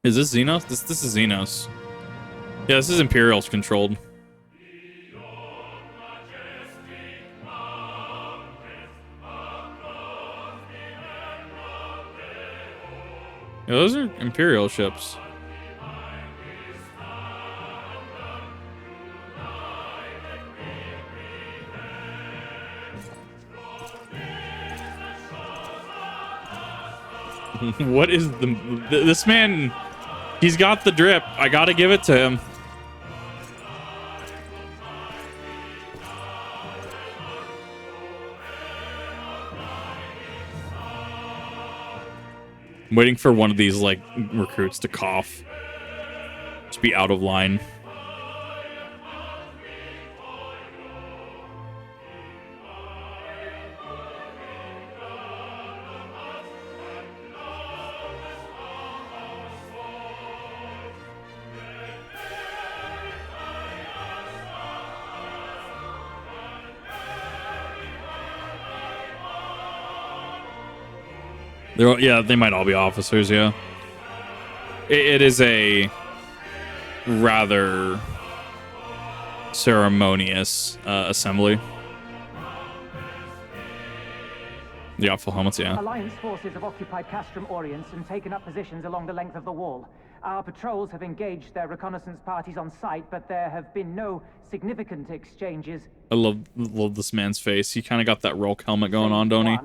Is this Xenos? This is Xenos. Yeah, this is Imperial's controlled. Yeah, those are Imperial ships. What is this man? He's got the drip. I gotta give it to him. I'm waiting for one of these like recruits to cough. Just be out of line. Yeah, they might all be officers, yeah. It is a rather ceremonious assembly. The awful helmets, yeah. Alliance forces have occupied Castrum Orients and taken up positions along the length of the wall. Our patrols have engaged their reconnaissance parties on site, but there have been no significant exchanges. I love this man's face. He kind of got that Rolk helmet going on, don't he?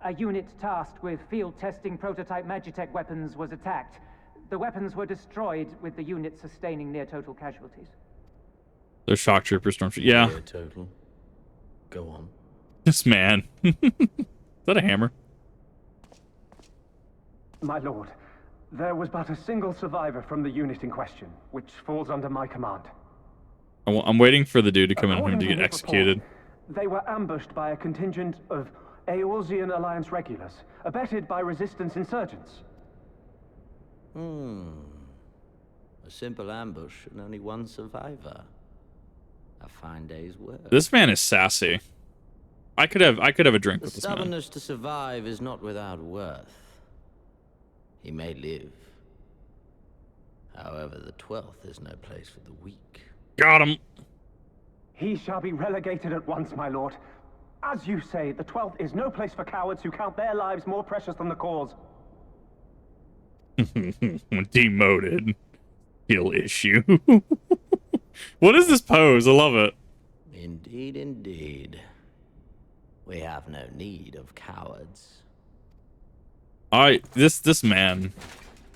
A unit tasked with field testing prototype Magitech weapons was attacked. The weapons were destroyed, with the unit sustaining near total casualties. They're shock troopers, stormtroopers. Yeah. Near total. Go on. This man. Is that a hammer? My lord, there was but a single survivor from the unit in question, which falls under my command. I'm waiting for the dude to come in and to get executed. They were ambushed by a contingent of Eorzean Alliance regulars, abetted by resistance insurgents. A simple ambush and only one survivor. A fine day's work. This man is sassy. I could have a drink with this man. The stubbornness to survive is not without worth. He may live. However, the 12th is no place for the weak. Got him. He shall be relegated at once, my lord. As you say, the 12th is no place for cowards who count their lives more precious than the cause. Demoted. Skill issue. What is this pose? I love it. Indeed, indeed. We have no need of cowards. This man.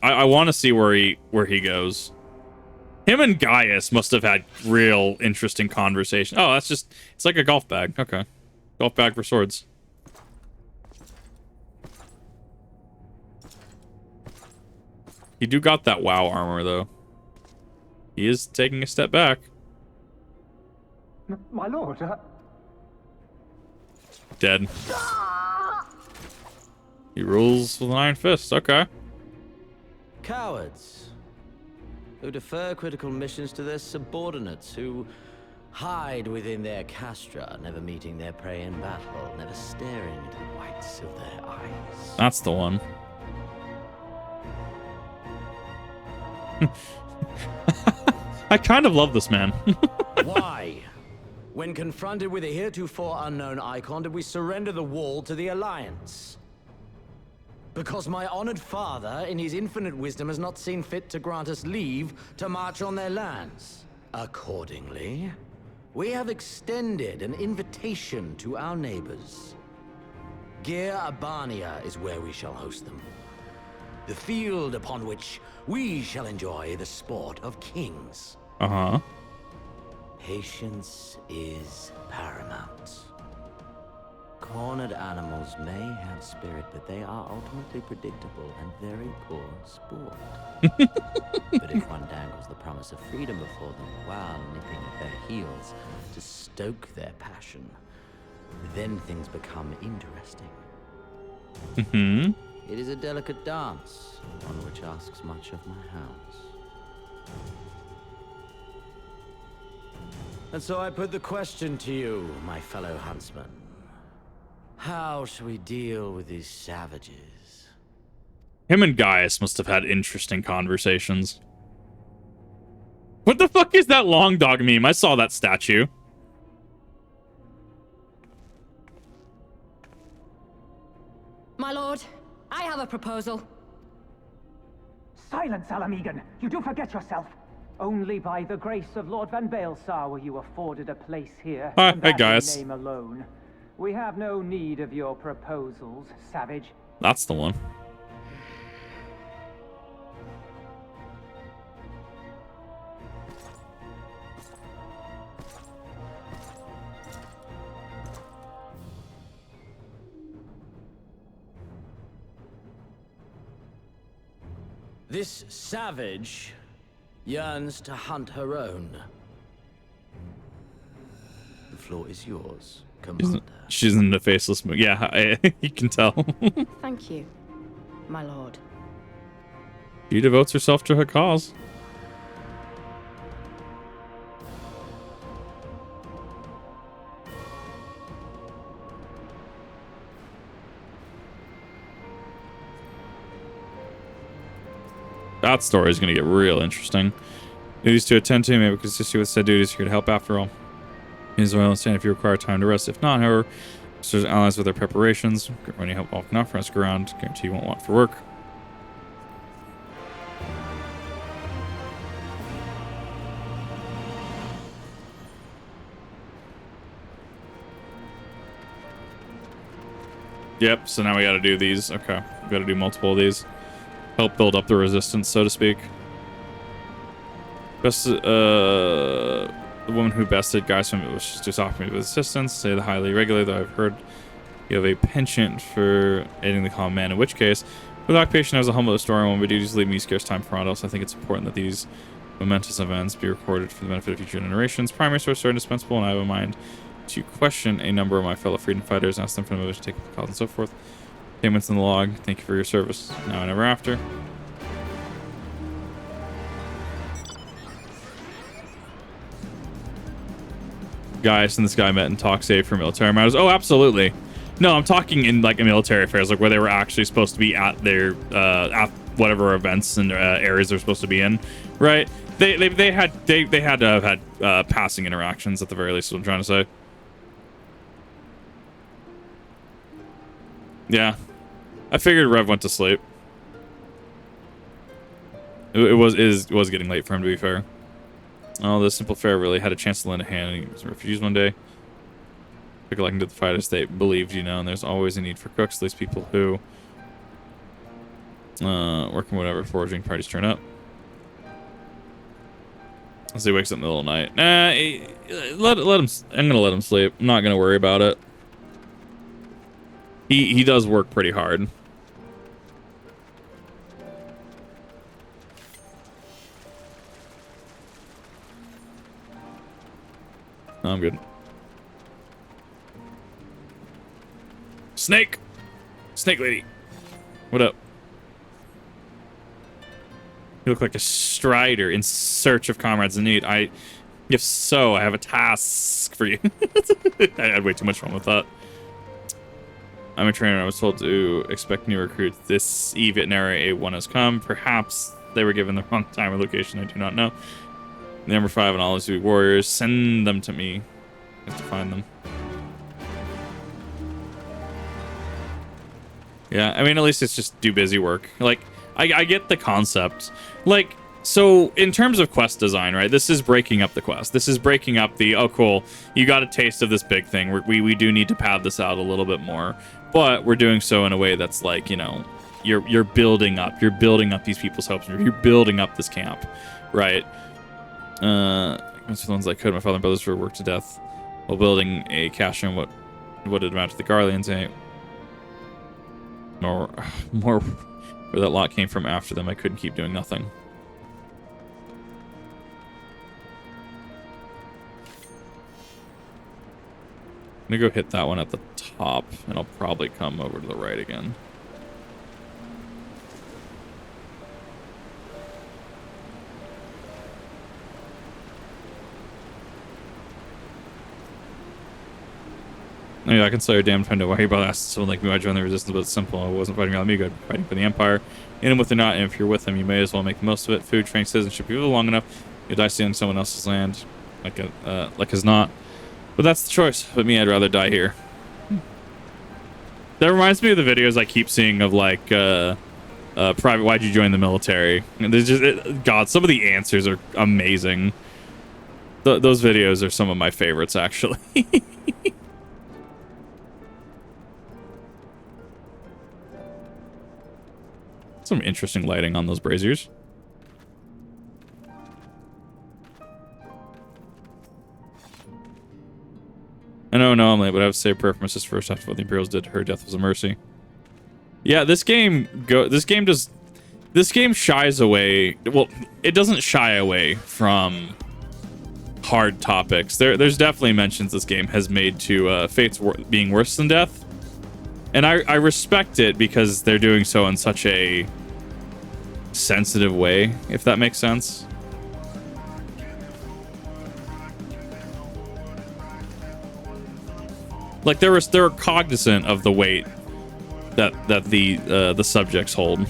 I want to see where he goes. Him and Gaius must have had real interesting conversation. Oh, that's just, it's like a golf bag. Okay. Golf bag for swords. He do got that WoW armor, though. He is taking a step back. My lord, Dead. He rules with an iron fist. Okay. Cowards. Who defer critical missions to their subordinates, who hide within their castra, never meeting their prey in battle, never staring into the whites of their eyes. That's the one. I kind of love this man. Why? When confronted with a heretofore unknown icon, did we surrender the wall to the Alliance? Because my honored father, in his infinite wisdom, has not seen fit to grant us leave to march on their lands. Accordingly, we have extended an invitation to our neighbors. Gir Abania is where we shall host them. The field upon which we shall enjoy the sport of kings. Uh-huh. Patience is paramount. Cornered animals may have spirit, but they are ultimately predictable and very poor sport. But if one dangles the promise of freedom before them while nipping at their heels to stoke their passion, then things become interesting. Mm-hmm. It is a delicate dance, one which asks much of my hounds. And so I put the question to you, my fellow huntsman. How shall we deal with these savages? Him and Gaius must have had interesting conversations. What the fuck is that long dog meme? I saw that statue. My lord, I have a proposal. Silence, Alamegan! You do forget yourself! Only by the grace of Lord Van Baelsar were you afforded a place here. Hi, and that Gaius. name alone. We have no need of your proposals, savage. That's the one. This savage yearns to hunt her own. The floor is yours, Commander. She's in the faceless mood. Yeah, you can tell. Thank you, my lord. She devotes herself to her cause. That story is going to get real interesting. Duties to attend to, maybe assist you with said duties here to help after all. He's well understand if you require time to rest. If not, however, serve allies with their preparations. When you help walk enough, ask around. Guarantee you won't want for work. Yep, so now we gotta do these. Okay, we gotta do multiple of these. Help build up the resistance, so to speak. Best, the woman who bested guys from it was just offering me with assistance. Say the highly regulated, though I've heard you have a penchant for aiding the common man, in which case, with occupation as a humble historian, one would duties leave me scarce time for aught else. I think it's important that these momentous events be recorded for the benefit of future generations. Primary sources are indispensable, and I have a mind to question a number of my fellow freedom fighters, ask them for the motives to take up the cause and so forth. Payments in the log. Thank you for your service. Now and ever after. Gaius and this guy met in talk save for military matters. Oh, absolutely. No, I'm talking in like military affairs, like where they were actually supposed to be at their whatever events and areas they're supposed to be in, right? They had to have had passing interactions at the very least. Is what I'm trying to say. Yeah, I figured Rev went to sleep. It was getting late for him, to be fair. Oh, the simple fare really had a chance to lend a hand, and he was refused one day. Like into the fight as they believed, you know, and there's always a need for cooks. These people who working whatever foraging parties turn up. As he wakes up in the middle of the night. Let him. I'm gonna let him sleep. I'm not gonna worry about it. He does work pretty hard. I'm good. Snake! Snake lady. What up? You look like a strider in search of comrades in need. If so, I have a task for you. I had way too much fun with that. I'm a trainer. I was told to expect new recruits. This eve at Area A1 has come. Perhaps they were given the wrong time or location. I do not know. Number 5 and all these warriors. Send them to me. I have to find them. Yeah, I mean, at least it's just do busy work. Like, I get the concept. Like, so in terms of quest design, right, this is breaking up the quest. This is breaking up the, oh, cool, you got a taste of this big thing. We do need to pad this out a little bit more. But we're doing so in a way that's like, you know, you're building up. You're building up these people's hopes. You're building up this camp, right? Most of the ones I could. My father and brothers were worked to death while building a cache room. What did amount to the Guardians? More where that lot came from after them. I couldn't keep doing nothing. I'm gonna go hit that one at the top, and I'll probably come over to the right again. Yeah, I can sell your damn friend. Why are you about to ask someone like me why I joined the resistance? But it's simple. I wasn't fighting around me. I'd be fighting for the Empire. In and with or not, and if you're with them, you may as well make the most of it. Food, training, citizenship. You live long enough, you'll die stealing someone else's land, like as not. But that's the choice. But me, I'd rather die here. That reminds me of the videos I keep seeing of like private. Why'd you join the military? And there's just God. Some of the answers are amazing. Those videos are some of my favorites, actually. Some interesting lighting on those braziers. I know I'm late, but I have to say a prayer for my sister first after what the Imperials did to her. Death was a mercy. Yeah, this game shies away. Well, it doesn't shy away from hard topics. There's definitely mentions this game has made to fates being worse than death. And I respect it because they're doing so in such a sensitive way, if that makes sense. Like they're cognizant of the weight that the subjects hold.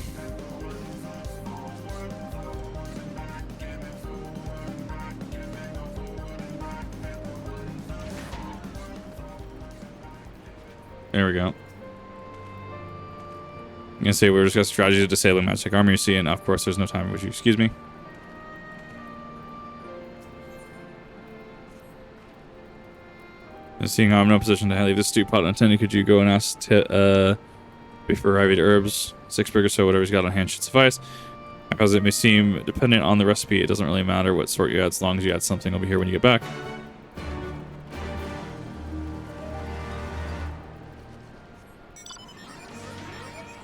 There we go. I'm gonna say we're discussing strategies of disabling magic armor you see, and of course there's no time. Would you excuse me? And seeing how I'm in no position to leave this stew pot unattended, could you go and ask before arriving at herbs, 6 brick or so, whatever he's got on hand should suffice. Because it may seem dependent on the recipe, it doesn't really matter what sort you add, as long as you add something. I'll be here when you get back.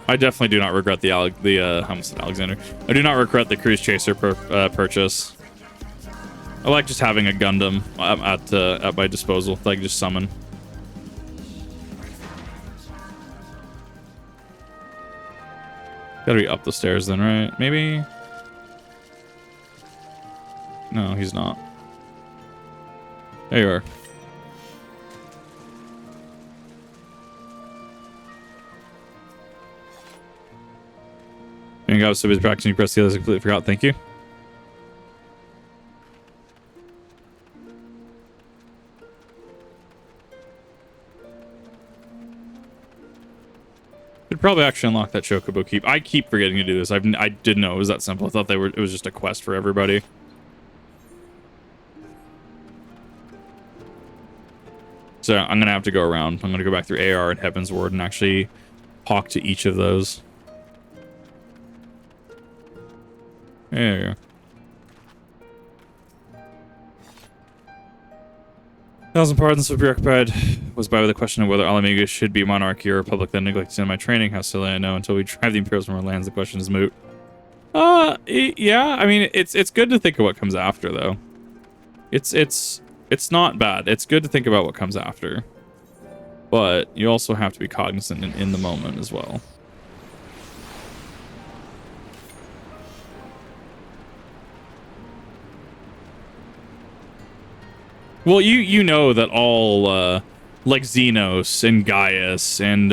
I definitely do not regret the Alexander. I do not regret the Cruise Chaser purchase. I like just having a Gundam at my disposal that I can just summon. Gotta be up the stairs then, right? Maybe? No, he's not. There you are. my god, I was so busy practicing, you pressed the others, I completely forgot. Thank you. Could probably actually unlock that Chocobo Keep. I keep forgetting to do this. I didn't know it was that simple. I thought it was just a quest for everybody. So I'm going to have to go around. I'm going to go back through AR and Heavensward and actually talk to each of those. There you go. 1,000 pardons, so preoccupied was by the question of whether Alamiga should be monarchy or republic that neglects in my training. How silly, I know. Until we drive the Imperials from our lands, the question is moot. Yeah, I mean, it's good to think of what comes after, though. It's not bad. It's good to think about what comes after. But you also have to be cognizant in the moment as well. Well, you know that all, like Xenos and Gaius and,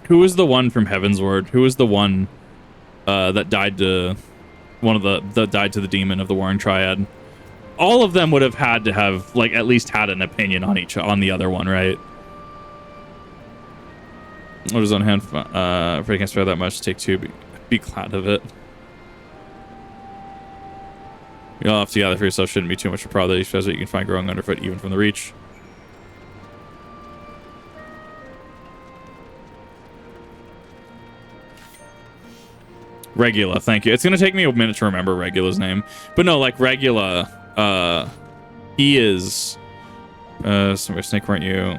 who was the one from Heavensward? Who was the one, that died to, that died to the demon of the Warring Triad? All of them would have had to have, like, at least had an opinion on the other one, right? What is on hand? If I can't spare that much, take two, be glad of it. You all have to gather for yourself, shouldn't be too much of a problem. That you can find growing underfoot even from the reach. Regula, thank you. It's going to take me a minute to remember Regula's name. But no, like Regula, he is... Somebody, Snake, weren't you?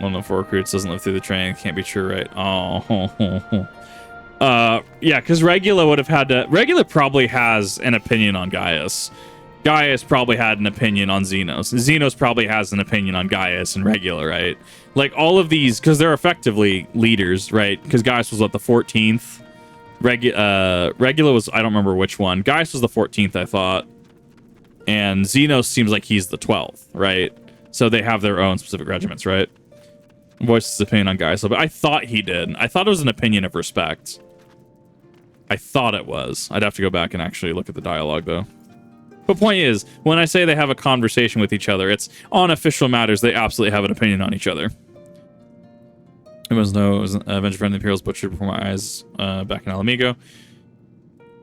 One of the 4 recruits doesn't live through the train. Can't be true, right? Oh. Yeah, because Regula would have had to... Regula probably has an opinion on Gaius. Gaius probably had an opinion on Xenos. Xenos probably has an opinion on Gaius and Regula, right? Like, all of these... Because they're effectively leaders, right? Because Gaius was, what, the 14th? Regula was... I don't remember which one. Gaius was the 14th, I thought. And Xenos seems like he's the 12th, right? So they have their own specific regiments, right? Voiced his opinion on Gaius, but I thought he did. I thought it was an opinion of respect. I thought it was. I'd have to go back and actually look at the dialogue, though. But point is, when I say they have a conversation with each other, it's on official matters. They absolutely have an opinion on each other. It was no, it was an Avenger friend of the Imperials butchered before my eyes back in Alamigo.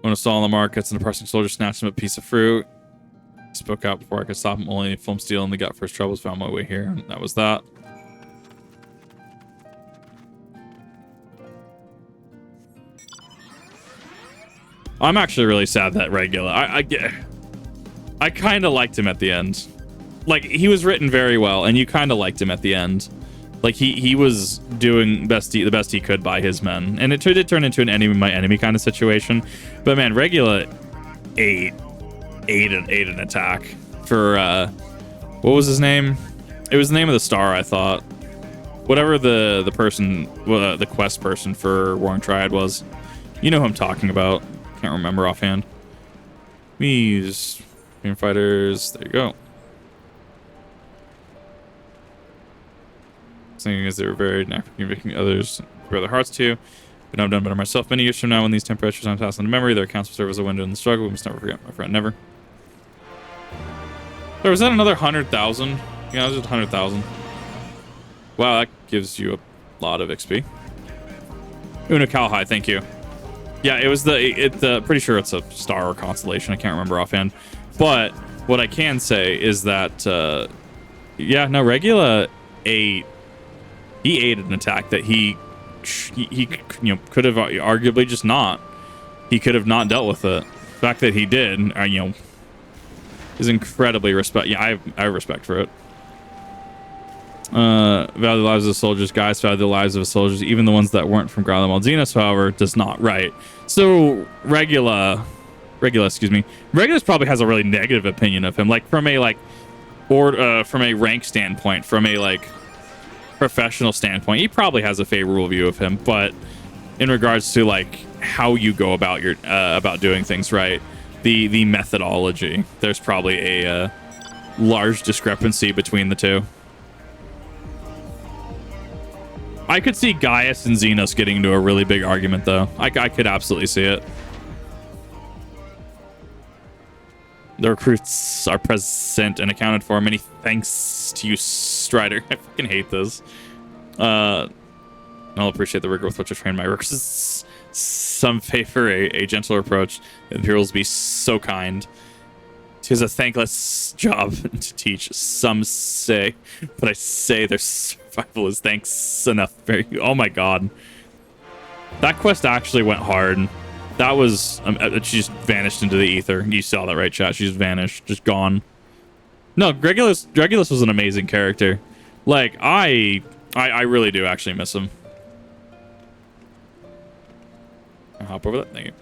When I saw on the markets, and a pressing soldier snatched him a piece of fruit. He spoke out before I could stop him. Only film steel in the gut first troubles. Found my way here, and that was that. I'm actually really sad that Regula. I kind of liked him at the end. Like, he was written very well, and you kind of liked him at the end. Like, he was doing the best he could by his men, and it did turn into an enemy my enemy kind of situation. But man, Regula ate an attack for what was his name? It was the name of the star, I thought. Whatever the person, the quest person for Warring Triad was. You know who I'm talking about. Can't remember offhand. These Freedom Fighters. There you go. Thinking as they were buried and after convicting others for their hearts to. But I've done better myself. Many years from now, when these temperatures I'm passing to memory, their accounts will serve as a window in the struggle. We must never forget, my friend. Never. Or was that another 100,000? Yeah, it was just 100,000. Wow, that gives you a lot of XP. Una Kalhai, thank you. Yeah, it was pretty sure it's a star or constellation. I can't remember offhand. But what I can say is that, yeah, no, Regula ate an attack that he could have arguably just not. He could have not dealt with it. The fact that he did, is incredibly respect. Yeah, I have respect for it. Value the lives of the soldiers, guys. Value the lives of the soldiers, even the ones that weren't from Growler Maldinas, however, does not. Right. So Regula, excuse me. Regula's probably has a really negative opinion of him, like from a from a rank standpoint, from a professional standpoint. He probably has a favorable view of him, but in regards to how you go about your about doing things, right? The methodology, there's probably a large discrepancy between the two. I could see Gaius and Xenos getting into a really big argument, though. I could absolutely see it. The recruits are present and accounted for. Many thanks to you, Strider. I fucking hate this. I'll appreciate the rigor with which I train my workers. Some favor a gentle approach. The Imperials be so kind. It is a thankless job to teach, some say, but I say their survival is thanks enough. Oh my god. That quest actually went hard. That was... she just vanished into the ether. You saw that, right, chat? She just vanished. Just gone. No, Gregulus was an amazing character. Like, I really do actually miss him. I'll hop over that. Thank you.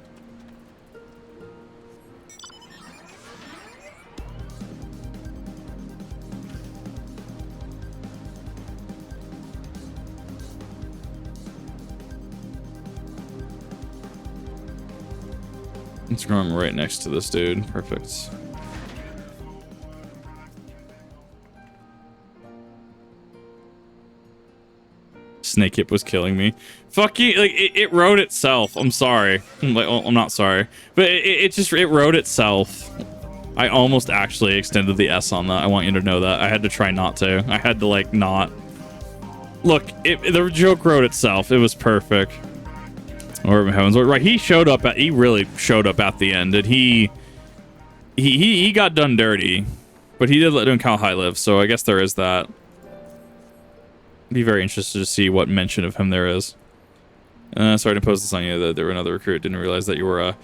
It's growing right next to this dude. Perfect. Snake Hip was killing me. Fuck you. Like, it wrote itself. I'm sorry. I'm not sorry. But it wrote itself. I almost actually extended the S on that. I want you to know that. I had to try not to. I had to, like, not. Look, the joke wrote itself. It was perfect. Or Heavensward, right? He really showed up at the end, and he got done dirty, but he did let Cal High live. So I guess there is that. Be very interested to see what mention of him there is. Sorry to pose this on you. That there were another recruit. Didn't realize that you were an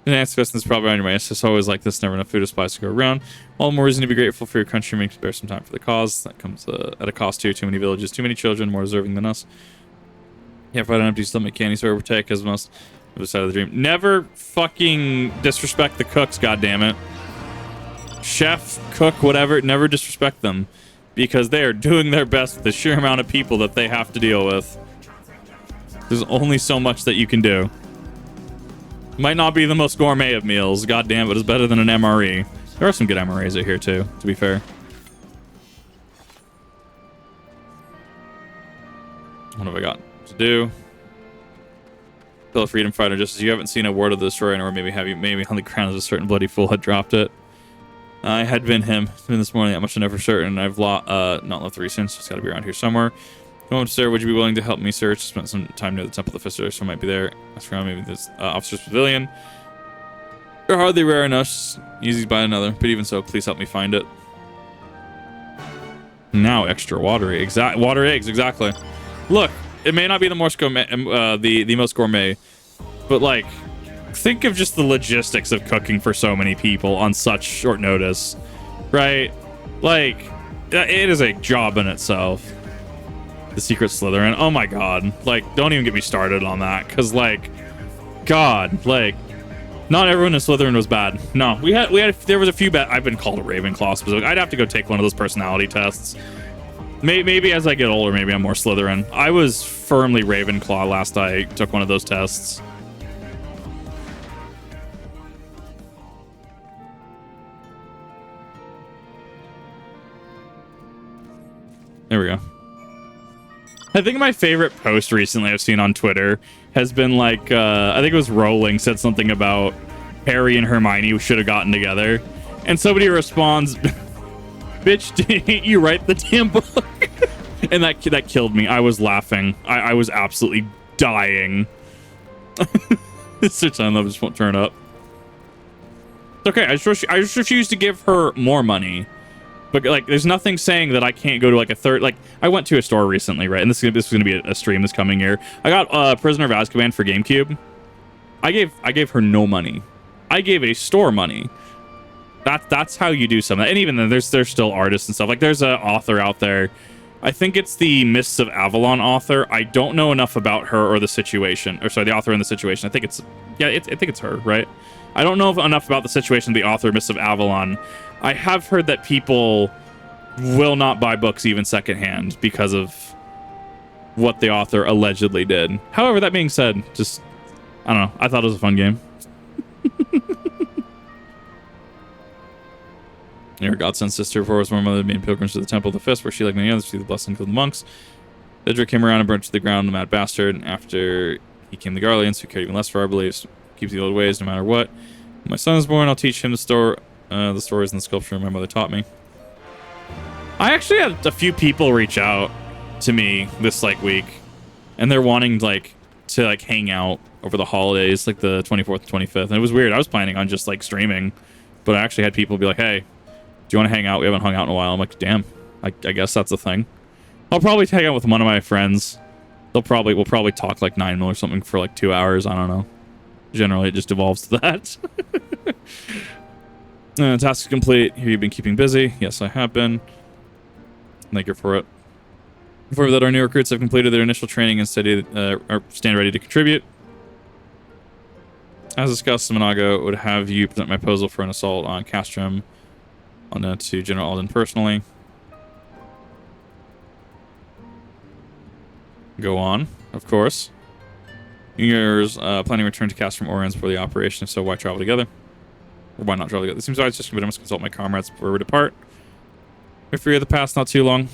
answer question. That's probably on your mind. It's just always like this. Never enough food or supplies to go around. All the more reason to be grateful for your country. Make spare some time for the cause. That comes at a cost too. Too many villages, too many children, more deserving than us. Yeah, if I had an empty stomach, candy store overtake as most of the side of the dream. Never fucking disrespect the cooks, goddammit. Chef, cook, whatever, never disrespect them. Because they are doing their best with the sheer amount of people that they have to deal with. There's only so much that you can do. Might not be the most gourmet of meals, goddamn, but it's better than an MRE. There are some good MREs out here too, to be fair. What have I got to do? Fellow freedom fighter, just as you haven't seen a word of the destroyer, or maybe have you? Maybe on the ground as a certain bloody fool had dropped it. I had been him. It's been this morning. That much I know for certain. I've not left the recent, so it's got to be around here somewhere. Go up, sir. Would you be willing to help me search? Spent some time near the Temple of the Fister, so I might be there. That's around maybe this officer's pavilion. They're hardly rare enough. Easy by another, but even so, please help me find it. Now extra watery. Water eggs, exactly. Look, it may not be the most gourmet, the most gourmet, but like, think of just the logistics of cooking for so many people on such short notice, right? Like, it is a job in itself. The Secret Slytherin. Oh my god. Like, don't even get me started on that, because like, god, like, not everyone in Slytherin was bad. No, there was a few bad. I've been called a Ravenclaw specific. I'd have to go take one of those personality tests. Maybe as I get older, maybe I'm more Slytherin. I was firmly Ravenclaw last I took one of those tests. There we go. I think my favorite post recently I've seen on Twitter has been like, I think it was Rowling said something about Harry and Hermione who should have gotten together. And somebody responds, bitch, didn't you write the damn book? And that killed me. I was laughing. I was absolutely dying. This time, just won't turn up. It's okay. I just refuse to give her more money. But like, there's nothing saying that I can't go to like a third. Like, I went to a store recently, right? And this is gonna be a stream this coming year. I got Prisoner of Azkaban for GameCube. I gave her no money. I gave a store money. That's how you do something. And even then, there's still artists and stuff. Like, there's an author out there. I think it's the Mists of Avalon author. I don't know enough about her or the situation. Or sorry, the author in the situation. I think it's I think it's her, right? I don't know enough about the situation of the author of Mists of Avalon. I have heard that people will not buy books even secondhand because of what the author allegedly did. However, that being said, just, I don't know. I thought it was a fun game. Your godsend sister, for was one of the main pilgrims to the Temple of the Fist, where she, like many others, received the blessings of the monks. Edric came around and burnt to the ground the mad bastard. After he came the Garleans, who cared even less for our beliefs, keeps the old ways no matter what. When my son is born, I'll teach him the stories and the sculpture my mother taught me. I actually had a few people reach out to me this week, and they're wanting to hang out over the holidays, like the 24th, 25th. And it was weird. I was planning on just streaming, but I actually had people be like, "Hey, do you want to hang out? We haven't hung out in a while." I'm like, "Damn, I guess that's a thing." I'll probably hang out with one of my friends. We'll probably talk 9 mil or something for 2 hours. I don't know. Generally, it just evolves to that. Task is complete. Here you've been keeping busy. Yes, I have been. Thank you for it. Before that, our new recruits have completed their initial training and stand ready to contribute. As discussed, Minago would have you present my proposal for an assault on Castrum. I'll note to General Alden personally. Go on, of course. You're planning to return to Castrum Oriens for the operation, so why travel together? Or why not travel together? It seems wise just I must consult my comrades before we depart. We forget the past not too long.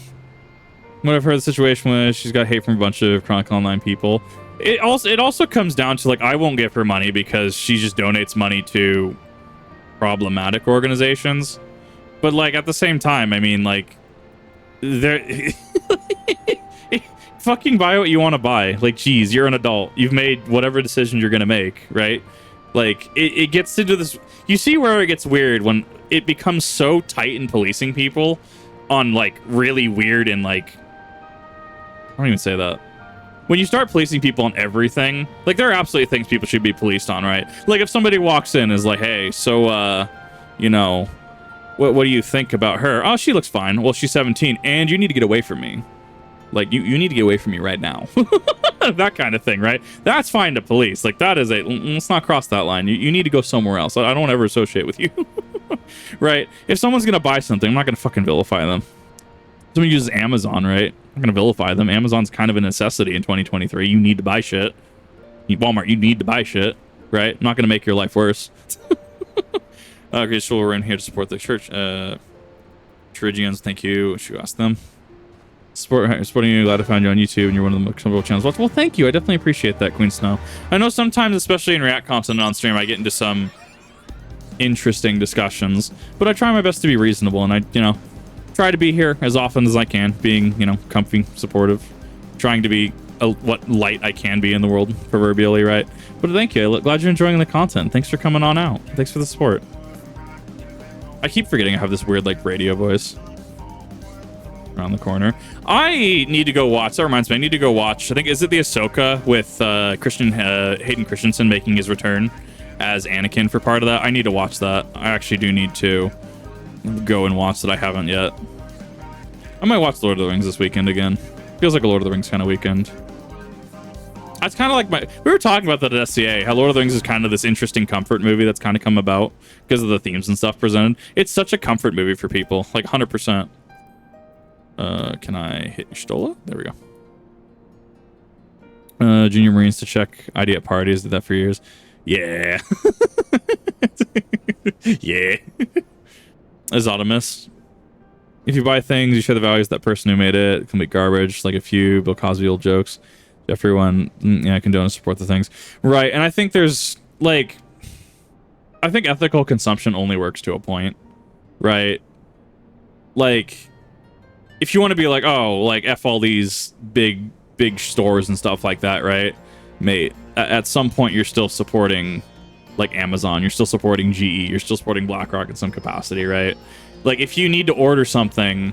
What I've heard the situation was she's got hate from a bunch of Chronicle Online people. It also comes down to I won't give her money because she just donates money to problematic organizations. But at the same time, I mean there fucking buy what you want to buy. Geez, you're an adult. You've made whatever decision you're gonna make, right? It gets into this. You see where it gets weird when it becomes so tight in policing people on really weird and I don't even say that. When you start policing people on everything, there are absolutely things people should be policed on, right? If somebody walks in and is hey, so you know, what do you think about her? Oh, she looks fine. Well, she's 17 and you need to get away from me. You need to get away from me right now. That kind of thing, right? That's fine to police. That is let's not cross that line. You need to go somewhere else. I don't ever associate with you. Right? If someone's going to buy something, I'm not going to fucking vilify them. Someone uses Amazon, right? I'm going to vilify them. Amazon's kind of a necessity in 2023. You need to buy shit. Walmart, you need to buy shit, right? I'm not going to make your life worse. Okay, so we're in here to support the church. Trigians, thank you. What should you ask them? Supporting you, glad I found you on YouTube and you're one of the most comfortable channels. Well, thank you. I definitely appreciate that, Queen Snow. I know sometimes, especially in React content on stream, I get into some interesting discussions, but I try my best to be reasonable, and I, try to be here as often as I can, being, comfy, supportive, trying to be what light I can be in the world, proverbially, right? But thank you. Glad you're enjoying the content. Thanks for coming on out. Thanks for the support. I keep forgetting I have this weird radio voice. Around the corner. I need to go watch. That reminds me. I need to go watch. I think is it the Ahsoka with Hayden Christensen making his return as Anakin for part of that. I need to watch that. I actually do need to go and watch that. I haven't yet. I might watch Lord of the Rings this weekend again. Feels like a Lord of the Rings kind of weekend. That's kind of we were talking about that at SCA. How Lord of the Rings is kind of this interesting comfort movie that's kind of come about because of the themes and stuff presented. It's such a comfort movie for people, 100%. Can I hit Stola? There we go. Junior Marines to check ID at parties. Did that for years. Yeah. Yeah. Azotimus. If you buy things, you share the values of that person who made it. Complete garbage. A few Bill Cosby old jokes. Everyone, yeah, condone and support the things. Right, and I think there's, I think ethical consumption only works to a point. Right? If you want to be F all these big stores and stuff like that, right? Mate, at some point you're still supporting Amazon, you're still supporting GE, you're still supporting BlackRock in some capacity, right? If you need to order something,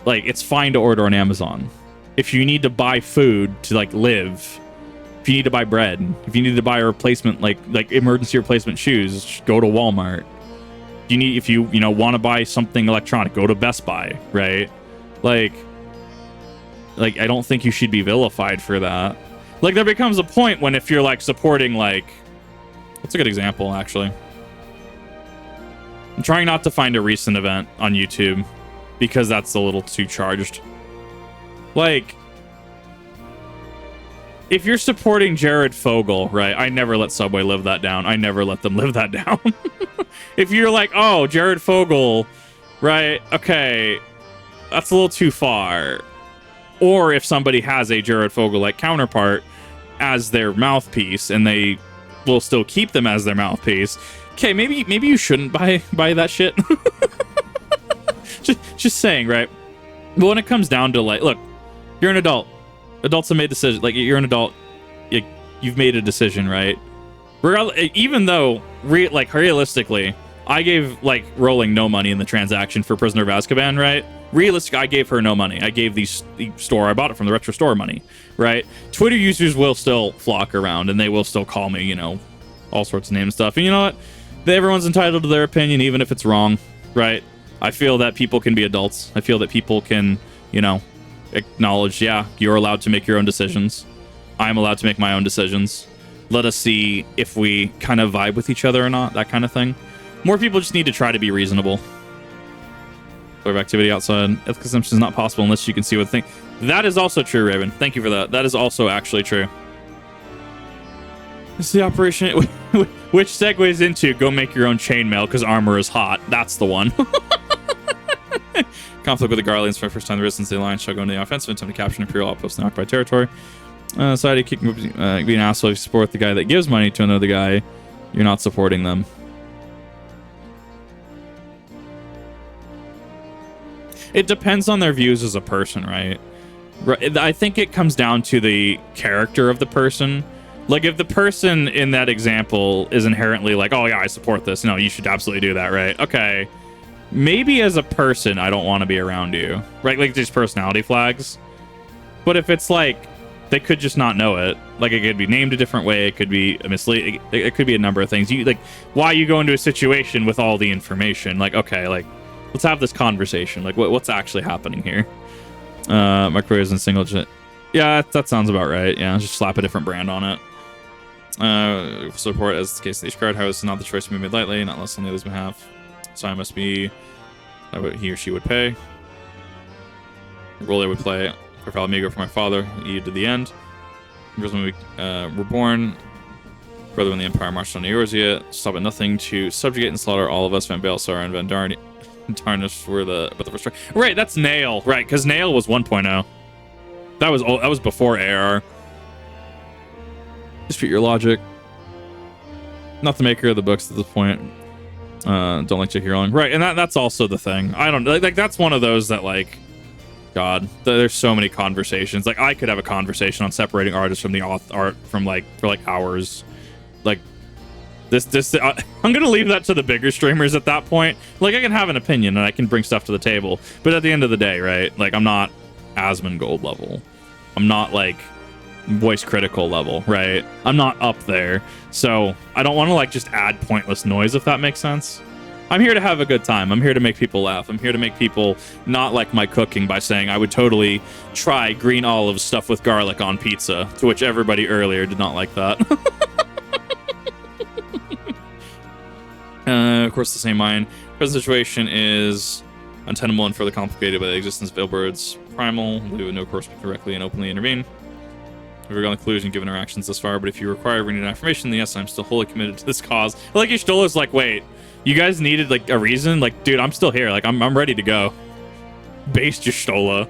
it's fine to order on Amazon. If you need to buy food to live, if you need to buy bread, if you need to buy a replacement emergency replacement shoes, go to Walmart. If you want to buy something electronic, go to Best Buy, right? I don't think you should be vilified for that. There becomes a point when if you're supporting what's a good example actually? I'm trying not to find a recent event on YouTube because that's a little too charged. If you're supporting Jared Fogle, right? I never let Subway live that down. I never let them live that down. If you're oh, Jared Fogle, right? Okay, that's a little too far. Or if somebody has a Jared Fogle-like counterpart as their mouthpiece, and they will still keep them as their mouthpiece, okay, maybe you shouldn't buy that shit. just saying, right? But when it comes down to, like, look, you're an adult. Adults have made decisions. Like, you're an adult. You've made a decision, right? Even though, realistically, I gave, like, Rowling no money in the transaction for Prisoner of Azkaban, right? Realistic, I gave her no money. I gave the store I bought it from, the retro store, money, right? Twitter users will still flock around, and they will still call me, you know, all sorts of names and stuff. And you know what? Everyone's entitled to their opinion, even if it's wrong, right? I feel that people can be adults. I feel that people can, you know, acknowledge, yeah, you're allowed to make your own decisions. I'm allowed to make my own decisions. Let us see if we kind of vibe with each other or not, that kind of thing. More people just need to try to be reasonable. Sort of activity outside. Ethical consumption is not possible unless you can see what thing. That is also true, Raven. Thank you for that. That is also actually true. This is the operation which segues into go make your own chainmail because armor is hot. That's the one. Conflict with the Guardians for the first time the resistance of the Alliance shall go into the offensive attempt to capture an Imperial outpost in occupied territory. Society kicking being an asshole if you support the guy that gives money to another guy. You're not supporting them. It depends on their views as a person, right? I think it comes down to the character of the person. Like, if the person in that example is inherently like, oh yeah, I support this. No, you should absolutely do that, right? Okay. Maybe as a person, I don't want to be around you, right? Like, these personality flags. But if it's like, they could just not know it. Like, it could be named a different way. It could be a misleading. It could be a number of things. You, like, why you go into a situation with all the information? Like, okay, like, let's have this conversation. Like, what's actually happening here? My career is in single. Yeah, that sounds about right. Yeah, just slap a different brand on it. Support as the case of each card. How is not the choice to be made lightly, not less on the other's behalf. So I must be what he or she would pay. The role they would play. For Amigo for my father, he to the end. Because when we were born, brother when the Empire marched on Eorzea, stop at nothing to subjugate and slaughter all of us. Van Baelsar and Van Darnish were the first. Right, that's Nail. Right, because Nail was 1.0. That was before AR. Dispute your logic. Not the maker of the books at this point. Don't like J.K. Rowling. Right, and that's also the thing. I don't like that's one of those that, like, God, there's so many conversations. Like, I could have a conversation on separating artists from the art from, like, for like hours. Like, this I'm gonna leave that to the bigger streamers at that point. Like, I can have an opinion and I can bring stuff to the table, but at the end of the day, right? Like, I'm not Asmongold level. I'm not like voice critical level, right? I'm not up there, so I don't want to like just add pointless noise, if that makes sense. I'm here to have a good time. I'm here to make people laugh. I'm here to make people not like my cooking by saying I would totally try green olive stuff with garlic on pizza, to which everybody earlier did not like that. Of course, the same mind. Present situation is untenable and further complicated by the existence of Ilberd's primal. We would no course directly and openly intervene. We've gone to conclusion given our actions thus far, but if you require renewed affirmation, then yes, I'm still wholly committed to this cause. Like, Ishtola's like, wait, you guys needed like a reason? Like, dude, I'm still here. Like, I'm ready to go. Based Ishtola.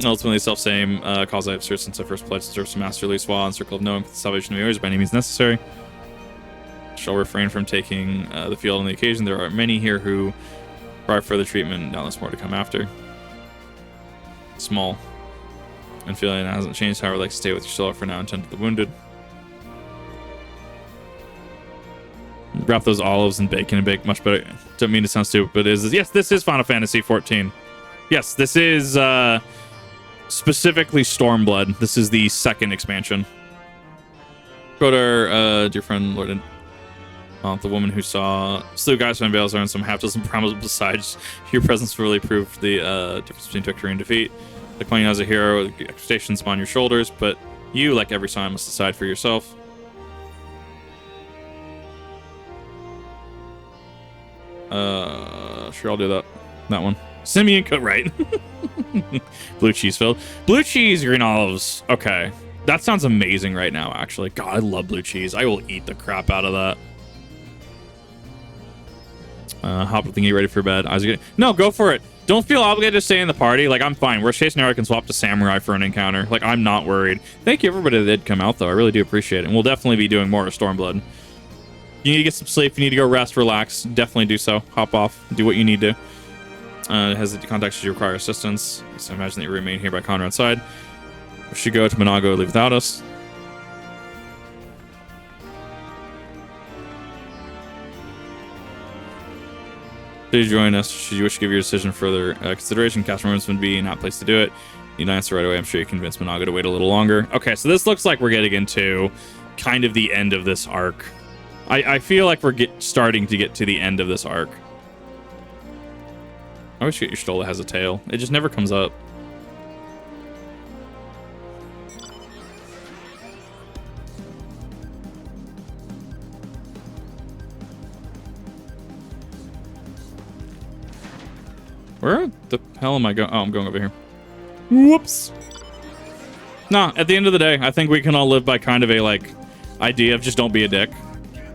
Ultimately, self-same cause I have served since I first pledged to serve some Masterly Swa and Circle of Knowing for the salvation of yours by any means necessary. Shall refrain from taking the field on the occasion. There are many here who require further treatment, doubtless more to come after. Small. And feeling it hasn't changed, however, like to stay with your soul for now and tend to the wounded. Wrap those olives in bacon and bake much better. Don't mean to sound stupid, but yes, this is Final Fantasy XIV. Yes, this is specifically Stormblood. This is the second expansion. Go to our dear friend Lord the woman who slew guys from Baelsar and some half dozen promises besides. Your presence really proved the difference between victory and defeat. Like playing as a hero with expectations upon your shoulders, but you, like every son, must decide for yourself. Sure, I'll do that one. Simeon cut right. Blue cheese filled. Blue cheese, green olives. Okay. That sounds amazing right now, actually. God, I love blue cheese. I will eat the crap out of that. Hop up and get ready for bed. No, go for it. Don't feel obligated to stay in the party. Like, I'm fine. Worst case scenario, I can swap to Samurai for an encounter. Like, I'm not worried. Thank you, everybody that did come out, though. I really do appreciate it. And we'll definitely be doing more of Stormblood. You need to get some sleep. You need to go rest, relax. Definitely do so. Hop off. Do what you need to. Has the contacts you require assistance. So imagine that you remain here by Conrad's side. We should go to Monago, leave without us. Please join us. Should you wish to give your decision further consideration, cast remembrance would be not place to do it. You need an answer right away. I'm sure you convinced Monago to wait a little longer. Okay, so this looks like we're getting into kind of the end of this arc. I feel like we're starting to get to the end of this arc. I wish your Stola has a tail. It just never comes up. Where the hell am I going? Oh, I'm going over here. Whoops. Nah, at the end of the day, I think we can all live by kind of a, like, idea of just don't be a dick.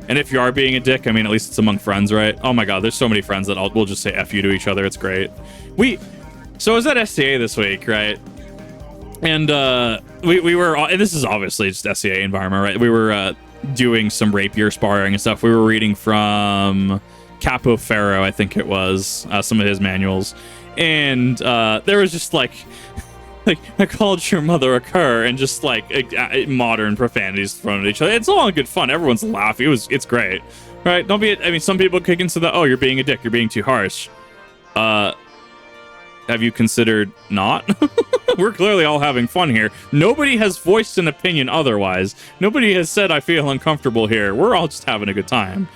And if you are being a dick, I mean, at least it's among friends, right? Oh my god, there's so many friends that we'll just say F you to each other. It's great. So I was at SCA this week, right? And we were, and this is obviously just SCA environment, right? We were doing some rapier sparring and stuff. We were reading from Capo Ferro, I think it was, some of his manuals. And there was just like I called your mother a cur, and just like modern profanities thrown at each other. It's all in good fun. Everyone's laughing. It's great, right? Don't be. I mean, some people could consider that, oh, you're being a dick. You're being too harsh. Have you considered not? We're clearly all having fun here. Nobody has voiced an opinion otherwise. Nobody has said I feel uncomfortable here. We're all just having a good time.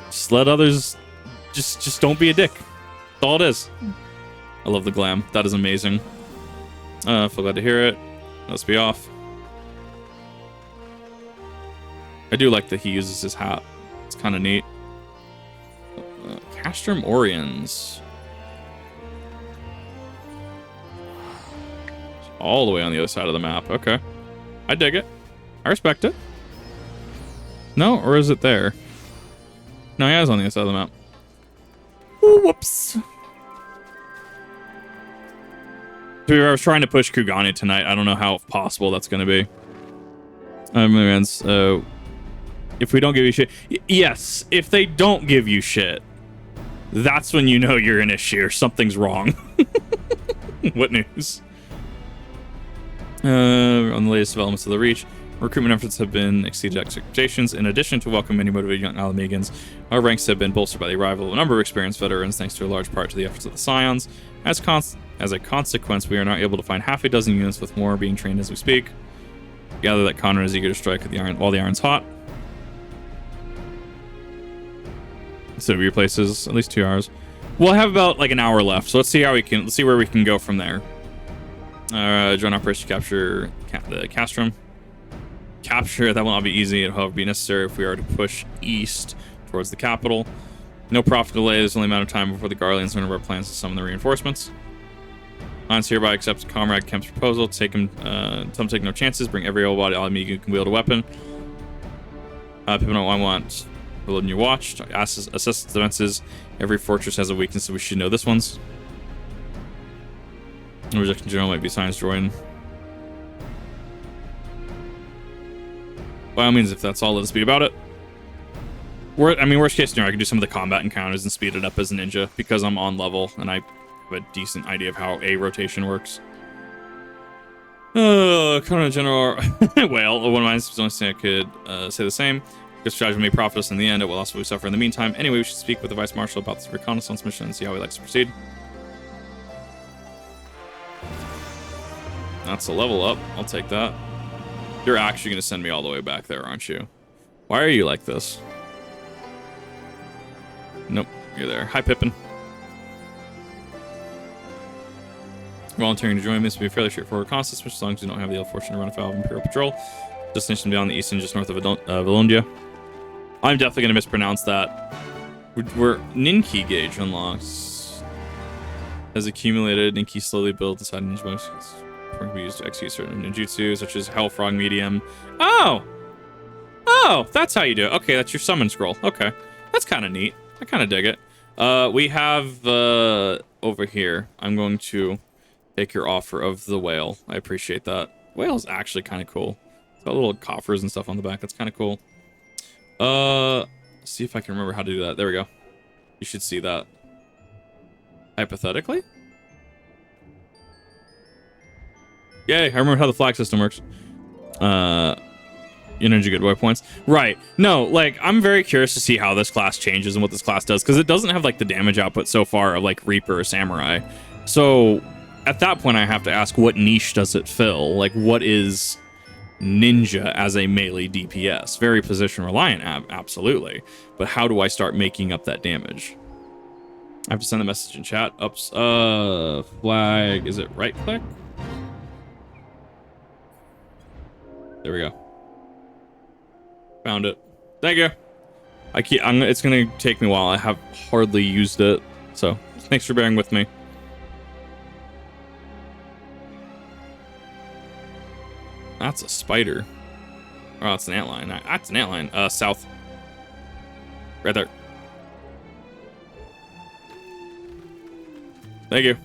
Just let others. Just don't be a dick. That's all it is. I love the glam. That is amazing. Feel glad to hear it. Let's be off. I do like that he uses his hat. It's kind of neat. Castrum Oriens. All the way on the other side of the map. Okay. I dig it. I respect it. No, or is it there? No, he is on the other side of the map. Ooh, whoops. I was trying to push Kugani tonight. I don't know how possible that's going to be. If we don't give you shit... Yes, if they don't give you shit, that's when you know you're an issue or something's wrong. What news? On the latest developments of the Reach, recruitment efforts have been exceeded expectations. In addition to welcoming many motivated young Alamegans, our ranks have been bolstered by the arrival of a number of experienced veterans, thanks to a large part to the efforts of the Scions. As a consequence, we are now able to find half a dozen units, with more being trained as we speak. Gather that Conrad is eager to strike at the iron while the iron's hot. Instead of your places, at least 2 hours. We'll have about like an hour left, so let's see where we can go from there. Join operation to capture the Castrum. Capture that will not be easy. It'll however be necessary if we are to push east towards the capital. No profit delay. There's only a matter of time before the Garleans learn of our plans to summon the reinforcements. Lance hereby accepts Comrade Kemp's proposal. Take him. Some take no chances. Bring every old body enemy who can wield a weapon. People know I want. Reload in your watch. Assess its defenses. Every fortress has a weakness, so we should know this one's. Rejection General might be Science Droid. By all means, if that's all, let us be about it. Worst case scenario, I can do some of the combat encounters and speed it up as a ninja because I'm on level and I have a decent idea of how a rotation works. Colonel General Whale, one of mine is the only thing I could say the same. This strategy may profit us in the end, it will also suffer in the meantime. Anyway, we should speak with the Vice Marshal about this reconnaissance mission and see how he likes to proceed. That's a level up. I'll take that. You're actually going to send me all the way back there, aren't you? Why are you like this? Nope, you're there. Hi, Pippin. Volunteering to join me. This will be a fairly straightforward reconnaissance, as long as you don't have the ill fortune to run afoul of Imperial Patrol. Destination beyond the eastern, just north of Valondia. I'm definitely going to mispronounce that. We're Ninki gauge unlocks. Has accumulated. Ninki slowly builds inside ninja books. Can be used to execute certain ninjutsu, such as Hellfrog Medium. Oh, that's how you do it. Okay, that's your summon scroll. Okay, that's kind of neat. I kind of dig it. We have over here. I'm going to take your offer of the whale. I appreciate that. Whale is actually kind of cool. It's got little coffers and stuff on the back. That's kind of cool. See if I can remember how to do that. There we go. You should see that. Hypothetically? Yay, I remember how the flag system works. Energy good boy points. Right. No, like, I'm very curious to see how this class changes and what this class does, because it doesn't have, like, the damage output so far of, like, Reaper or Samurai. So, at that point, I have to ask, what niche does it fill? Like, what is Ninja as a melee DPS? Very position reliant, absolutely. But how do I start making up that damage? I have to send a message in chat. Ups, flag, is it right click? There we go. Found it. Thank you. It's gonna take me a while. I have hardly used it, so thanks for bearing with me. That's a spider. Oh, it's an antlion. That's an antlion. South. Right there. Thank you.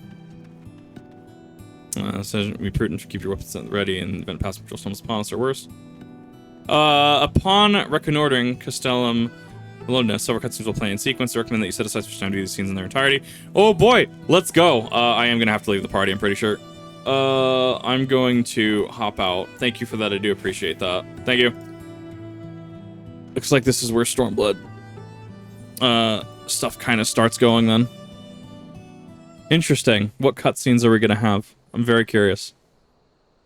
Says be prudent to keep your weapons ready in the event past patrol stumbles upon us or worse. Upon reconnoitering Castellum Bologna, several cutscenes will play in sequence. I recommend that you set aside some time to do these scenes in their entirety. Oh boy, let's go. I am gonna have to leave the party, I'm pretty sure. I'm going to hop out. Thank you for that, I do appreciate that. Thank you. Looks like this is where Stormblood stuff kind of starts going then. Interesting. What cutscenes are we gonna have? I'm very curious.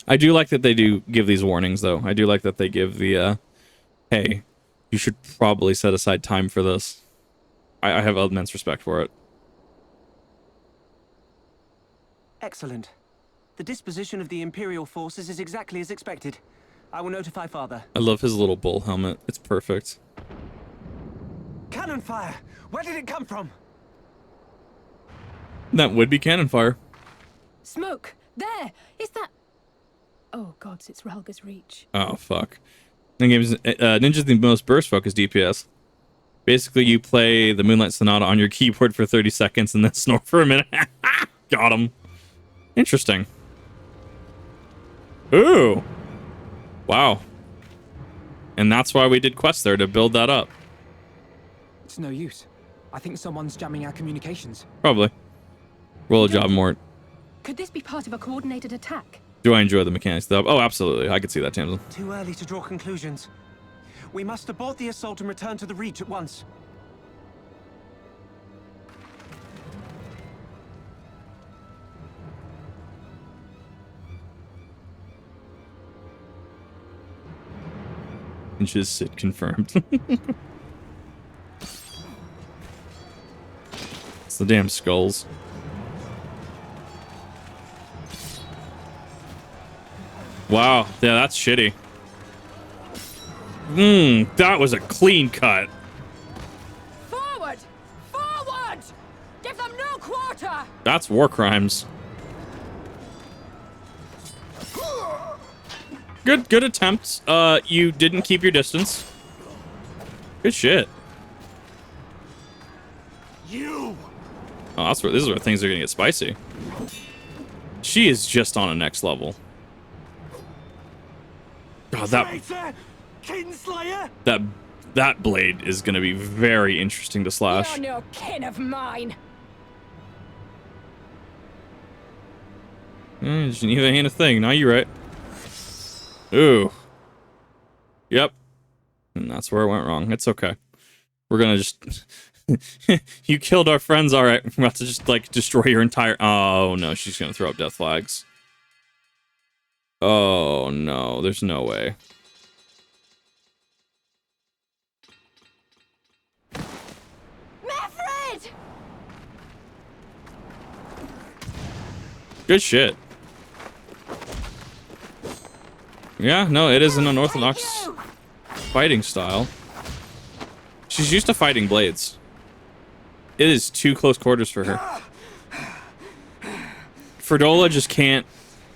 I do like that they do give these warnings, though. I do like that they give the, hey, you should probably set aside time for this. I have immense respect for it. Excellent. The disposition of the Imperial forces is exactly as expected. I will notify Father. I love his little bull helmet. It's perfect. Cannon fire! Where did it come from? That would be cannon fire. Smoke! There! Is that... Oh gods, it's Ralga's Reach. Oh, fuck. The game's Ninja's the most burst-focused DPS. Basically, you play the Moonlight Sonata on your keyboard for 30 seconds and then snore for a minute. Got him. Interesting. Ooh. Wow. And that's why we did quests there, to build that up. It's no use. I think someone's jamming our communications. Probably. Roll a job, Mort. Could this be part of a coordinated attack? Do I enjoy the mechanics, though? Oh, absolutely. I could see that, Tamsin. Too early to draw conclusions. We must abort the assault and return to the Reach at once. Inches sit confirmed. It's the damn skulls. Wow, yeah, that's shitty. That was a clean cut. Forward! Forward! Give them no quarter! That's war crimes. Good attempt. You didn't keep your distance. Good shit. You. Oh, this is where things are gonna get spicy. She is just on a next level. God, that blade is gonna be very interesting to slash. You're no kin of mine. Geneva ain't a thing. No, you're right. Ooh. Yep. And that's where it went wrong. It's okay. We're gonna just... You killed our friends, alright. We're about to just, like, destroy your entire... Oh, no. She's gonna throw up death flags. Oh, no. There's no way. Mefred! Good shit. Yeah, no, it is an unorthodox fighting style. She's used to fighting blades. It is too close quarters for her. Ferdola just can't...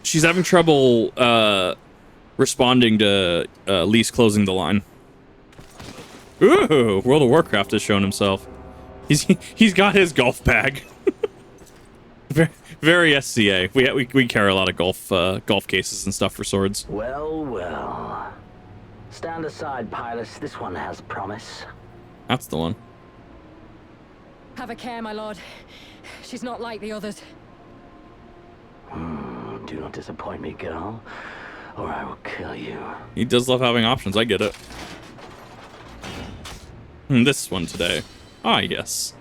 She's having trouble responding to Lys closing the line. Ooh, World of Warcraft has shown himself. He's got his golf bag. Very SCA. We carry a lot of golf cases and stuff for swords. Well, well. Stand aside, Pilus. This one has promise. That's the one. Have a care, my lord. She's not like the others. Do not disappoint me, girl, or I will kill you. He does love having options. I get it. This one today. Ah, yes.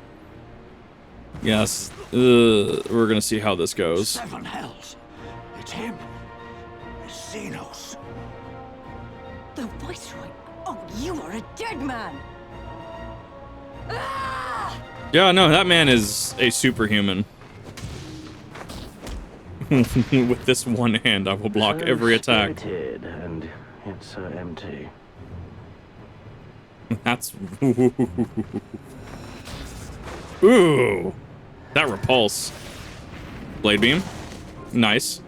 Yes. We're gonna see how this goes. 7 hells. It's him. It's Xenos. The Viceroy? Oh, you are a dead man! Ah! Yeah, no, that man is a superhuman. With this one hand, I will block every attack. Spirited, and it's empty. That's... Ooh! That repulse. Blade beam. Nice.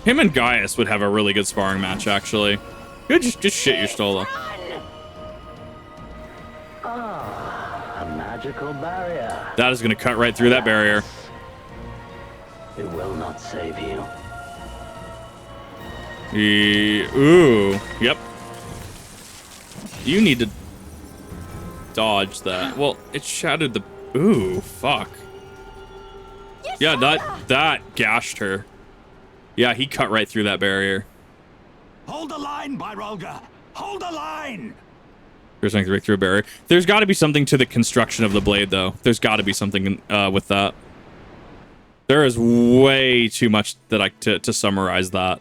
Him and Gaius would have a really good sparring match, actually. Good, just shit your Stola. A magical barrier. That is going to cut right through that barrier. It will not save you. Ooh. Yep. You need to dodge that. Well, it shattered the... Ooh, fuck. Yeah, that gashed her. Yeah, he cut right through that barrier. Hold the line, Byrolga. Hold the line. There's something right through a barrier. There's got to be something to the construction of the blade, though. There's got to be something with that. There is way too much that to summarize that.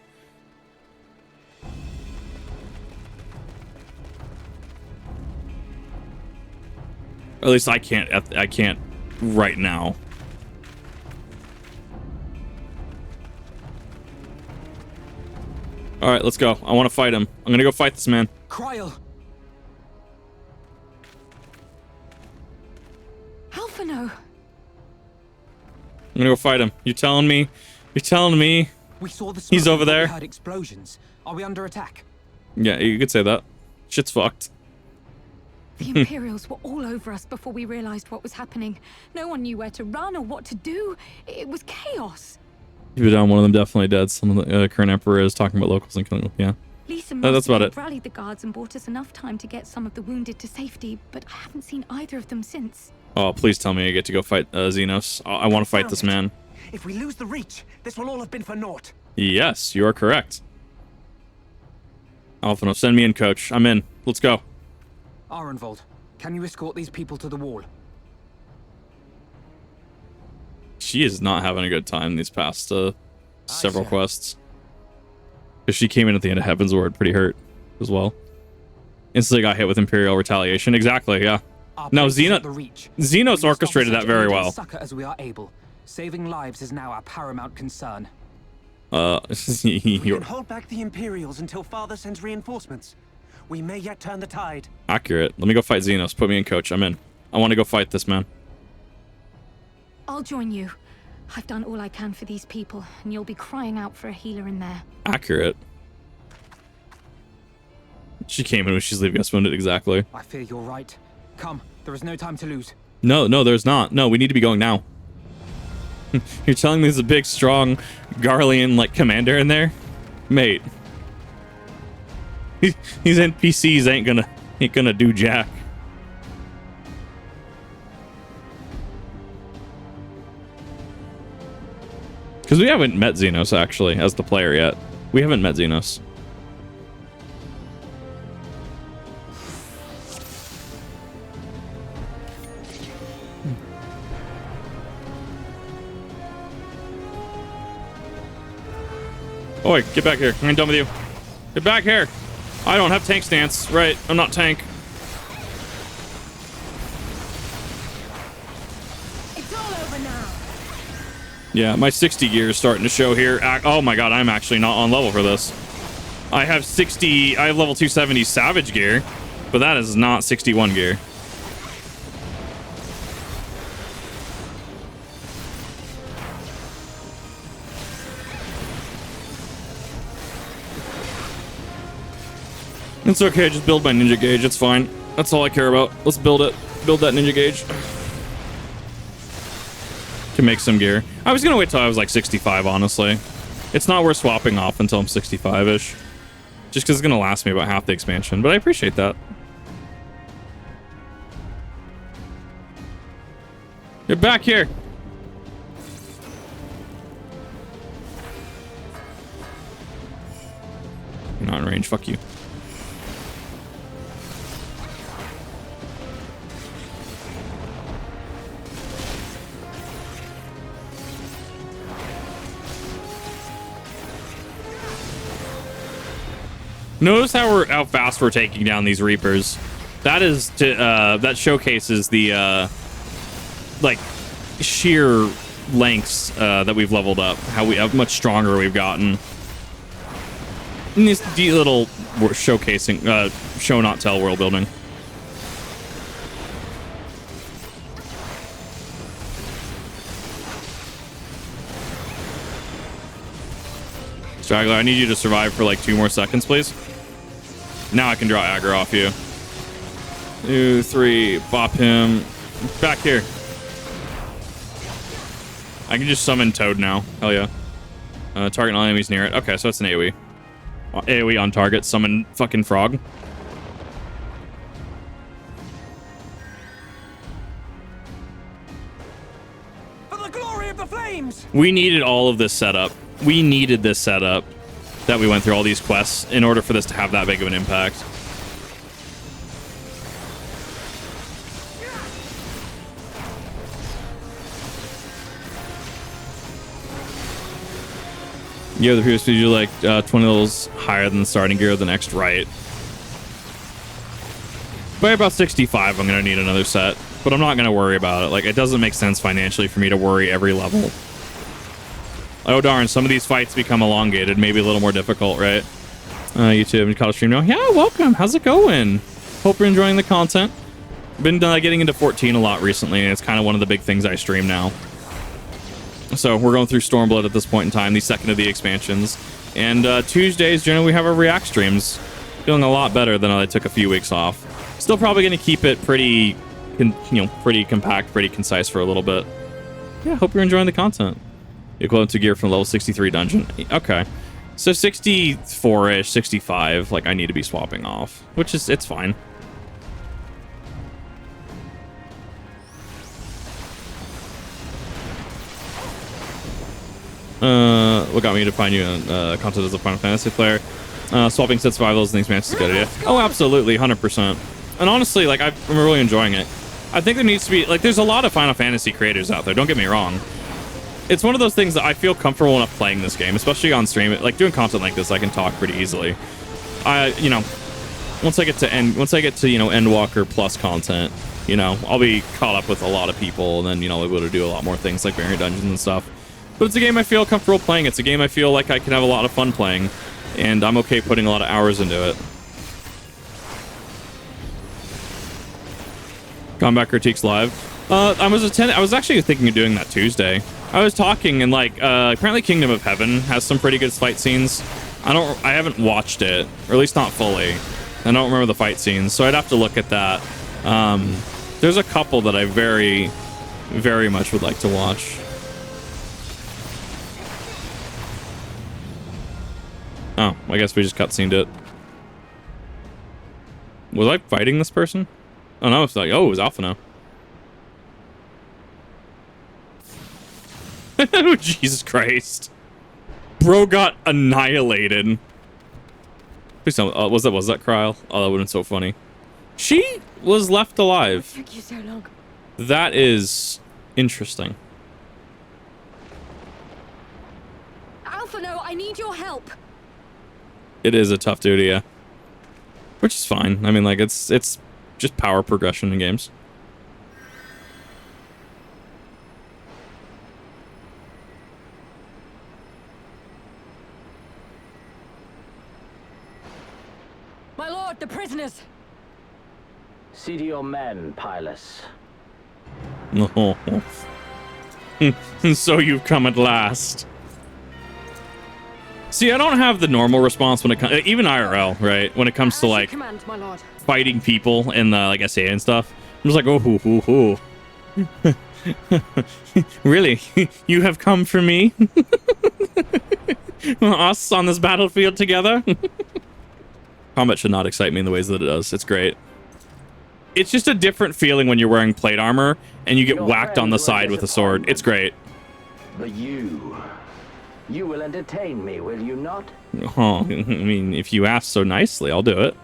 Or at least I can't right now. All right, let's go. I want to fight him. I'm gonna go fight this man. Kryl. Alphino. I'm gonna go fight him. You telling me? You're telling me? We saw the He's over there. We heard explosions. Are we under attack? Yeah, you could say that. Shit's fucked. The Imperials were all over us before we realized what was happening. No one knew where to run or what to do. It was chaos. Keep it down. One of them definitely dead. Some of the current emperor is talking about locals and killing them. Yeah. Lisa That's about it. rallied the guards and bought us enough time to get some of the wounded to safety, but I haven't seen either of them since. Oh, please tell me I get to go fight Xenos. I want to fight this man. If we lose the reach, this will all have been for naught. Yes, you are correct. Alphino, send me in, coach. I'm in. Let's go. Arenvold, can you escort these people to the wall? She is not having a good time these past several quests. Because she came in at the end of Heavensward pretty hurt as well. Instantly got hit with Imperial retaliation. Exactly, yeah. No, Xenos orchestrated that very well. Succor as we are able. Saving lives is now our paramount concern. We can hold back the Imperials until Father sends reinforcements. We may yet turn the tide. Accurate. Let me go fight Xenos. Put me in, coach. I'm in. I want to go fight this man. I'll join you. I've done all I can for these people, and you'll be crying out for a healer in there. Accurate. She came in when she's leaving us wounded, exactly. I fear you're right. Come, there is no time to lose. No, there's not. No, we need to be going now. You're telling me there's a big, strong Garlean, like, commander in there? Mate. These NPCs ain't gonna do jack. Because we haven't met Xenos, actually, as the player yet. We haven't met Xenos. Oi, get back here. I'm done with you. Get back here. I don't have tank stance. Right, I'm not tank. It's all over now. Yeah, my 60 gear is starting to show here. Oh my god, I'm actually not on level for this. I have level 270 Savage gear, but that is not 61 gear. It's okay, just build my ninja gauge, it's fine. That's all I care about. Let's build it. Build that ninja gauge. Can make some gear. I was gonna wait till I was like 65, honestly. It's not worth swapping off until I'm 65-ish. Just because it's gonna last me about half the expansion, but I appreciate that. You're back here. You're not in range, fuck you. Notice how fast we're taking down these Reapers. That is to that showcases the like sheer lengths that we've leveled up. How much stronger we've gotten. And these little showcasing, show not tell world building. Straggler, I need you to survive for like 2 more seconds, please. Now I can draw aggro off you. 2, 3, bop him. Back here. I can just summon Toad now. Hell yeah. Target all enemies near it. Okay, so it's an AoE. AoE on target. Summon fucking frog. For the glory of the flames! We needed all of this setup. We needed this setup that we went through all these quests in order for this to have that big of an impact. Yeah, the previous video like 20 levels higher than the starting gear of the next right. By about 65, I'm gonna need another set, but I'm not gonna worry about it. Like, it doesn't make sense financially for me to worry every level. Oh darn, some of these fights become elongated, maybe a little more difficult, right? YouTube, you caught a stream now? Yeah, welcome. How's it going? Hope you're enjoying the content. Been getting into 14 a lot recently, and it's kind of one of the big things I stream now. So we're going through Stormblood at this point in time, the second of the expansions. And Tuesdays, generally, we have our React streams. Feeling a lot better than I took a few weeks off. Still probably going to keep it pretty, pretty compact, pretty concise for a little bit. Yeah, hope you're enjoying the content. Equivalent to gear from level 63 dungeon. Okay. So 64-ish, 65, like I need to be swapping off, which is, it's fine. What got me to find you content as a Final Fantasy player? Swapping set survivals and expansions is a good idea. Oh, absolutely, 100%. And honestly, like, I'm really enjoying it. I think there needs to be, like, there's a lot of Final Fantasy creators out there, don't get me wrong. It's one of those things that I feel comfortable enough playing this game, especially on stream. Like, doing content like this, I can talk pretty easily. Once I get to Endwalker plus content, I'll be caught up with a lot of people, and then, I'll be able to do a lot more things like variant dungeons and stuff. But it's a game I feel comfortable playing. It's a game I feel like I can have a lot of fun playing, and I'm okay putting a lot of hours into it. Combat Critiques Live. I was actually thinking of doing that Tuesday. I was talking, and like apparently Kingdom of Heaven has some pretty good fight scenes. I haven't watched it, or at least not fully. I don't remember the fight scenes, so I'd have to look at that. There's a couple that I very, very much would like to watch. Oh, I guess we just cutscened it. Was I fighting this person? Oh no, it's like, oh, it was Alpha now. Oh, Jesus Christ. Bro got annihilated. Please tell me, was that Kryl? Oh, that would have been so funny. She was left alive. What took you so long? That is interesting. Alpha, no, I need your help. It is a tough duty, yeah. Which is fine. I mean, like, it's just power progression in games. My lord, the prisoners! See to your men, Pylus. No. So you've come at last. See, I don't have the normal response when it comes, even IRL, right? When it comes to like Command, my lord. fighting people in the like SA and stuff. I'm just like, oh, hoo, hoo, hoo. Really? You have come for me? Us on this battlefield together? Combat should not excite me in the ways that it does. It's great. It's just a different feeling when you're wearing plate armor and you get whacked on the side with a sword. It's great. But you will entertain me, will you not? Oh, I mean, if you ask so nicely, I'll do it.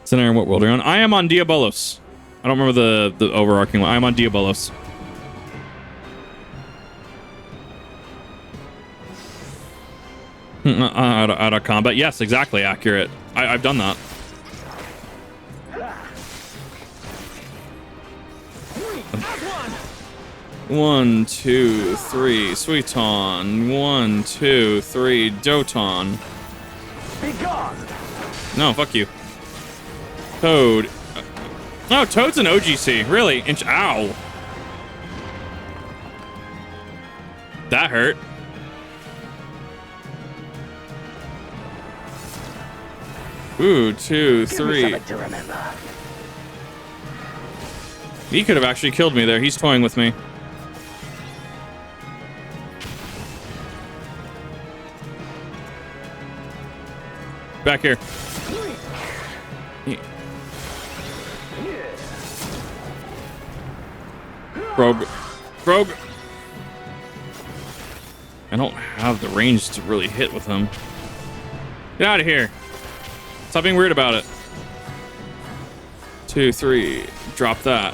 Scenario, what world are you on? I am on Diabolos. I don't remember the overarching one. I'm on Diabolos. Out of combat. Yes, exactly accurate. I've done that. One, two, three, Suiton. 1, 2, 3, Doton. Be gone. No, fuck you. Toad. No, Toad's an OGC. Really? Ow. That hurt. Ooh, 2, 3. He could have actually killed me there. He's toying with me. Back here. Rogue. I don't have the range to really hit with him. Get out of here. Stop being weird about it. 2, 3. Drop that.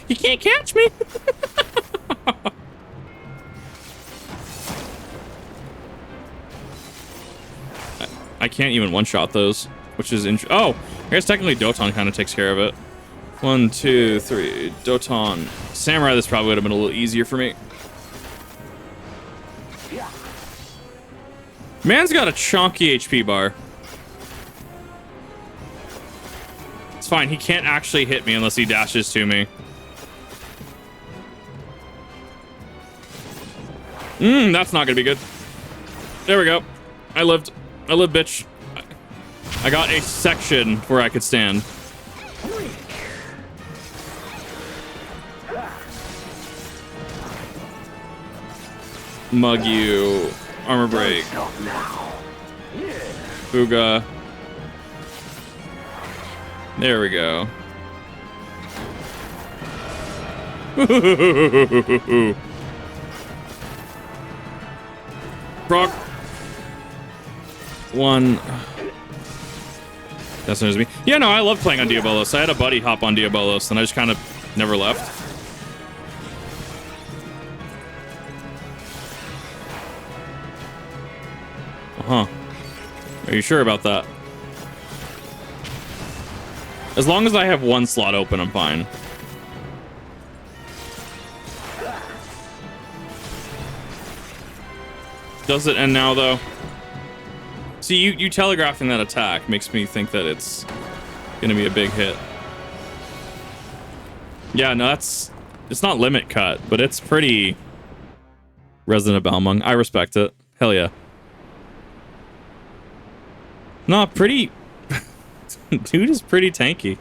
You can't catch me. I can't even one-shot those, which is oh, I guess technically Doton kind of takes care of it. 1, 2, 3. Doton. Samurai, this probably would have been a little easier for me. Man's got a chonky HP bar. It's fine. He can't actually hit me unless he dashes to me. That's not gonna be good. There we go. I lived, bitch. I got a section where I could stand. Mug you. Armor break. Booga. There we go. Brock. 1. That's news me. Yeah, no, I love playing on Diabolos. I had a buddy hop on Diabolos, and I just kind of never left. Huh. Are you sure about that? As long as I have one slot open, I'm fine. Does it end now, though? See, you telegraphing that attack makes me think that it's gonna be a big hit. Yeah, no, it's not limit cut, but it's pretty Resident of Balmung. I respect it. Hell yeah. No, pretty. Dude is pretty tanky.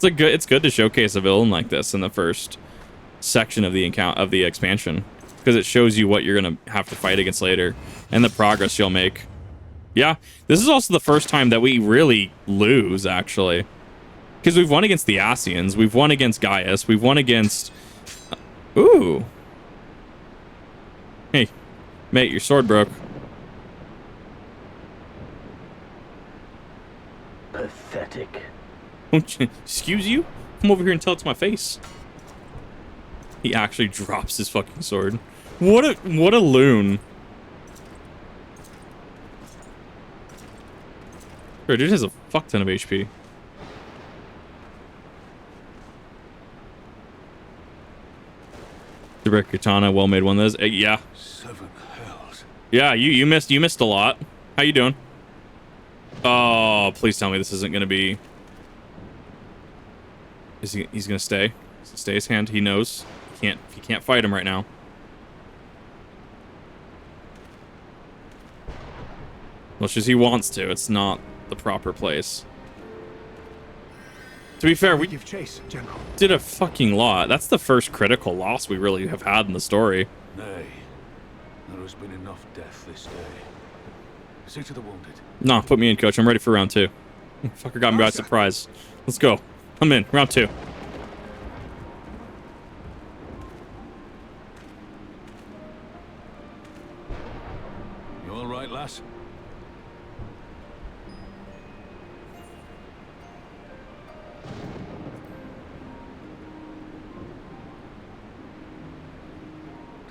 It's good to showcase a villain like this in the first section of the expansion, because it shows you what you're gonna have to fight against later and the progress you'll make. Yeah, this is also the first time that we really lose, actually, because we've won against the Asians, we've won against Gaius, we've won against. Ooh. Hey, mate, your sword broke. Pathetic. Excuse you? Come over here and tell it to my face. He actually drops his fucking sword. What a loon. Bro, dude has a fuck ton of HP. Direct Katana, well made one of those. Yeah. 7 hells. Yeah, you missed a lot. How you doing? Oh, please tell me this isn't going to be... He's going to stay? He's going to stay his hand? He knows. He can't fight him right now. Much as he wants to, it's not the proper place. To be fair, we give chase, General. did a fucking lot. That's the first critical loss we really have had in the story. Nay, there has been enough death this day. See to the wounded. Nah, put me in, coach. I'm ready for round 2. Fucker got me by surprise. Let's go. I'm in. Round 2. You all right, lass?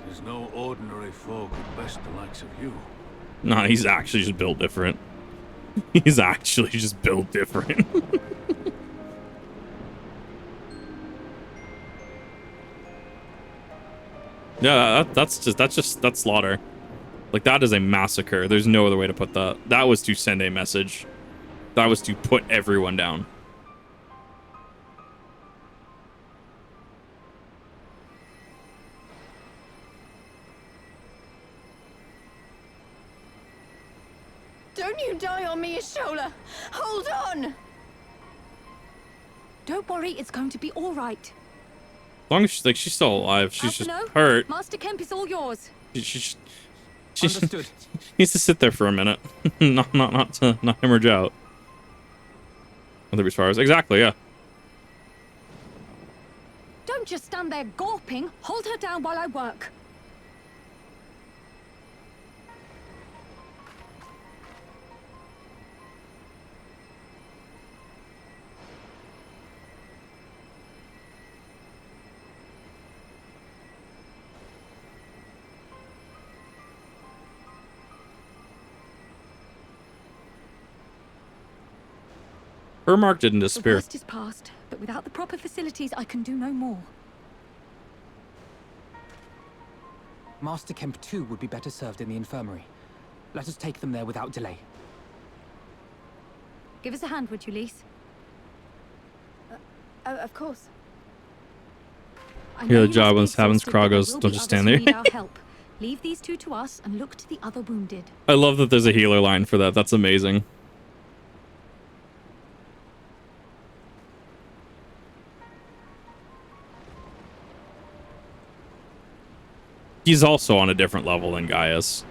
There's no ordinary folk who best the likes of you. Nah, he's actually just built different. He's actually just built different. Yeah, that's slaughter. Like, that is a massacre. There's no other way to put that. That was to send a message. That was to put everyone down. Don't you die on me, Ashola! Hold on! Don't worry, it's going to be all right. As long as she's still alive, she's just Alphino, hurt. Master Kemp is all yours. She Understood. needs to sit there for a minute, not hemorrhage out. Other fires, exactly, yeah. Don't just stand there gawping. Hold her down while I work. Her mark didn't The disappear. worst is past, but without the proper facilities, I can do no more. Master Kemp too would be better served in the infirmary. Let us take them there without delay. Give us a hand, would you, Lise? Of course. I Yeah, know the you job must when be Havens exhausted, but there Kragos will don't be just stand others who there. need our help. Leave these two to us and look to the other wounded. I love that there's a healer line for that. That's amazing. He's also on a different level than Gaius.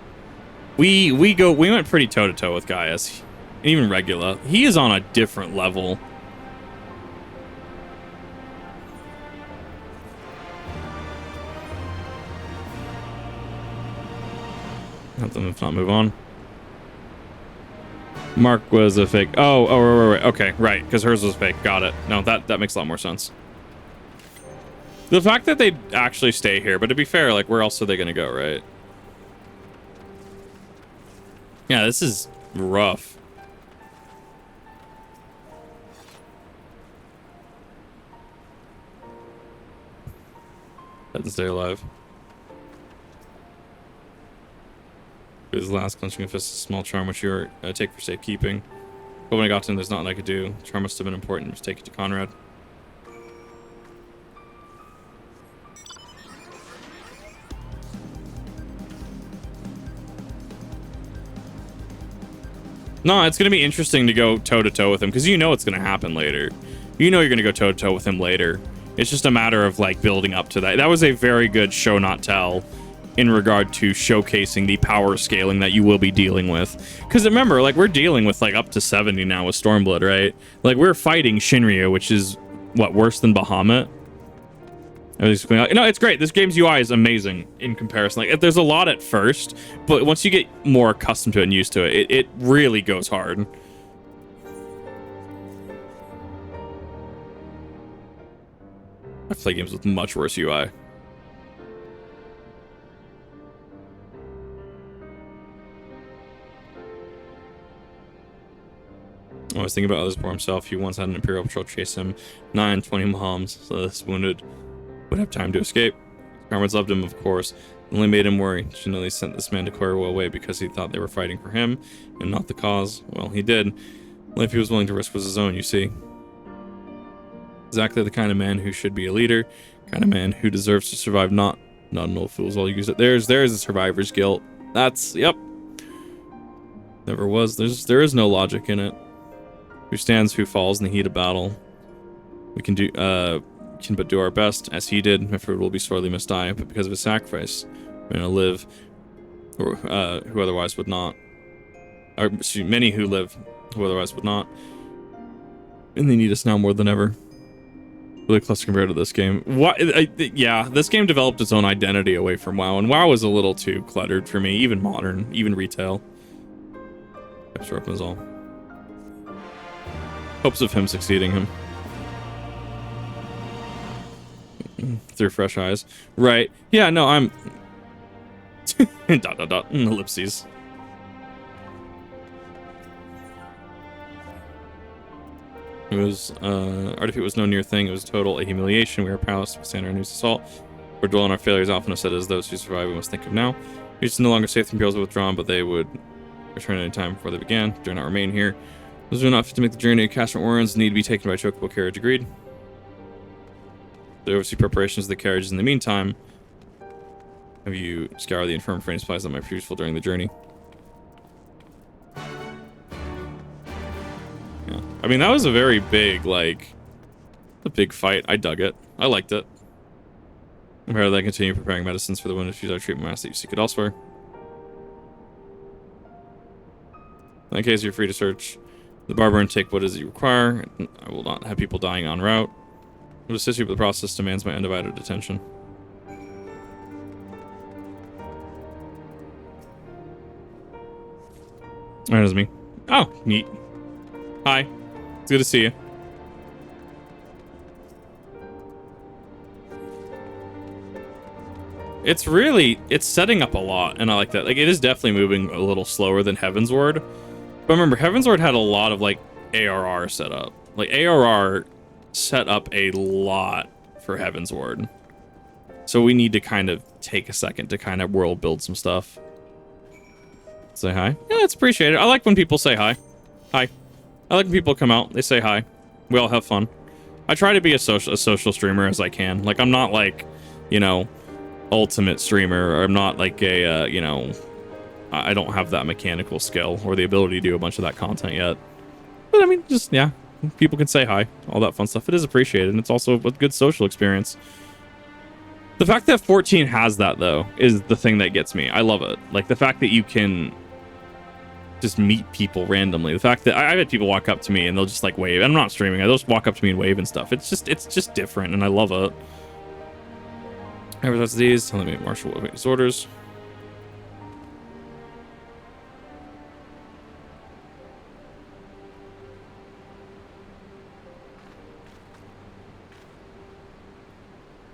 We went pretty toe to toe with Gaius, even Regula. He is on a different level. Let them if not move on. Mark was a fake. Oh, right. Okay, right, because hers was fake. Got it. No, that makes a lot more sense. The fact that they actually stay here, but to be fair, like, where else are they going to go, right? Yeah, this is rough. Doesn't stay alive. His last clenching a fist, a small charm which you take for safekeeping. But when I got to him, there's nothing I could do. The charm must have been important. Just take it to Conrad. No, it's going to be interesting to go toe-to-toe with him, because you know it's going to happen later. You know you're going to go toe-to-toe with him later. It's just a matter of, like, building up to that. That was a very good show not tell in regard to showcasing the power scaling that you will be dealing with. Because remember, like, we're dealing with, like, up to 70 now with Stormblood, right? Like, we're fighting Shinryu, which is, what, worse than Bahamut? No, it's great. This game's UI is amazing in comparison. Like, there's a lot at first, but once you get more accustomed to it and used to it, it really goes hard. I play games with much worse UI. I was thinking about others for himself. He once had an Imperial patrol chase him 9-20 moms, so this wounded would have time to escape. Comrades loved him, of course. only made him worry. Shinryu sent this man to Koiwa away because he thought they were fighting for him and not the cause. Well, he did. The life he was willing to risk was his own, you see. Exactly the kind of man who should be a leader, kind of man who deserves to survive, not an old fool's all use it. There's a survivor's guilt. That's, yep. Never was. There is no logic in it. Who stands, who falls in the heat of battle. We can but do our best, as he did. Miqo'te will be sorely must die, but because of his sacrifice, we're gonna live, or who otherwise would not. Or excuse me, many who live, who otherwise would not. And they need us now more than ever. Really close compared to this game. Yeah, this game developed its own identity away from WoW, and WoW was a little too cluttered for me, even modern, even retail. Extra weapons all. Hopes of him succeeding him. Through fresh eyes. Right. Yeah, no, I'm... Ellipses. It was, Artifact was no near thing. It was total a humiliation. We were powerless to withstand our news assault. We're dwelling on our failures, often said as those who survive we must think of now. We used to no longer safe the Imperials were withdrawn, but they would return any time before they began. Do not remain here. Those who are not fit to make the journey to Castro Orans need to be taken by chocobo carriage. Agreed. The oversee preparations of the carriages. In the meantime, have you scoured the infirm for any supplies that might be useful during the journey? Yeah. I mean, that was a very big, like, a big fight. I dug it. I liked it. Compared to that, continue preparing medicines for the wounded. Use our treatment mask that you seek it elsewhere. In that case, you're free to search the barber and take what is it you require. I will not have people dying en route. I will assist you with the process. Demands my undivided attention. That is me. Oh, neat. Hi. It's good to see you. It's setting up a lot, and I like that. Like, it is definitely moving a little slower than Heavensward. But remember, Heavensward had a lot of, like, ARR set up. Like, ARR set up a lot for Heavensward. So we need to kind of take a second to kind of world build some stuff. Say hi. Yeah, it's appreciated. I like when people say hi. Hi. I like when people come out, they say hi. We all have fun. I try to be a social streamer as I can. Like, I'm not like, you know, ultimate streamer, or I'm not like a, you know, I don't have that mechanical skill or the ability to do a bunch of that content yet. But I mean, just, yeah, people can say hi, all that fun stuff. It is appreciated, and it's also a good social experience. The fact that 14 has that, though, is the thing that gets me. I love it. Like, the fact that you can just meet people randomly. The fact that I've had people walk up to me and they'll just like wave. I'm not streaming. They'll just walk up to me and wave and stuff. It's just different, and I love it. Advertise these. Telling me Marshal will await his orders.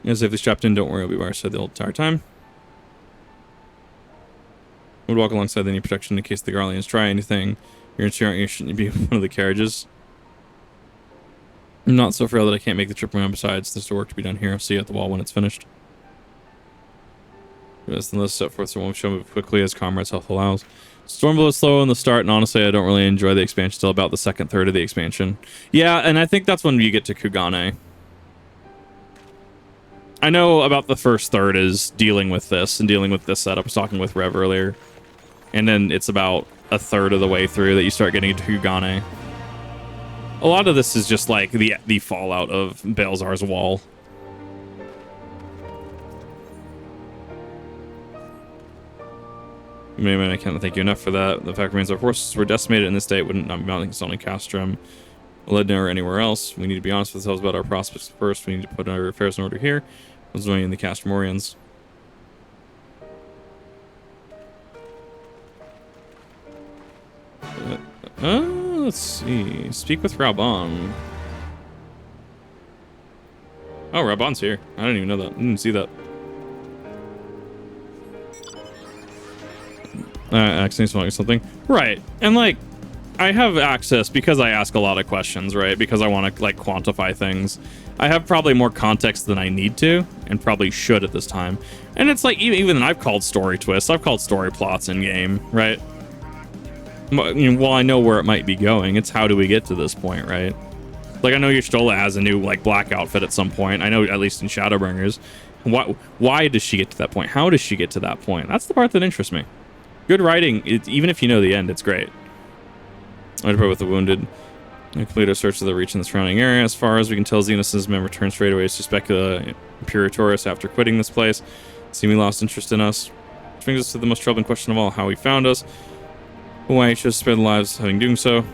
As if he's strapped in, don't worry, I'll be by our side the entire time. Would walk alongside the need protection in case the Garleans try anything. You're ensuring you shouldn't be one of the carriages. I'm not so frail that I can't make the trip around. Besides, there's work to be done here. I'll see you at the wall when it's finished. Yes, then let's set forth so won't show move quickly as comrades' health allows. Stormblood is slow in the start, and honestly, I don't really enjoy the expansion till about the second third of the expansion. Yeah, and I think that's when you get to Kugane. I know about the first third is dealing with this and dealing with this setup. I was talking with Rev earlier. And then it's about a third of the way through that you start getting into Kugane. A lot of this is just like the fallout of Baelsar's wall. Maybe I can't thank you enough for that. The fact remains our forces were decimated in this state wouldn't not be mounting us only Castrum, Ledna, or anywhere else. We need to be honest with ourselves about our prospects first. We need to put our affairs in order here. Let's join in the Castromorians. Let's see. Speak with Raban. Oh, Raban's here. I didn't even know that. I didn't see that. Accidentally smelling something. Right. And like, I have access because I ask a lot of questions, right? Because I want to like quantify things. I have probably more context than I need to, and probably should at this time. And it's like even I've called story twists, I've called story plots in game, right? Well, I know where it might be going. It's how do we get to this point, right? Like I know Y'shtola has a new like black outfit at some point. I know at least in Shadowbringers. Why does she get to that point? How does she get to that point? That's the part that interests me. Good writing, even if you know the end, it's great. I depart with the wounded. I complete a search of the Reach in the surrounding area. As far as we can tell, Xenos' men returned straight away to Specula Imperatorus after quitting this place. Seemingly lost interest in us. Which brings us to the most troubling question of all, how he found us. Why he should spare the lives having doing so.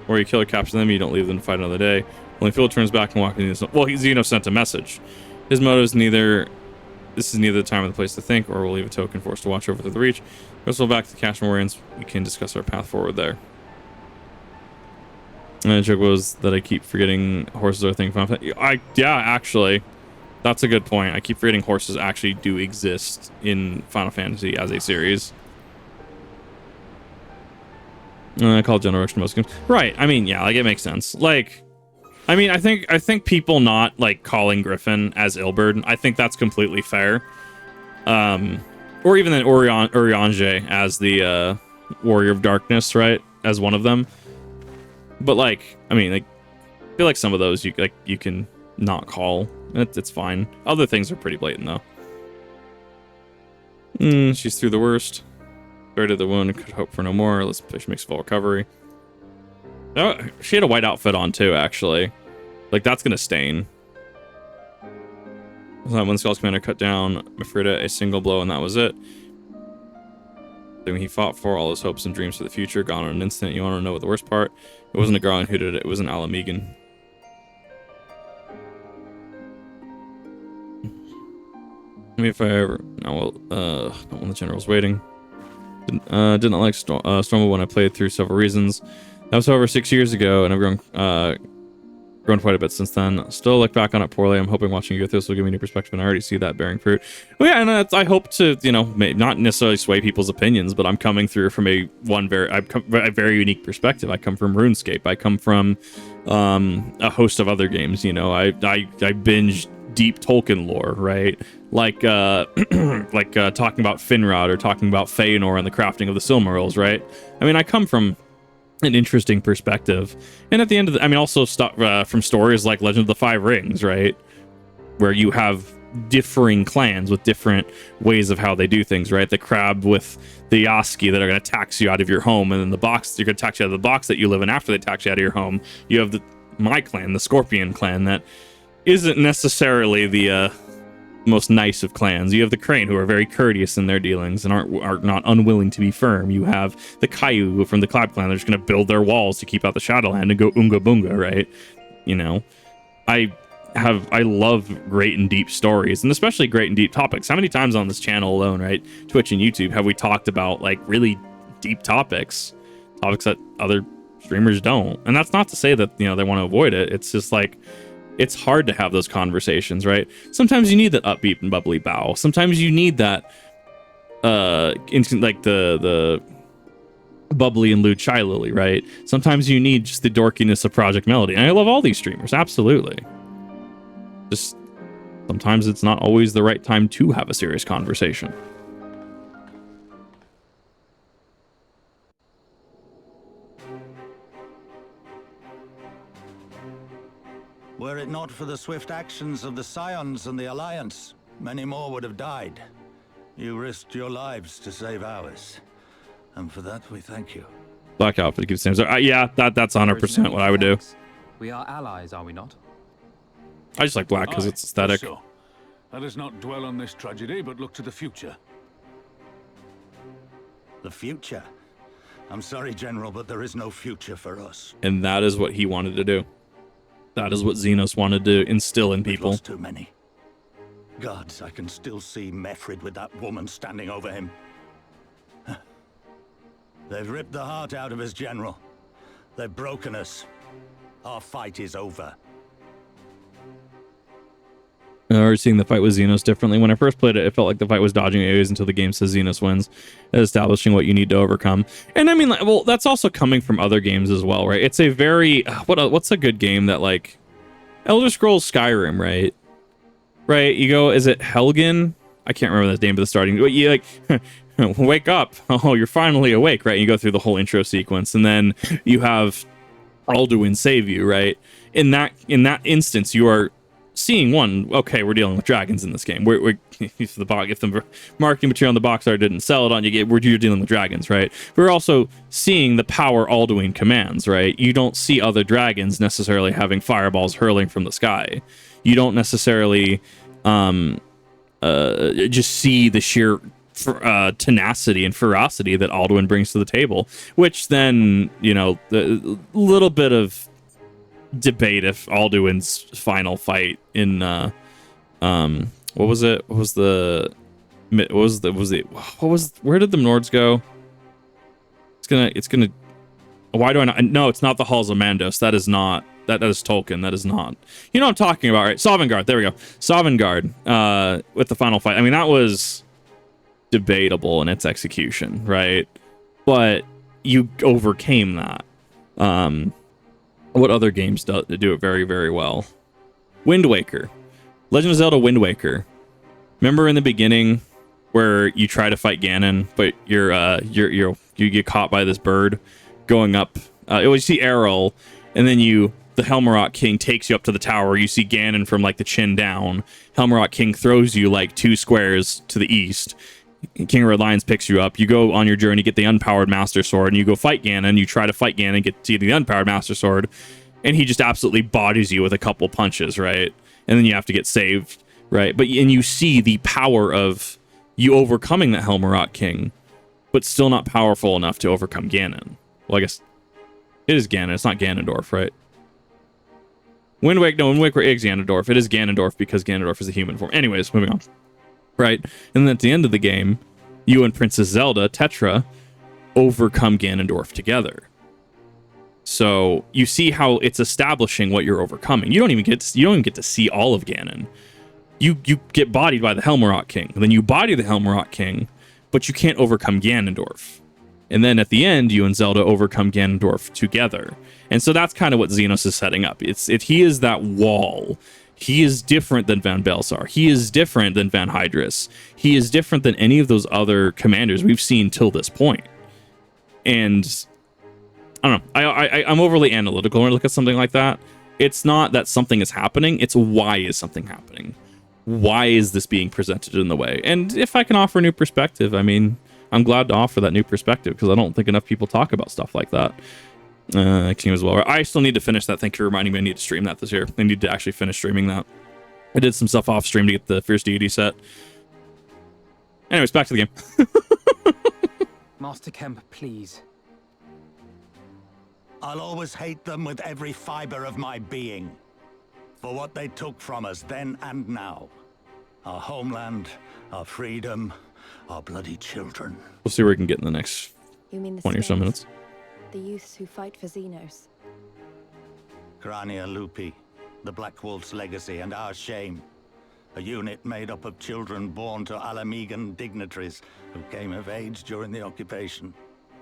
Or you kill or capture them, you don't leave them to fight another day. Only Phil turns back and walks in the... Well, Xeno sent a message. His motive is neither... This is neither the time or the place to think, or we'll leave a token for us to watch over the Reach. We'll back to the Cashmere Warriors. We can discuss our path forward there. And the joke was that I keep forgetting horses are a thing. Yeah, actually, that's a good point. I keep forgetting horses actually do exist in Final Fantasy as a series. I call general direction most games. Right. I mean, yeah, like it makes sense. Like, I mean, I think people not like calling Griffin as Ilberd, I think that's completely fair. Or even then Urianger as the Warrior of Darkness, right? As one of them. But like, I mean, like, I feel like some of those you can not call. It's fine. Other things are pretty blatant though. She's through the worst. Buried the wound and could hope for no more. Let's push makes full recovery. Oh, she had a white outfit on too, actually. Like that's gonna stain. When the Skull's commander cut down Miqo'te a single blow and that was it. When he fought for all his hopes and dreams for the future, gone in an instant. You want to know what the worst part? It wasn't a Garland who did it. It was an Ala Mhigan. Maybe if I ever... No, well, not when the general's waiting. Didn't like Stormblood when I played through several reasons. That was over 6 years ago, and I've grown quite a bit since then. Still look back on it poorly. I'm hoping watching you go through this will give me a new perspective, and I already see that bearing fruit. Well, yeah, and I hope to, you know, not necessarily sway people's opinions, but I'm coming through from a very unique perspective. I come from RuneScape. I come from a host of other games. You know, I binge deep Tolkien lore, right? Like talking about Finrod or talking about Feanor and the crafting of the Silmarils, right? I mean, I come from an interesting perspective, and at the end of the, I mean, also from stories like Legend of the Five Rings, right, where you have differing clans with different ways of how they do things, right? The crab with the Yaski that are going to tax you out of your home, and then the box, you're going to tax you out of the box that you live in after they tax you out of your home. You have my clan, the Scorpion clan, that isn't necessarily the most nice of clans. You have the Crane, who are very courteous in their dealings and are not unwilling to be firm. You have the Kaiju from the Clap clan. They're just going to build their walls to keep out the Shadowland and go Unga Bunga, right? You know, I love great and deep stories, and especially great and deep topics. How many times on this channel alone, right, Twitch and YouTube, have we talked about like really deep topics that other streamers don't? And that's not to say that, you know, they want to avoid it. It's just like, it's hard to have those conversations, right? Sometimes you need that upbeat and bubbly bow. Sometimes you need that like the bubbly and lewd Shy Lily, right? Sometimes you need just the dorkiness of Project Melody. And I love all these streamers, absolutely. Just sometimes it's not always the right time to have a serious conversation. Were it not for the swift actions of the Scions and the Alliance, many more would have died. You risked your lives to save ours, and for that we thank you. Black outfit keeps saying, yeah, that's 100% what I would do. We are allies, are we not? I just like black because it's aesthetic. So, let us not dwell on this tragedy, but look to the future. The future? I'm sorry, General, but there is no future for us. And that is what he wanted to do. That is what Xenos wanted to instill in people. We've lost too many. Gods, I can still see Mefrid with that woman standing over him. They've ripped the heart out of us, General. They've broken us. Our fight is over. or seeing the fight with Xenos differently. When I first played it, it felt like the fight was dodging AoEs until the game says Xenos wins, establishing what you need to overcome. And I mean, like, well, that's also coming from other games as well, right? It's a very what's a good game that, like, Elder Scrolls Skyrim, right? Right? You go, is it Helgen? I can't remember the name of the starting. But you like wake up. Oh, you're finally awake, right? And you go through the whole intro sequence, and then you have Alduin save you, right? In that instance, you are seeing one. Okay, we're dealing with dragons in this game. If the marketing material on the box art didn't sell it on, you're dealing with dragons, right? We're also seeing the power Alduin commands, right? You don't see other dragons necessarily having fireballs hurling from the sky. You don't necessarily just see the sheer tenacity and ferocity that Alduin brings to the table, which then, you know, the little bit of debate if Alduin's final fight in where did the Nords go? It's gonna why do I not? No, it's not the Halls of Mandos. That is Tolkien. That is not. You know what I'm talking about, right? Sovngarde. There we go. Sovngarde with the final fight. I mean, that was debatable in its execution, right? But you overcame that. What other games do it very, very well? Wind Waker. Legend of Zelda Wind Waker. Remember in the beginning where you try to fight Ganon, but you get caught by this bird going up. You see Errol, and then the Helmarok King takes you up to the tower. You see Ganon from like the chin down. Helmarok King throws you like 2 squares to the east. King of Red Lions picks you up. You go on your journey, get the unpowered Master Sword, and you go fight Ganon. You try to fight Ganon, get to the unpowered Master Sword, and he just absolutely bodies you with a couple punches, right? And then you have to get saved, right? And you see the power of you overcoming that Helmarok King, but still not powerful enough to overcome Ganon. Well, I guess it is Ganon. It's not Ganondorf, right? Wind Waker is Ganondorf. It is Ganondorf because Ganondorf is a human form. Anyways, moving on. Right? And then at the end of the game, you and Princess Zelda, Tetra, overcome Ganondorf together. So you see how it's establishing what you're overcoming. You don't even get to see all of Ganon. You get bodied by the Helmarok King. And then you body the Helmarok King, but you can't overcome Ganondorf. And then at the end, you and Zelda overcome Ganondorf together. And so that's kind of what Xenos is setting up. He is that wall. He is different than Van Baelsar. He is different than Van Hydrus. He is different than any of those other commanders we've seen till this point. And I don't know. I'm overly analytical when I look at something like that. It's not that something is happening. It's why is something happening? Why is this being presented in the way? And if I can offer a new perspective, I mean, I'm glad to offer that new perspective because I don't think enough people talk about stuff like that. As well. I still need to finish that. Thank you for reminding me I need to stream that this year. I need to actually finish streaming that. I did some stuff off stream to get the Fierce Deity set. Anyways, back to the game. Master Kemp, please. I'll always hate them with every fiber of my being. For what they took from us then and now. Our homeland, our freedom, our bloody children. We'll see where we can get in the next You mean the 20 or so slaves? minutes. The youths who fight for Xenos. Grania Lupi, the Black Wolf's legacy and our shame. A unit made up of children born to Alamegan dignitaries who came of age during the occupation.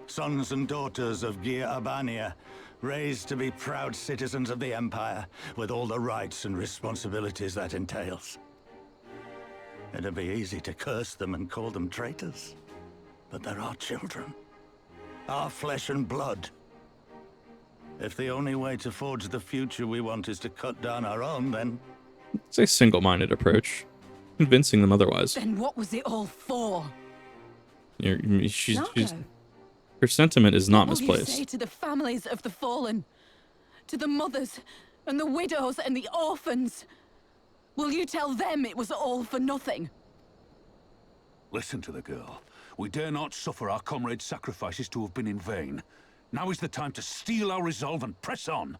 Sons and daughters of Gir Abania, raised to be proud citizens of the Empire, with all the rights and responsibilities that entails. It'd be easy to curse them and call them traitors, but they're our children. Our flesh and blood. If the only way to forge the future we want is to cut down our own, then... It's a single-minded approach. Convincing them otherwise. Then what was it all for? Her sentiment is not What will you misplaced. say to the families of the fallen? To the mothers, and the widows, and the orphans? Will you tell them it was all for nothing? Listen to the girl. We dare not suffer our comrades' sacrifices to have been in vain. Now is the time to steel our resolve and press on,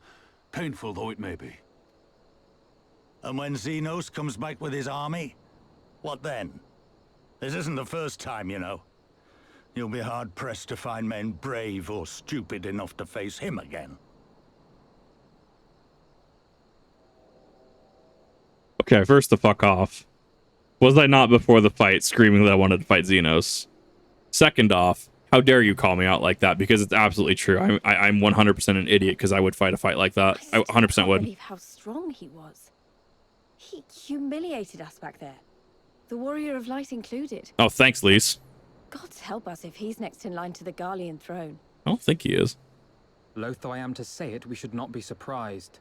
painful though it may be. And when Xenos comes back with his army, what then? This isn't the first time, you know. You'll be hard-pressed to find men brave or stupid enough to face him again. Okay, first the fuck off. Was I not before the fight screaming that I wanted to fight Xenos? Second off, how dare you call me out like that? Because it's absolutely true. I'm 100% an idiot because I would fight a fight like that. I 100% would. I can't believe how strong he was. He humiliated us back there. The Warrior of Light included. Oh, thanks, Lise. God help us if he's next in line to the Garlean throne. I don't think he is. Loath though I am to say it, we should not be surprised.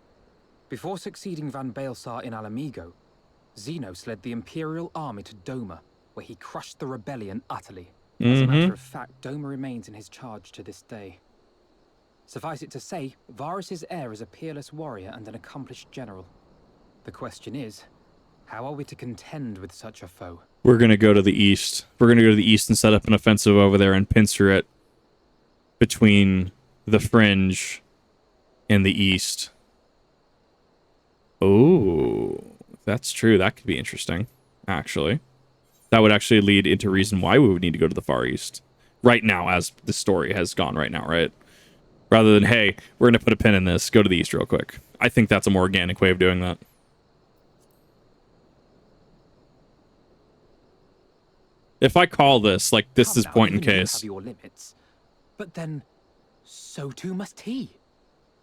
Before succeeding Van Baelsar in Alamigo, Xenos led the Imperial army to Doma, where he crushed the rebellion utterly. As a matter of fact, Doma remains in his charge to this day. Suffice it to say, Varus's heir is a peerless warrior and an accomplished general. The question is, how are we to contend with such a foe? We're going to go to the east. We're going to go to the east and set up an offensive over there and pincer it between the Fringe and the east. Oh, that's true. That could be interesting, actually. That would actually lead into reason why we would need to go to the Far East right now, as the story has gone right now, right? Rather than, hey, we're going to put a pin in this, go to the East real quick. I think that's a more organic way of doing that. If I call this, like, this is point in case. Have your limits. But then, so too must he.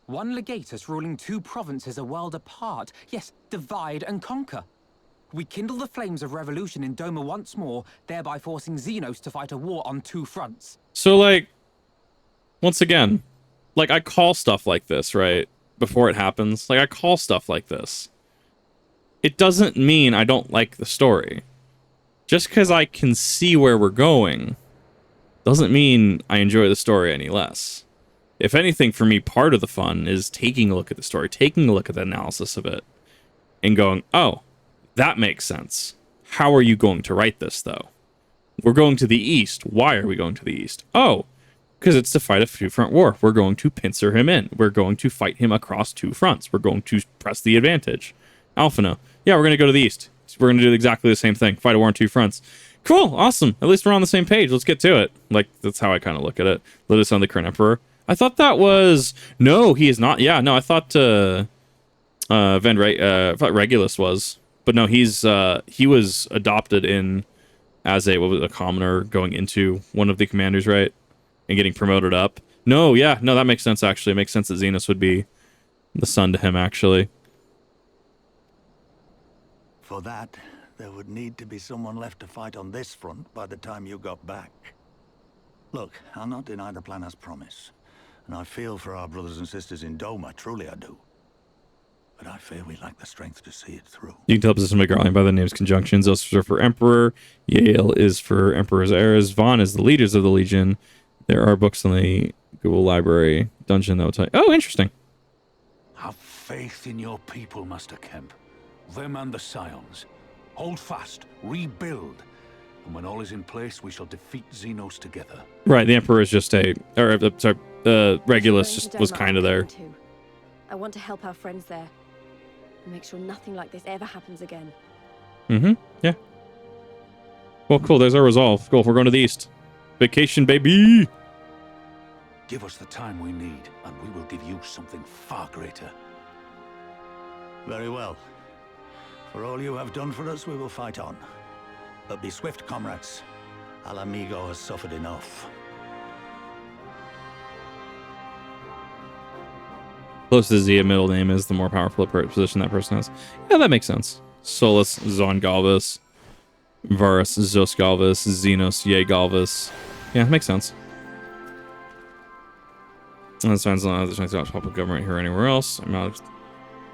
One legatus ruling two provinces a world apart. Yes, divide and conquer. We kindle the flames of revolution in Doma once more, thereby forcing Xenos to fight a war on two fronts. So, like, once again, like, I call stuff like this, right? Before it happens. Like, I call stuff like this. It doesn't mean I don't like the story. Just because I can see where we're going doesn't mean I enjoy the story any less. If anything, for me, part of the fun is taking a look at the story, taking a look at the analysis of it, and going, oh, that makes sense. How are you going to write this, though? We're going to the east. Why are we going to the east? Oh, because it's to fight a two-front war. We're going to pincer him in. We're going to fight him across two fronts. We're going to press the advantage. Alphino. Yeah, we're going to go to the east. We're going to do exactly the same thing. Fight a war on two fronts. Cool. Awesome. At least we're on the same page. Let's get to it. Like, that's how I kind of look at it. Let us on the current emperor. I thought that was... No, he is not. Yeah, no, I thought Regulus was. But no, he was adopted in as a commoner going into one of the commanders, right? And getting promoted up. No, yeah, no, that makes sense, actually. It makes sense that Xenos would be the son to him, actually. For that, there would need to be someone left to fight on this front by the time you got back. Look, I'll not deny the plan as promised. And I feel for our brothers and sisters in Doma, truly I do. But I fear we lack the strength to see it through. You can tell position of Garland by the names conjunctions. Those are for Emperor. Yale is for Emperor's heirs. Vaughn is the leaders of the Legion. There are books in the Google Library dungeon that will tell you. Oh, interesting. Have faith in your people, Master Kemp. Them and the Scions. Hold fast, rebuild. And when all is in place, we shall defeat Xenos together. Right, the Emperor is just Regulus just was kind of there. I want to help our friends there. And make sure nothing like this ever happens again. Yeah. Well, cool, there's our resolve. Cool, we're going to the east. Vacation, baby! Give us the time we need, and we will give you something far greater. Very well. For all you have done for us, we will fight on. But be swift, comrades. Alamigo has suffered enough. Closest the middle name is, the more powerful position that person has. Yeah, that makes sense. Solus Zongalvis, Varus Zosgalvis, Xenos Yegalvis. Yeah, it makes sense. And that sounds like there's not public government here or anywhere else.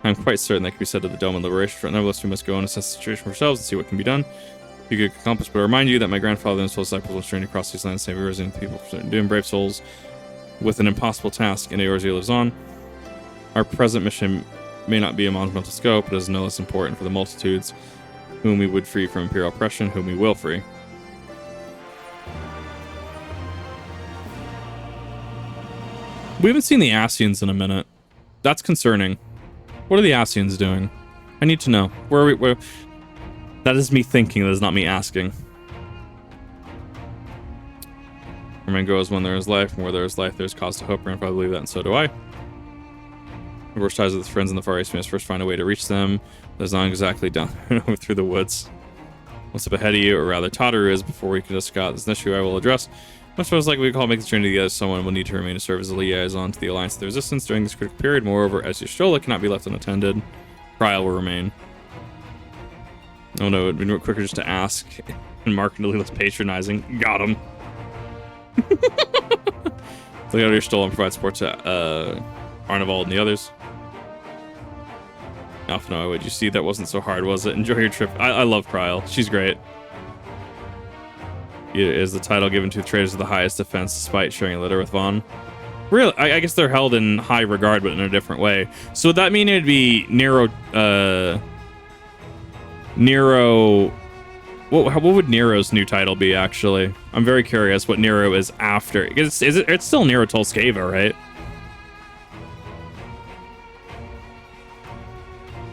I'm quite certain that can be said to the Dome and Liberation Front. Nevertheless, we must go and assess the situation for ourselves and see what can be done. You could accomplish, but I remind you that my grandfather and his full disciples was journey across these lands, save rivers and people for certain doom, brave souls with an impossible task, and Eorzea lives on. Our present mission may not be a monumental scope, but is no less important for the multitudes whom we would free from imperial oppression, whom we will free. We haven't seen the Ascians in a minute. That's concerning. What are the Ascians doing? I need to know. Where are we? Where? That is me thinking. That is not me asking. Where man goes when there is life, and where there is life, there is cause to hope. And I believe that, and so do I. Of course, ties with his friends in the Far East. We must first find a way to reach them. That's not exactly down through the woods. What's up ahead of you, or rather Tataru is, before we can discuss this issue I will address. Much most likely we call make the journey together. Someone will need to remain to serve as a liaison to the Alliance of the Resistance during this critical period. Moreover, as Y'shtola cannot be left unattended, Trial will remain. Oh no, it'd be quicker just to ask. And Mark really looks patronizing. Got him. Look out Y'shtola and provide support to Arnavald and the others. Alpha, would you see that wasn't so hard, was it? Enjoy your trip. I love Kryl. She's great. It is the title given to the traders of the highest defense despite sharing a litter with Vaughn. Really, I guess they're held in high regard, but in a different way. So would that mean it'd be Nero? What would Nero's new title be? Actually, I'm very curious what Nero is after. It's still Nero Tolskeva, right?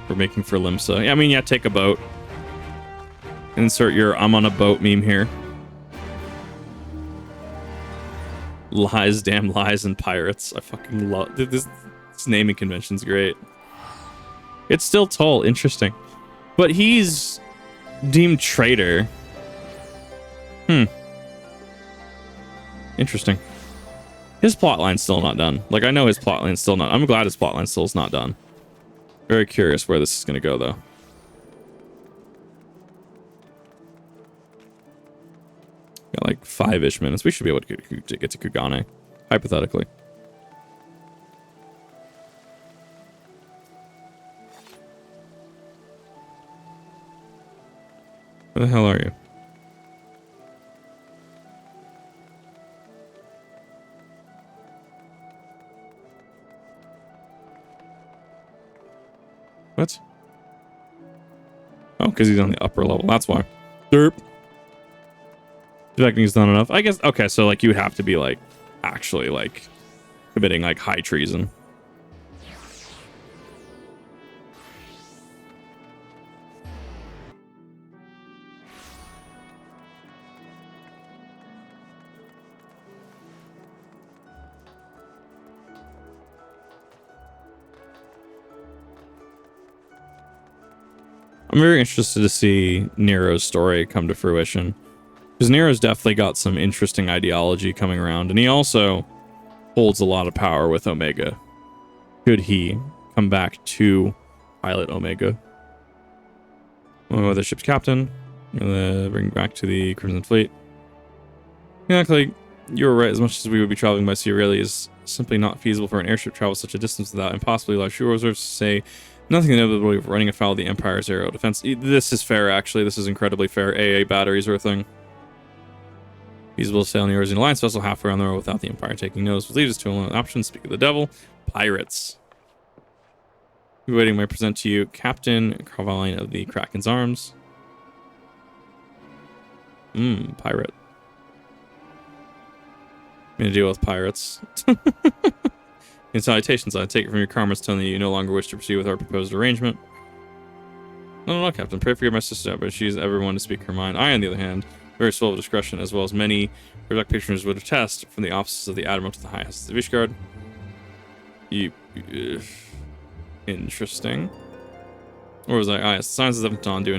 We're making for Limsa. Yeah, I mean, yeah, take a boat. Insert your I'm on a boat meme here. Lies, damn lies, and pirates. I fucking love this naming convention's great. It's still Toll, interesting. But he's deemed traitor. Interesting. His plotline's still not done. Like, I know his plotline's still not. I'm glad his plotline still is not done. Very curious where this is going to go, though. Got like 5-ish minutes. We should be able to get to Kugane, hypothetically. Where the hell are you? What? Oh, because he's on the upper level. That's why. Derp. Defecting is not enough. I guess. Okay, so like you have to be like actually like committing like high treason. I'm very interested to see Nero's story come to fruition. Because Nero's definitely got some interesting ideology coming around. And he also holds a lot of power with Omega. Could he come back to pilot Omega? Oh, the ship's captain. Bring back to the Crimson Fleet. Exactly. You were right. As much as we would be traveling by sea, really is simply not feasible for an airship to travel such a distance without impossibly large fuel reserves to say nothing inevitably running afoul of the Empire's aerial defense. This is fair, actually. This is incredibly fair. AA batteries or a thing. Feasible to sail in the Eurasian Alliance vessel halfway around the world without the Empire taking notice, which leads us to an option. Speak of the devil. Pirates. Waiting may present to you Captain Carvaline of the Kraken's Arms. Pirate. I'm gonna deal with pirates. In salutations, I take it from your karmas telling you no longer wish to proceed with our proposed arrangement. No, Captain. Pray for my sister, but she's everyone to speak her mind. I, on the other hand, very slow of discretion, as well as many Revivara patrons would attest, from the offices of the Admiral to the High House of the Vishgard. Interesting. Or was I? Yes, the signs of Dawn do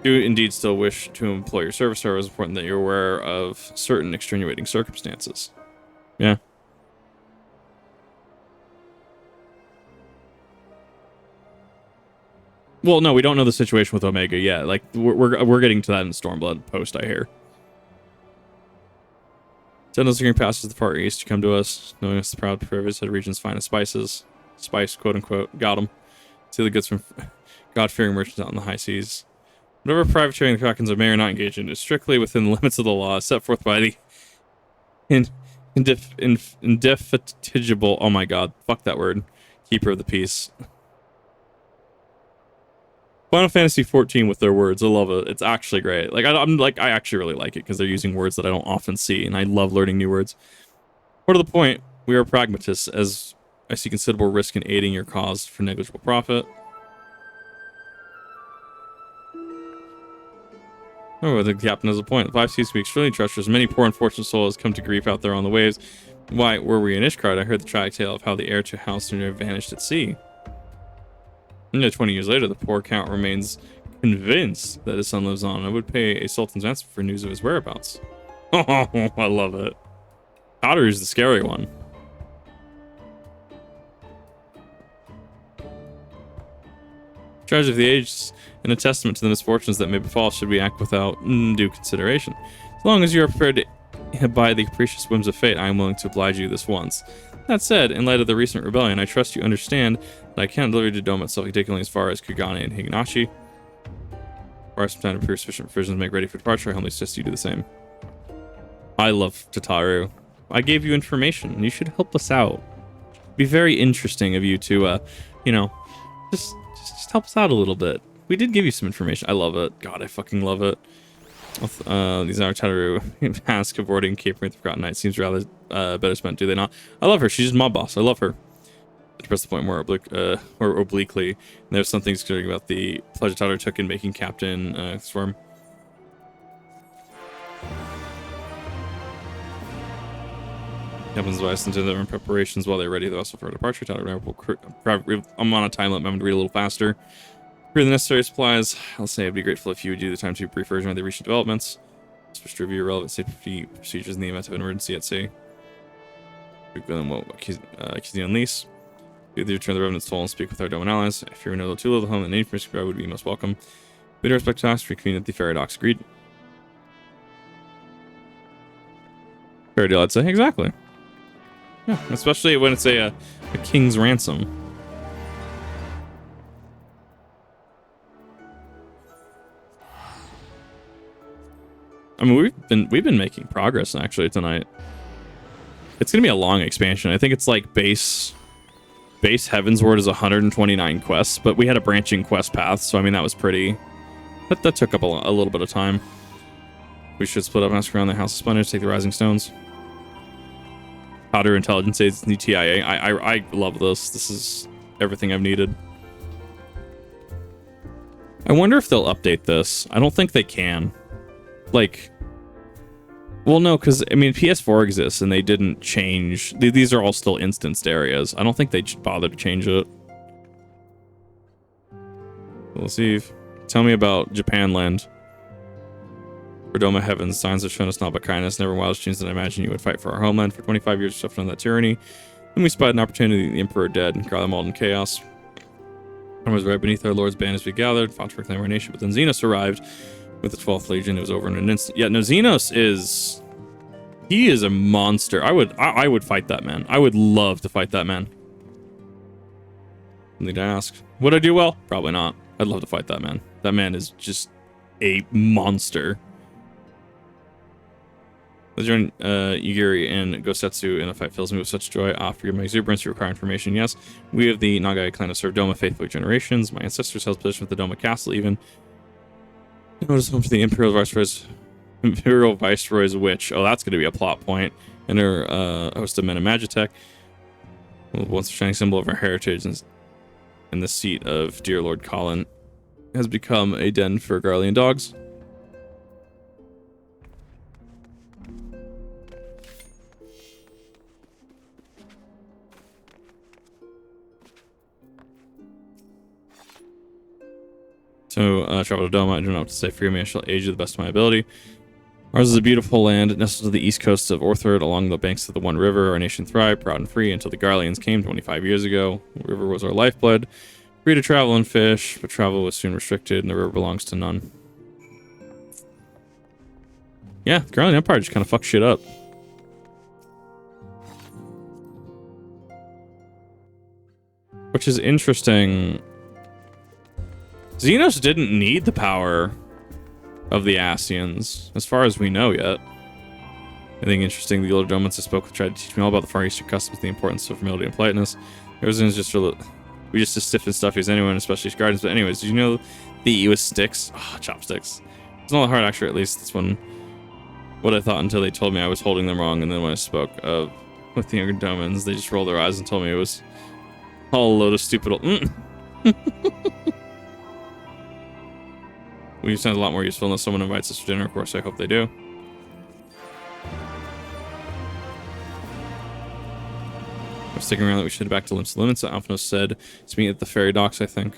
indeed still wish to employ your service. However, it's important that you're aware of certain extenuating circumstances. Yeah. Well, no, we don't know the situation with Omega yet. Like we're getting to that in Stormblood post, I hear. Send those green passes to the Far East to come to us, knowing us the proud privileged of region's finest spices. Spice, quote unquote. Got them. See the goods from God-fearing merchants out in the high seas. Whatever privateering the Krakens may or not engage in is strictly within the limits of the law set forth by the indefatigable, oh my god, fuck that word, keeper of the peace. Final Fantasy XIV with their words, I love it. It's actually great. Like I actually really like it because they're using words that I don't often see, and I love learning new words. More to the point, we are pragmatists, as I see considerable risk in aiding your cause for negligible profit. Oh, the captain has a point. The 5 seas to be extremely treacherous. Many poor unfortunate souls come to grief out there on the waves. Why, were we in Ishgard, I heard the tragic tale of how the heir to Halcyon vanished at sea. And 20 years later, the poor count remains convinced that his son lives on and would pay a sultan's ransom for news of his whereabouts. Oh, I love it. Otter's the scary one. Tragedy of the ages and a testament to the misfortunes that may befall should we act without due consideration. As long as you are prepared to abide the capricious whims of fate, I am willing to oblige you this once. That said, in light of the recent rebellion, I trust you understand that I cannot deliver to Dome itself particularly as far as Kugane and Higurashi. Require some time to prepare sufficient provisions to make ready for departure. I humbly suggest you do the same. I love Tataru. I gave you information. You should help us out. It'd be very interesting of you to, you know, just help us out a little bit. We did give you some information. I love it. God, I fucking love it. These are Tataru task of boarding Cape with the Forgotten Knight seems rather better spent, do they not? I love her. She's just mob boss. I love her. To press the point more obliquely, and there's some things concerning about the pleasure Tataru took in making Captain Storm. Captain's advice into their preparations while they're ready. They're also for departure. I'm on a time limit. I'm going to read a little faster. For the necessary supplies, I'll say I'd be grateful if you would do the time to brief version of the recent developments. Switch to review relevant safety procedures in the event of an emergency at sea. Accusing on lease. Do the return of the revenant's toll and speak with our Doman allies. If you're in a too little home, then any person would be most welcome. With respect to us, reconvene at the ferry docks. Agreed. Fair deal, I'd say. Exactly. Yeah, especially when it's a king's ransom. I mean, we've been making progress actually tonight. It's gonna be a long expansion. I think it's like base Heavensward is 129 quests, but we had a branching quest path, so I mean that was pretty. That took up a little bit of time. We should split up and ask around the House of Splendor, take the Rising Stones. Powder Intelligence Aids, new TIA. I love this. This is everything I've needed. I wonder if they'll update this. I don't think they can. Like, well, no, because, I mean, PS4 exists and they didn't change. These are all still instanced areas. I don't think they bother to change it. We'll see. Tell me about Japanland. Doma Heavens, signs have shown us not but kindness, never wildest dreams that I imagine you would fight for our homeland. For 25 years, suffering that tyranny. Then we spied an opportunity, the Emperor dead, and got them all in chaos. I was right beneath our Lord's band as we gathered, fought to reclaim our nation, but then Xenos arrived with the 12th Legion. It was over in an instant. Yeah, no, Xenos is... He is a monster. I would fight that man. I would love to fight that man. Need to ask. Would I do well? Probably not. I'd love to fight that man. That man is just a monster. Let's join Yugiri and Gosetsu in a fight fills me with such joy. For my exuberance, you require information. Yes, we of the Nagai clan have served Doma faithfully generations. My ancestors held position with the Doma Castle, even. It was home to the Imperial Viceroy's witch. Oh, that's going to be a plot point. And her host of men of Magitech. Once a shining symbol of our heritage and the seat of dear Lord Colin has become a den for Garlean dogs. So, travel to Doma. I don't know what to say. Forgive me, I shall aid you to the best of my ability. Ours is a beautiful land, nestled to the east coast of Orthard, along the banks of the One River. Our nation thrived, proud and free, until the Garleans came 25 years ago. The river was our lifeblood. Free to travel and fish, but travel was soon restricted, and the river belongs to none. Yeah, the Garlean Empire just kind of fucked shit up. Which is interesting. Xenos didn't need the power of the Ascians, as far as we know yet. I think interesting, the older Domans I spoke with tried to teach me all about the Far Eastern customs, the importance of humility and politeness. Everything's just we just as stiff and stuffy as anyone, especially gardens. But anyways, did you know they eat with sticks? Oh, chopsticks. It's not hard, actually, at least. That's what I thought until they told me I was holding them wrong. And then when I spoke with the younger Domans, they just rolled their eyes and told me it was all a load of stupid old... We sound a lot more useful unless someone invites us for dinner, of course. I hope they do. I'm sticking around that we should head back to Limits Limits. Alphnos said it's me at the ferry docks, I think.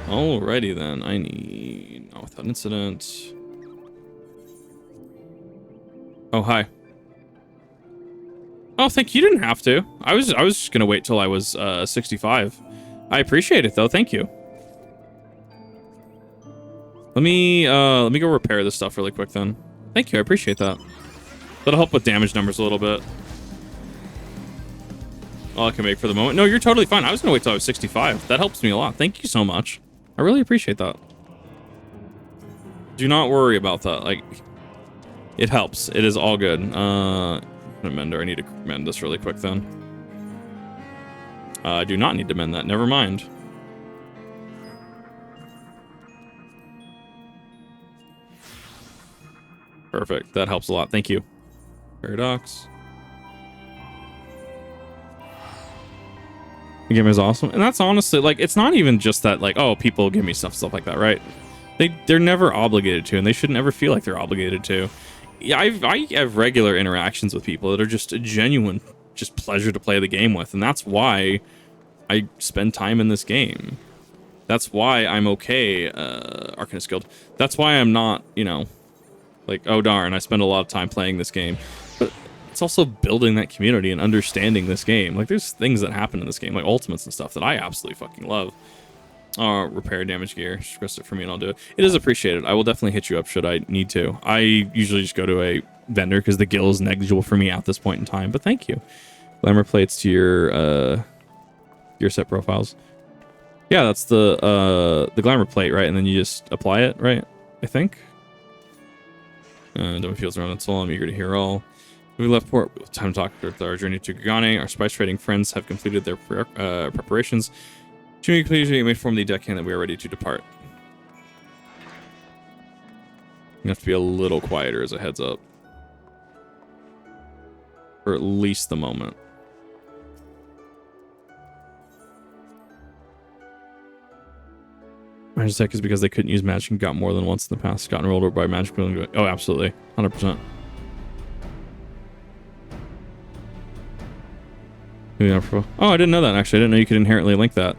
Alrighty then. I need not without incident. Oh, hi. Oh, thank you. You didn't have to. I was just gonna wait till I was 65. I appreciate it though. Thank you. Let me go repair this stuff really quick then. Thank you. I appreciate that. That'll help with damage numbers a little bit. All I can make for the moment. No, you're totally fine. I was gonna wait till I was 65. That helps me a lot. Thank you so much. I really appreciate that. Do not worry about that. Like, it helps. It is all good. Mender. I need to mend this really quick then. I do not need to mend that. Never mind. Perfect. That helps a lot. Thank you. Paradox. The game is awesome. And that's honestly, like, it's not even just that, like, oh, people give me stuff like that, right? They're never obligated to, and they should never feel like they're obligated to. Yeah, I have regular interactions with people that are just a genuine just pleasure to play the game with, and that's why I spend time in this game. That's why I'm okay, Arcanist Guild. That's why I'm not, you know, like, oh darn, I spend a lot of time playing this game. But it's also building that community and understanding this game. Like, there's things that happen in this game, like ultimates and stuff, that I absolutely fucking love. Repair damage gear. Just request it for me and I'll do it. It is appreciated. I will definitely hit you up should I need to. I usually just go to a vendor because the gil is negligible for me at this point in time, but thank you. Glamour plates to your set profiles. Yeah, that's the glamour plate, right? And then you just apply it, right? I think. Don't feels around so I'm eager to hear all. We left port with time to talk with our journey to Gagane. Our spice trading friends have completed their preparations. Jimmy, please you may inform the deckhand that we are ready to depart. You have to be a little quieter as a heads up. For at least the moment. Magic Tech is because they couldn't use magic and got more than once in the past. Gotten rolled over by magic. Oh, absolutely. 100%. Oh, I didn't know that, actually. I didn't know you could inherently link that.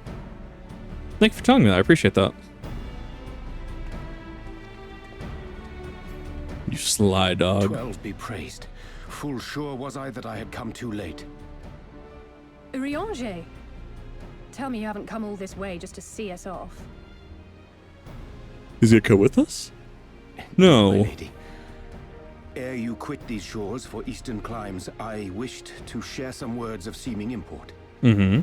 Thank you for telling me that. I appreciate that. You sly dog. 12 be praised. Full sure was I that I had come too late. Urianger, tell me you haven't come all this way just to see us off. Is he come with us? No. My lady, ere you quit these shores for eastern climes, I wished to share some words of seeming import. Mm-hmm.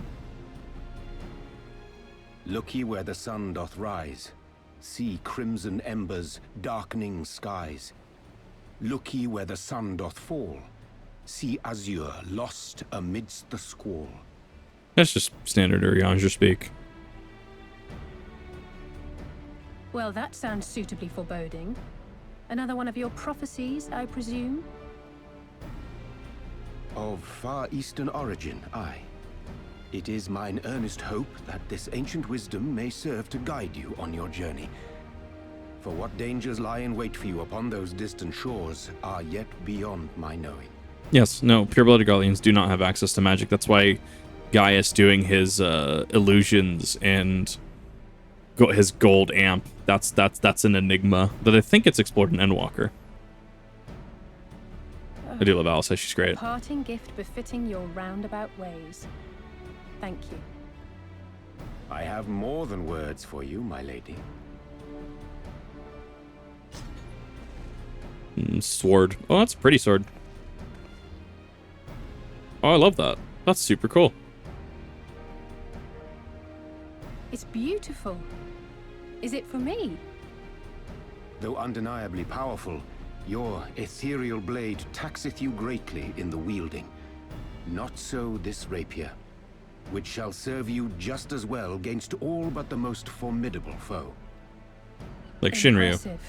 Look ye where the sun doth rise. See crimson embers, darkening skies. Look ye where the sun doth fall. See azure lost amidst the squall. That's just standard Urianger speak. Well, that sounds suitably foreboding. Another one of your prophecies, I presume? Of far eastern origin, aye. It is mine earnest hope that this ancient wisdom may serve to guide you on your journey. For what dangers lie in wait for you upon those distant shores are yet beyond my knowing. Yes, no, pure-blooded Garleans do not have access to magic. That's why Gaius doing his illusions and his gold amp, that's an enigma that I think it's explored in Endwalker. I do love Alice, she's great. Parting gift befitting your roundabout ways. Thank you. I have more than words for you, my lady. Sword. Oh, that's a pretty sword. Oh, I love that. That's super cool. It's beautiful. Is it for me? Though undeniably powerful, your ethereal blade taxeth you greatly in the wielding. Not so this rapier, which shall serve you just as well against all but the most formidable foe. Like Shinryu. Impressive.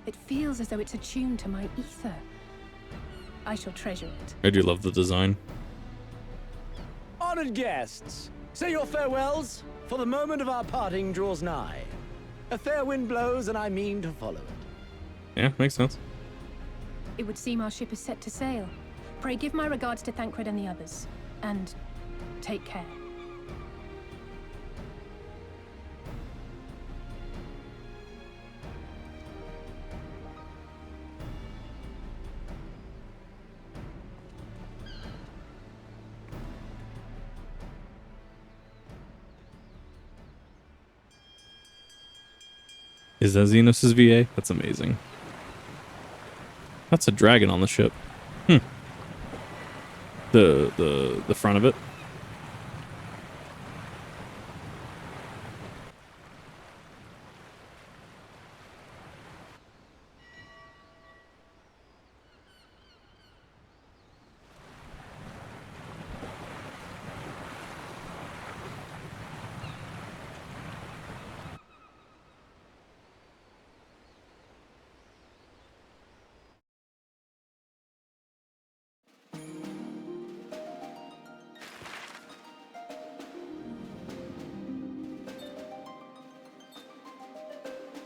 It feels as though it's attuned to my ether. I shall treasure it. I do love the design. Honored guests, say your farewells, for the moment of our parting draws nigh. A fair wind blows, and I mean to follow it. Yeah, makes sense. It would seem our ship is set to sail. Pray give my regards to Thancred and the others. And take care. Is that Xenos' VA? That's amazing. That's a dragon on the ship. The front of it.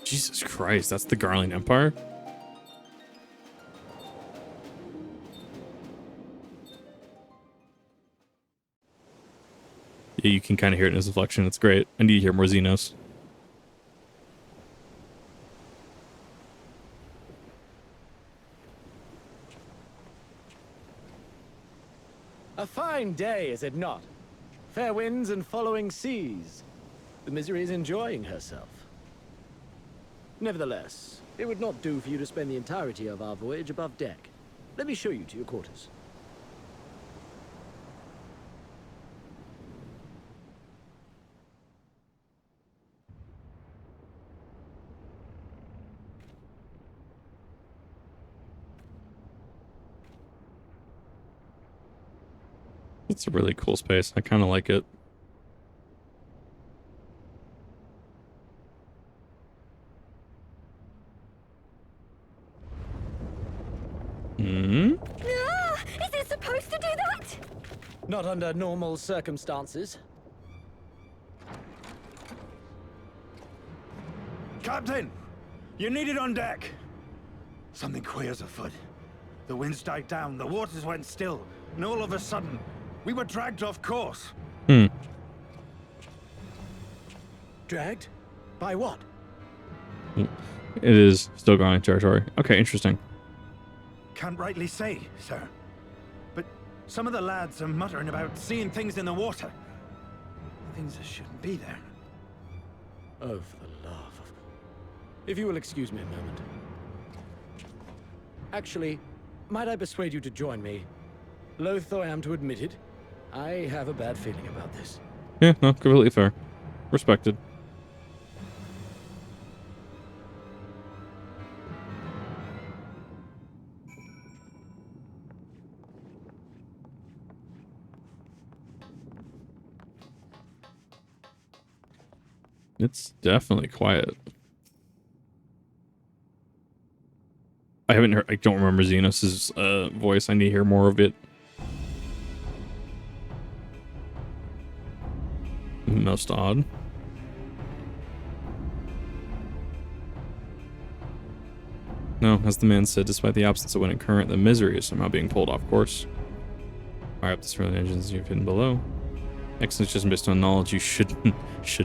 Jesus Christ, that's the Garland Empire? Yeah, you can kind of hear it in his inflection. It's great. I need to hear more Xenos. A fine day, is it not? Fair winds and following seas. The Misery is enjoying herself. Nevertheless, it would not do for you to spend the entirety of our voyage above deck. Let me show you to your quarters. It's a really cool space. I kind of like it. Is it supposed to do that? Not under normal circumstances. Captain! You're needed on deck! Something queer's afoot. The winds died down, the waters went still, and all of a sudden, we were dragged off course. Dragged? By what? It is still going territory. Okay, interesting. Can't rightly say, sir. But some of the lads are muttering about seeing things in the water. Things that shouldn't be there. Oh, for the love of... If you will excuse me a moment. Actually, might I persuade you to join me? Loath though I am to admit it, I have a bad feeling about this. Yeah, no, completely fair. Respected. It's definitely quiet. I haven't heard, I don't remember Xenos' voice. I need to hear more of it. Most odd. No, as the man said, despite the absence of wind and current, the Misery is somehow being pulled off course. Fire up the swirling engines you've hidden below. Excellence just based on knowledge you should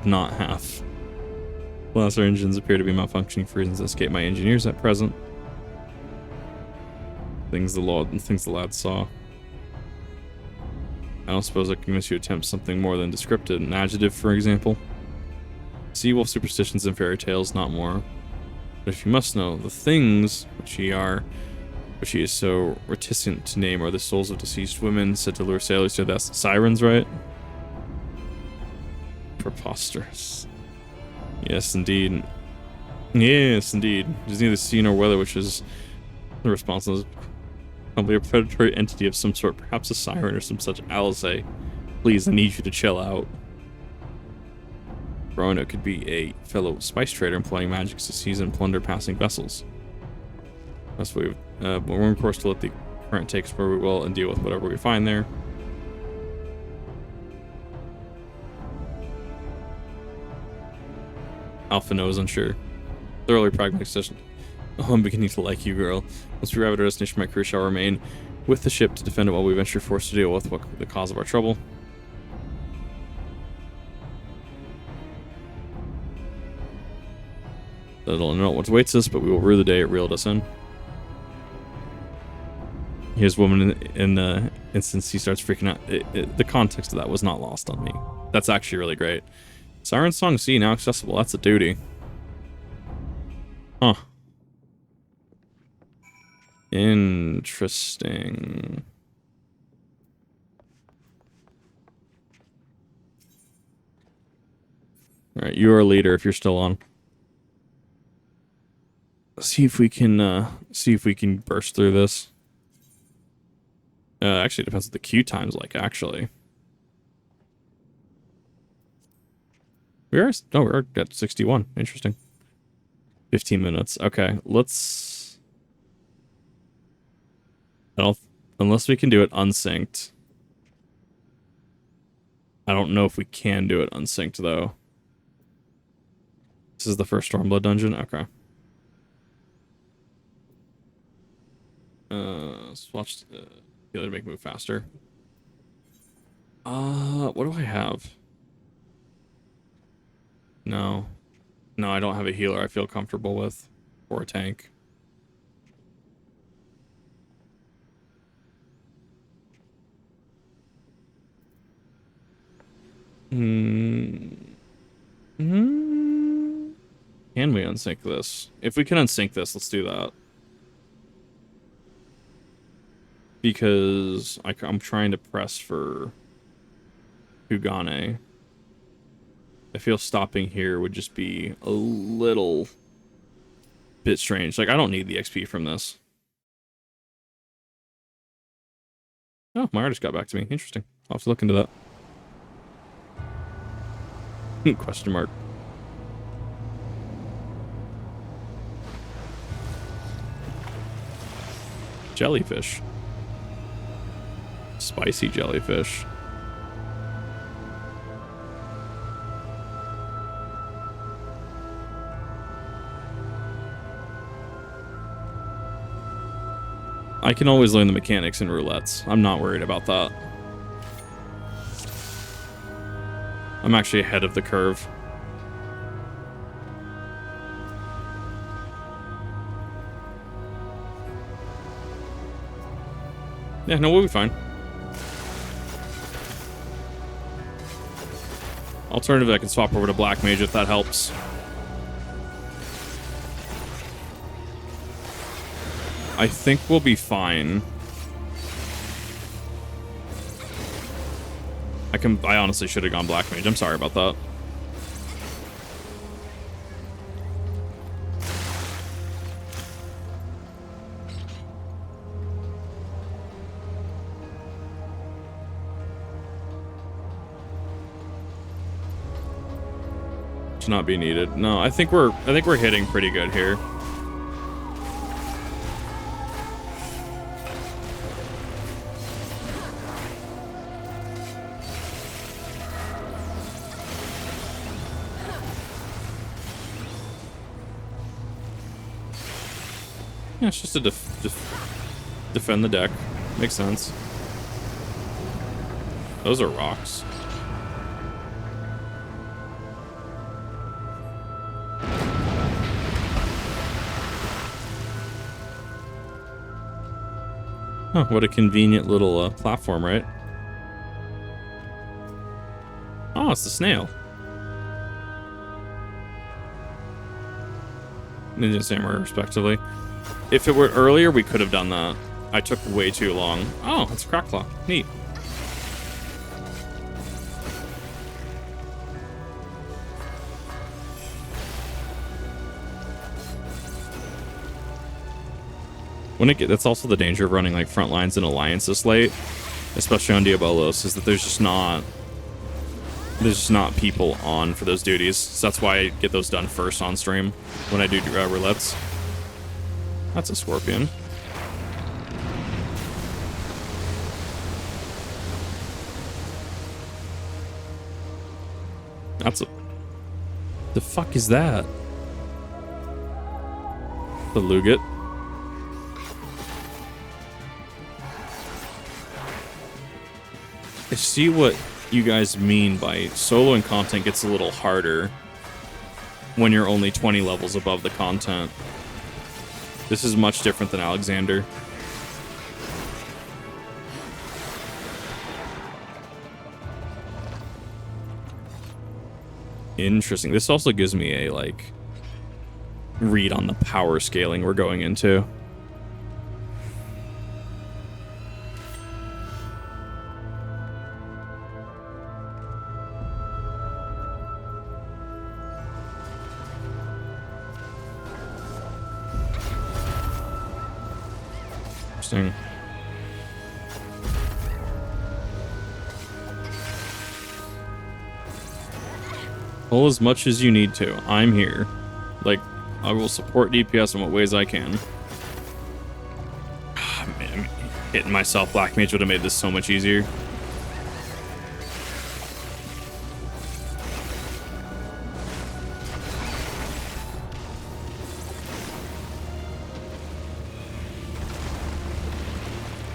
not have. Blaster engines appear to be malfunctioning for reasons that escape my engineers at present. Things the lad saw. I don't suppose I can convince you to attempt something more than descriptive. An adjective, for example. Sea wolf superstitions and fairy tales, not more. But if you must know, the things which she is so reticent to name are the souls of deceased women said to lure sailors to that's sirens, right? Preposterous. Yes, indeed. Yes, indeed. There's neither sea nor weather which is the responsible. Probably a predatory entity of some sort, perhaps a siren or some such Alice. Please, I need you to chill out. Rowan, it could be a fellow spice trader employing magic to seize and plunder passing vessels. That's what we're on course to let the current take us where we will and deal with whatever we find there. Alpha knows, unsure. Thoroughly pragmatic decision. Oh, I'm beginning to like you, girl. Once we arrive at our destination, my crew shall remain with the ship to defend it while we venture forth to deal with the cause of our trouble. I don't know what awaits us, but we will rue the day it reeled us in. Here's woman in the instance he starts freaking out. The context of that was not lost on me. That's actually really great. Siren Song C now accessible. That's a duty. Huh. Interesting. All right, you are a leader if you're still on. See if we can burst through this. Actually, it depends what the queue time's like, actually. We're at 61. Interesting. 15 minutes. Okay, let's... Unless we can do it unsynced. I don't know if we can do it unsynced, though. This is the first Stormblood dungeon? Okay. Let's watch the other make move faster. What do I have? No, I don't have a healer I feel comfortable with, or a tank. Can we unsync this? If we can unsync this, let's do that. Because I'm trying to press for Hugane. I feel stopping here would just be a little bit strange. Like, I don't need the XP from this. Oh, my artist got back to me. Interesting. I'll have to look into that. Question mark. Jellyfish. Spicy jellyfish. I can always learn the mechanics in roulettes. I'm not worried about that. I'm actually ahead of the curve. Yeah, no, we'll be fine. Alternatively, I can swap over to Black Mage if that helps. I think we'll be fine. I honestly should have gone Black Mage. I'm sorry about that. Should not be needed. No, I think we're hitting pretty good here. Yeah, it's just to defend the deck. Makes sense. Those are rocks. Oh, what a convenient little platform, right? Oh, it's the snail. Ninja Samurai, respectively. If it were earlier, we could have done that. I took way too long. Oh, it's Crackclaw. Neat. That's also the danger of running like front lines and alliances late, especially on Diabolos, is that there's just not people on for those duties. So that's why I get those done first on stream when I do roulettes. That's a scorpion. That's a... The fuck is that? The Luget. I see what you guys mean by soloing content gets a little harder when you're only 20 levels above the content. This is much different than Alexander. Interesting. This also gives me a, like, read on the power scaling we're going into. Interesting. Pull as much as you need to. I'm here. Like, I will support DPS in what ways I can. Man, hitting myself Black Mage would have made this so much easier.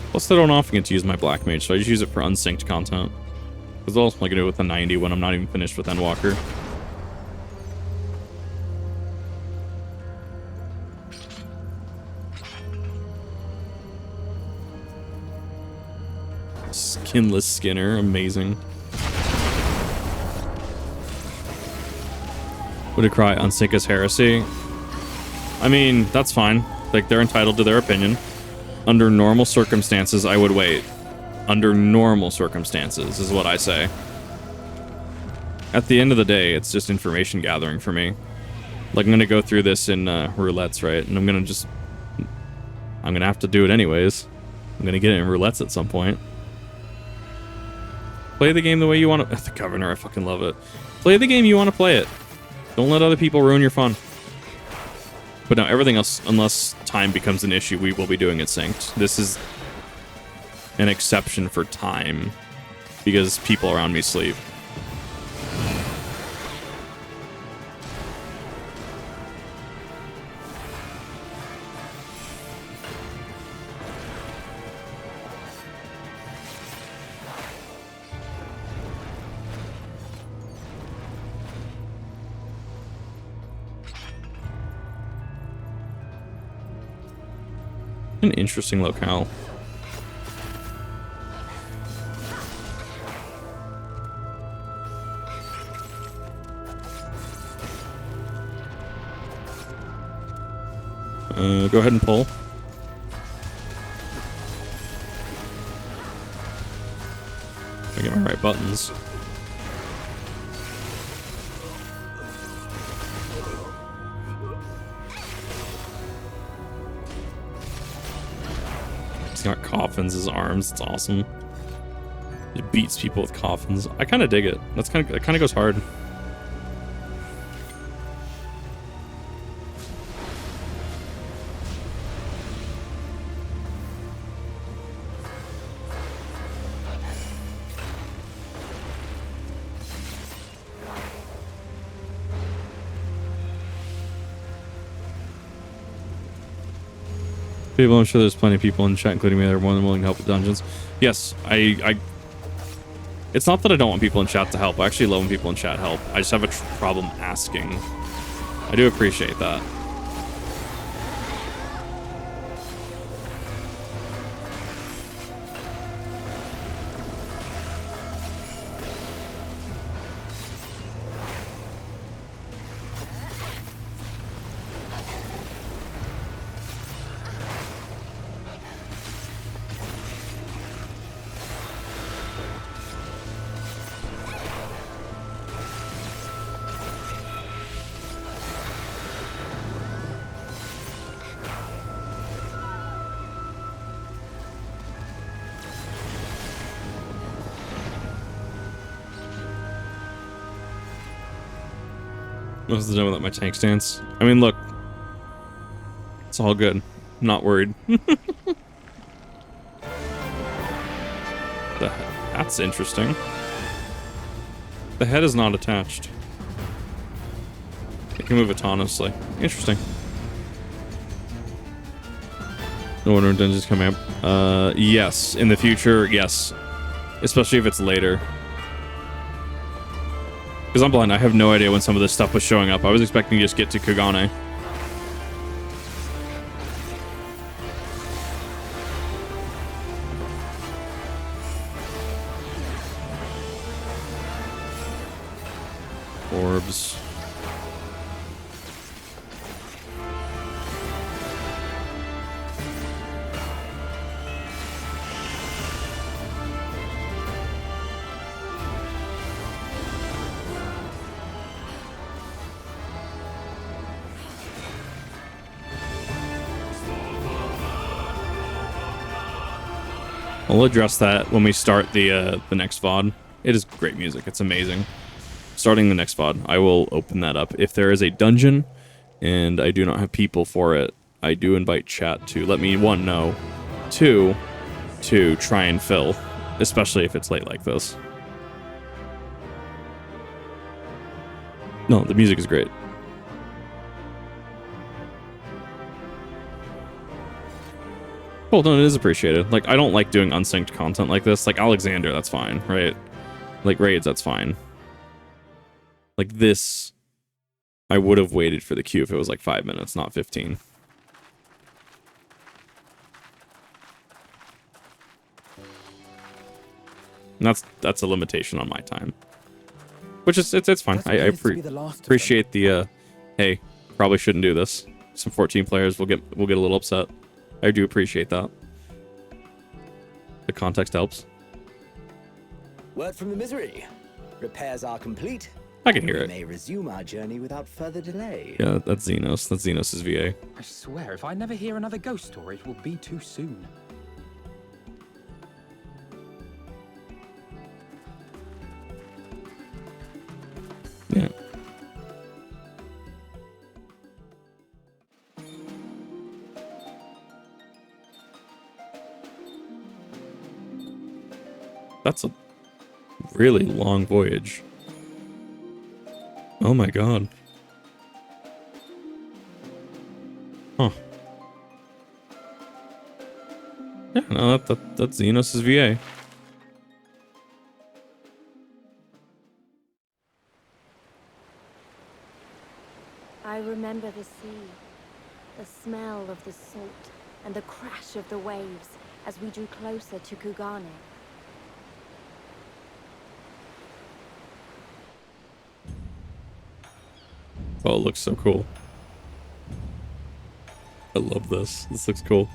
Plus, I don't often get to use my Black Mage, so I just use it for unsynced content. Because I'll also do it with a 90 when I'm not even finished with Endwalker. Skinless Skinner, amazing. Would it cry unsync as heresy? I mean, that's fine. Like, they're entitled to their opinion. Under normal circumstances, I would wait. Under normal circumstances is what I say. At the end of the day, it's just information gathering for me. Like, I'm gonna go through this in roulettes, right? And I'm gonna have to do it anyways. I'm gonna get it in roulettes at some point. Play the game the way you want to. The Governor, I fucking love it. Play the game you want to play it. Don't let other people ruin your fun. But no, everything else, unless time becomes an issue, we will be doing it synced. This is an exception for time because people around me sleep. An interesting locale. Go ahead and pull. I get my right buttons. He's got coffins as arms. It's awesome. It beats people with coffins. I kind of dig it. It kind of goes hard. People, I'm sure there's plenty of people in chat, including me, that are more than willing to help with dungeons. Yes, I it's not that I don't want people in chat to help. I actually love when people in chat help. I just have a problem asking. I do appreciate that. What's the done without my tank stance? I mean, look, it's all good. I'm not worried. That's interesting. The head is not attached. It can move autonomously. Interesting. No Wonder Dungeons coming up. Yes. In the future, yes. Especially if it's later. Because I'm blind, I have no idea when some of this stuff was showing up. I was expecting to just get to Kugane. Orbs. We'll address that when we start the next VOD. It is great music. It's amazing. Starting the next VOD, I will open that up. If there is a dungeon and I do not have people for it, I do invite chat to let me, 1, know, 2, to try and fill, especially if it's late like this. No, the music is great. Well, no, it is appreciated. Like, I don't like doing unsynced content like this. Like, Alexander, that's fine, right? Like, raids, that's fine. Like, this, I would have waited for the queue if it was like 5 minutes, not 15. And that's a limitation on my time. Which is, it's fine. I appreciate the, hey, probably shouldn't do this. Some 14 players will get a little upset. I do appreciate that. The context helps. Word from the misery. Repairs are complete. I can hear it. We may resume our journey without further delay. Yeah, that's Xenos. That's Xenos' VA. I swear, if I never hear another ghost story, it will be too soon. Yeah. That's a really long voyage. Oh my god. Huh. Yeah, no, that's Xenos' VA. I remember the sea, the smell of the salt, and the crash of the waves as we drew closer to Kugane. Oh, it looks so cool. I love this. This looks cool.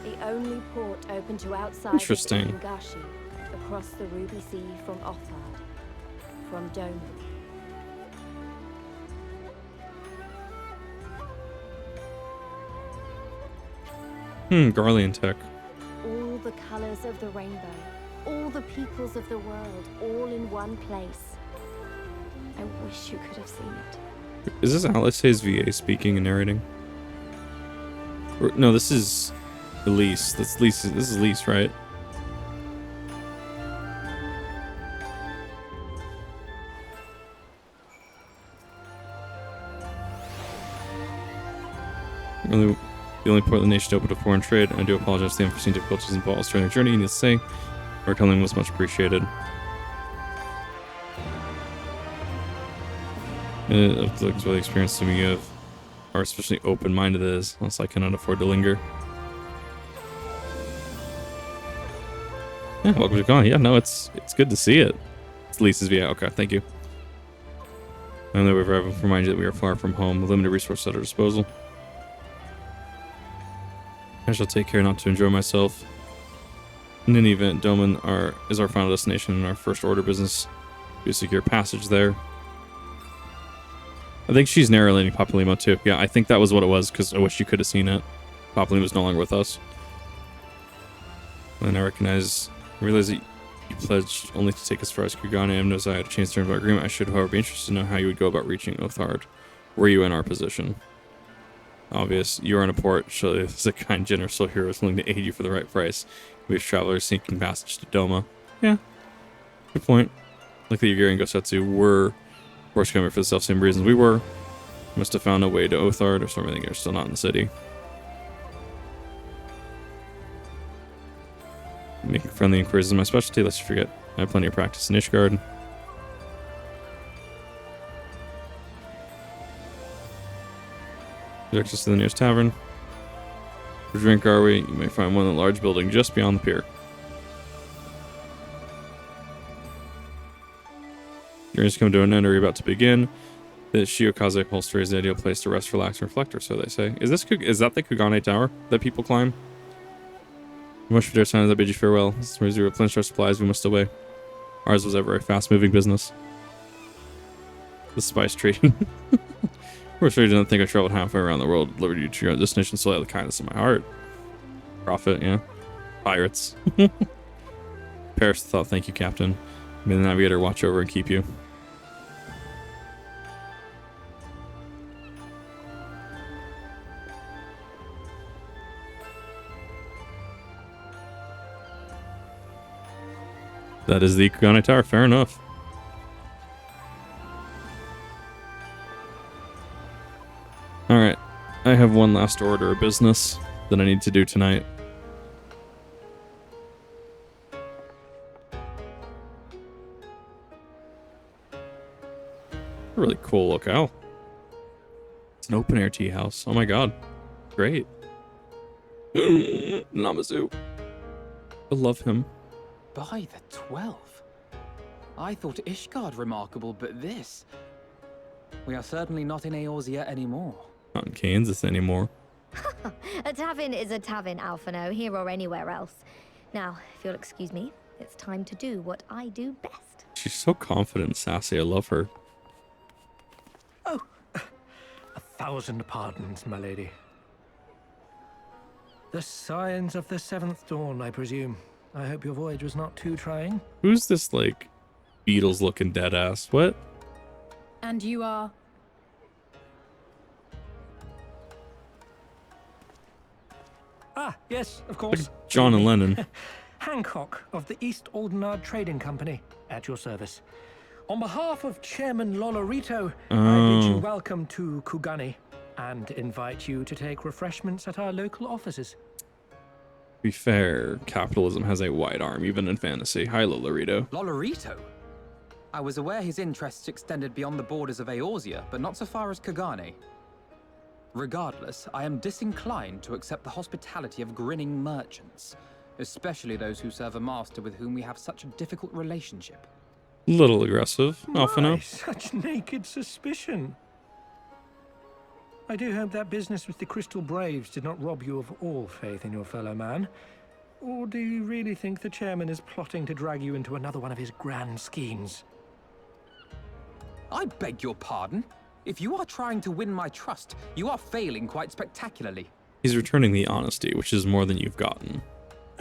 The only port open to outside Interesting. of Ingashi, across the Ruby Sea from Othard, from Doma. Garlean tech. All the colors of the rainbow, all the peoples of the world, all in one place. I wish you could have seen it. Is this Alice's VA speaking and narrating? Or, no, this is Elise. This is Elise, right? The only port of the nation to open to foreign trade, and I do apologize for the unforeseen difficulties involved during the journey. Needless to say, our telling was much appreciated. Of the experience to me of are especially open-minded as, unless I cannot afford to linger. Yeah, welcome to Gone. Yeah, no, it's good to see it. It's Lisa's VA. Okay, thank you. And then we've reminded you that we are far from home, with limited resources at our disposal. I shall take care not to enjoy myself. In any event, Doman is our final destination in our first order business. We secure passage there. I think she's narrating Papalimo too. Yeah, I think that was what it was, because I wish you could have seen it. Papalimo's no longer with us. And I realize that you pledged only to take us far as Kugane. I have no desire to change the terms of our agreement. I should, however, be interested to know how you would go about reaching Othard. Were you in our position? Obvious. You are in a port. Surely this is a kind, generous soul hero is willing to aid you for the right price. We have travelers seeking passage to Doma. Yeah. Good point. Like the Yagiri and Gosetsu were forced coming for the self-same reasons we were. Must have found a way to Othard, or something. They're still not in the city. Making friendly inquiries is my specialty, lest you forget. I have plenty of practice in Ishgard. Direct us to the nearest tavern. For drink, are we? You may find one in a large building just beyond the pier. Journeys come to an end, or you're about to begin. The Shiokaze holster is the ideal place to rest, relax, and reflect, or so they say. Is that the Kugane Tower that people climb? Much for dear signs, I bid you farewell. This is where we replenish our supplies, we must away. Ours was ever a fast-moving business. The spice trade. We're sure you didn't think I traveled halfway around the world, delivered you to your destination solely out of the kindness of my heart. Profit, yeah. Pirates. Perish the thought, thank you, Captain. May the navigator watch over and keep you. That is the Kugane Tower, fair enough. Alright, I have one last order of business that I need to do tonight. Really cool locale. It's an open air tea house. Oh my god. Great. Namazu. I love him. By the 12. I thought Ishgard remarkable, but this... We are certainly not in Eorzea anymore. Not in Kansas anymore. A tavern is a tavern, Alphino, here or anywhere else. Now, if you'll excuse me, it's time to do what I do best. She's so confident and sassy. I love her. Oh, 1,000 pardons, my lady. The signs of the 7th dawn, I presume. I hope your voyage was not too trying. Who's this, like, Beatles-looking deadass? What? And you are? Ah, yes, of course. Like John and Lennon. Hancock of the East Aldenard Trading Company, at your service. On behalf of Chairman Lolorito, I bid you welcome to Kugane and invite you to take refreshments at our local offices. To be fair, capitalism has a wide arm, even in fantasy. Hi, Lolorito. Lolorito? I was aware his interests extended beyond the borders of Eorzea, but not so far as Kugane. Regardless, I am disinclined to accept the hospitality of grinning merchants, especially those who serve a master with whom we have such a difficult relationship. Little aggressive, Alphino. Such naked suspicion. I do hope that business with the Crystal Braves did not rob you of all faith in your fellow man. Or do you really think the chairman is plotting to drag you into another one of his grand schemes? I beg your pardon? If you are trying to win my trust, you are failing quite spectacularly. He's returning the honesty, which is more than you've gotten.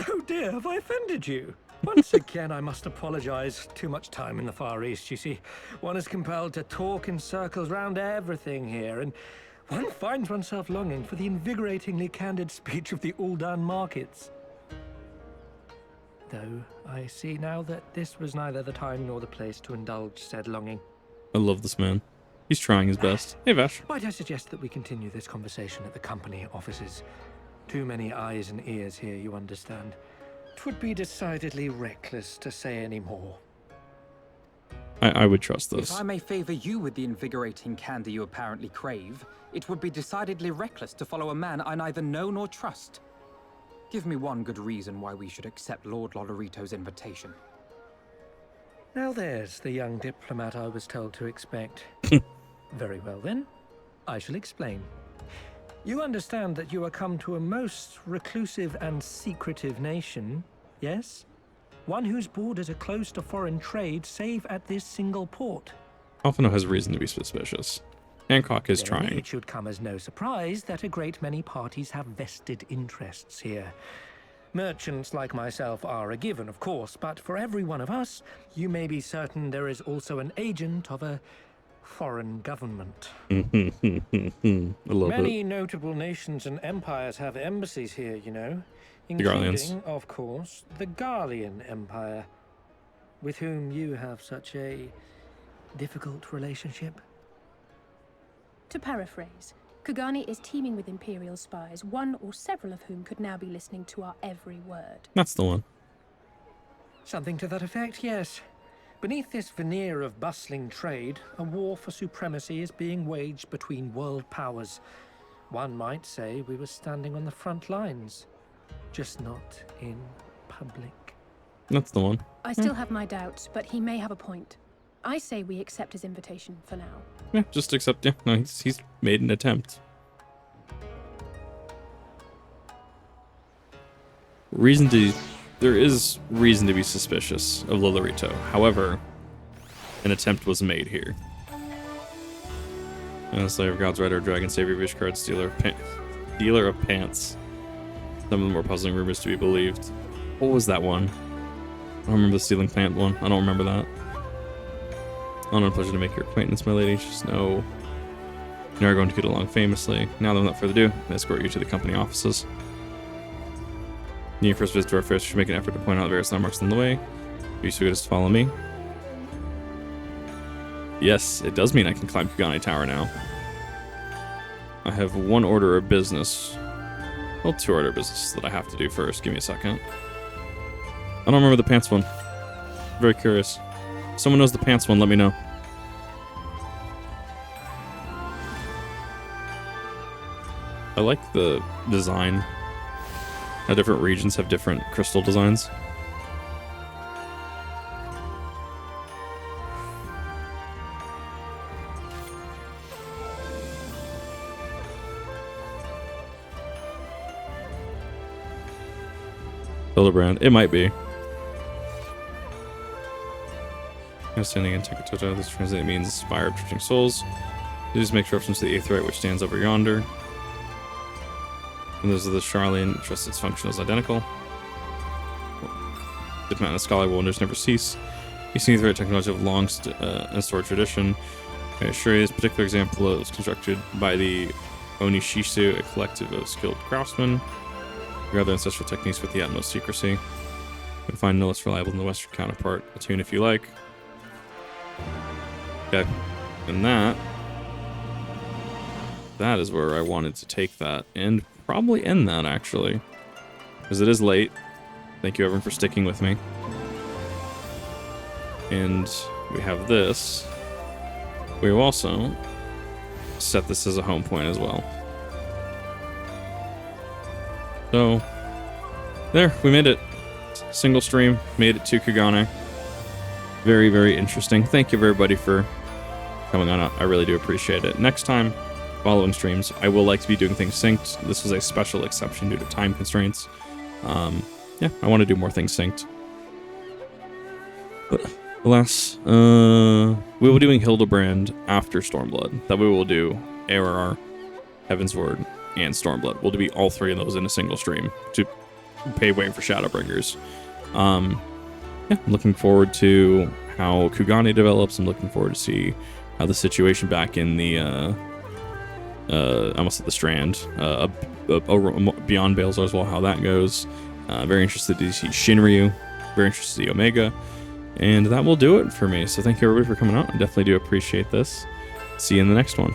Oh dear, have I offended you? Once again, I must apologize. Too much time in the Far East, you see. One is compelled to talk in circles round everything here, and one finds oneself longing for the invigoratingly candid speech of the Uldan markets. Though I see now that this was neither the time nor the place to indulge said longing. I love this man. He's trying his best. Hey, Vash. Might I suggest that we continue this conversation at the company offices? Too many eyes and ears here, you understand. 'Twould be decidedly reckless to say any more. I would trust this. If I may favor you with the invigorating candy you apparently crave, it would be decidedly reckless to follow a man I neither know nor trust. Give me one good reason why we should accept Lord Lolorito's invitation. Now there's the young diplomat I was told to expect. Very well then, I shall explain. You understand that you are come to a most reclusive and secretive nation, yes? One whose borders are closed to foreign trade save at this single port. Alphino has reason to be suspicious. Hancock is Then trying. It should come as no surprise that a great many parties have vested interests here. Merchants like myself are a given, of course, but for every one of us, you may be certain there is also an agent of a foreign government. I love Many it. notable nations and empires have embassies here, you know, Garleans. including, of course, the Garlean Empire, with whom you have such a difficult relationship. To paraphrase, Kugane is teeming with Imperial spies, one or several of whom could now be listening to our every word. That's the one. Something to that effect, yes. Beneath this veneer of bustling trade, a war for supremacy is being waged between world powers. One might say we were standing on the front lines, just not in public. That's the one. I still have my doubts, but he may have a point. I say we accept his invitation for now. Yeah, just accept. Yeah, no, he's made an attempt. There is reason to be suspicious of Lolorito. However, an attempt was made here. Slayer of God's Rider, Dragon Savior, Wish Card, Dealer of Pants. Some of the more puzzling rumors to be believed. What was that one? I don't remember the Stealing Plant one. I don't remember that. Honor and pleasure to make your acquaintance, my lady. Just know you are going to get along famously. Now, without further ado, I escort you to the company offices. When you first visit our affairs, you should make an effort to point out various landmarks on the way. Be so good as to follow me. Yes, it does mean I can climb Kugane Tower now. I have one order of business. Well, 2 order of business that I have to do first. Give me a second. I don't remember the pants one. Very curious. If someone knows the pants one, let me know. I like the design. How different regions have different crystal designs. Hildebrand. It might be. Standing in Tekatoto, this translate means Spire of Trudging Souls. You just make reference to the Aetheryte which stands over yonder. And those are the Charlian, trust its function is identical. The Mountain of Scholar wonders never cease. You see the technology of long and stored tradition. I assure you, this particular example was constructed by the Onishisu, a collective of skilled craftsmen. Your other ancestral techniques with the utmost secrecy. You can find no less reliable than the Western counterpart. Attune if you like. Okay, and that is where I wanted to take that and probably end that, actually, because it is late. Thank you everyone for sticking with me. And we have this. We will also set this as a home point as well. So there, we made it. Single stream, made it to Kugane. Very, very interesting. Thank you everybody for coming on. I really do appreciate it. Next time, following streams, I will like to be doing things synced. This was a special exception due to time constraints. Yeah, I want to do more things synced. But alas, we will be doing Hildebrand after Stormblood. That we will do ARR, Heavensward, and Stormblood. We'll do all 3 of those in a single stream to pave way for Shadowbringers. Yeah, I'm looking forward to how Kugane develops. I'm looking forward to see how the situation back in the I almost said the Strand, beyond Baelsar as well, how that goes. Very interested to see Shinryu. Very interested to see Omega. And that will do it for me. So thank you everybody for coming out. I definitely do appreciate this. See you in the next one.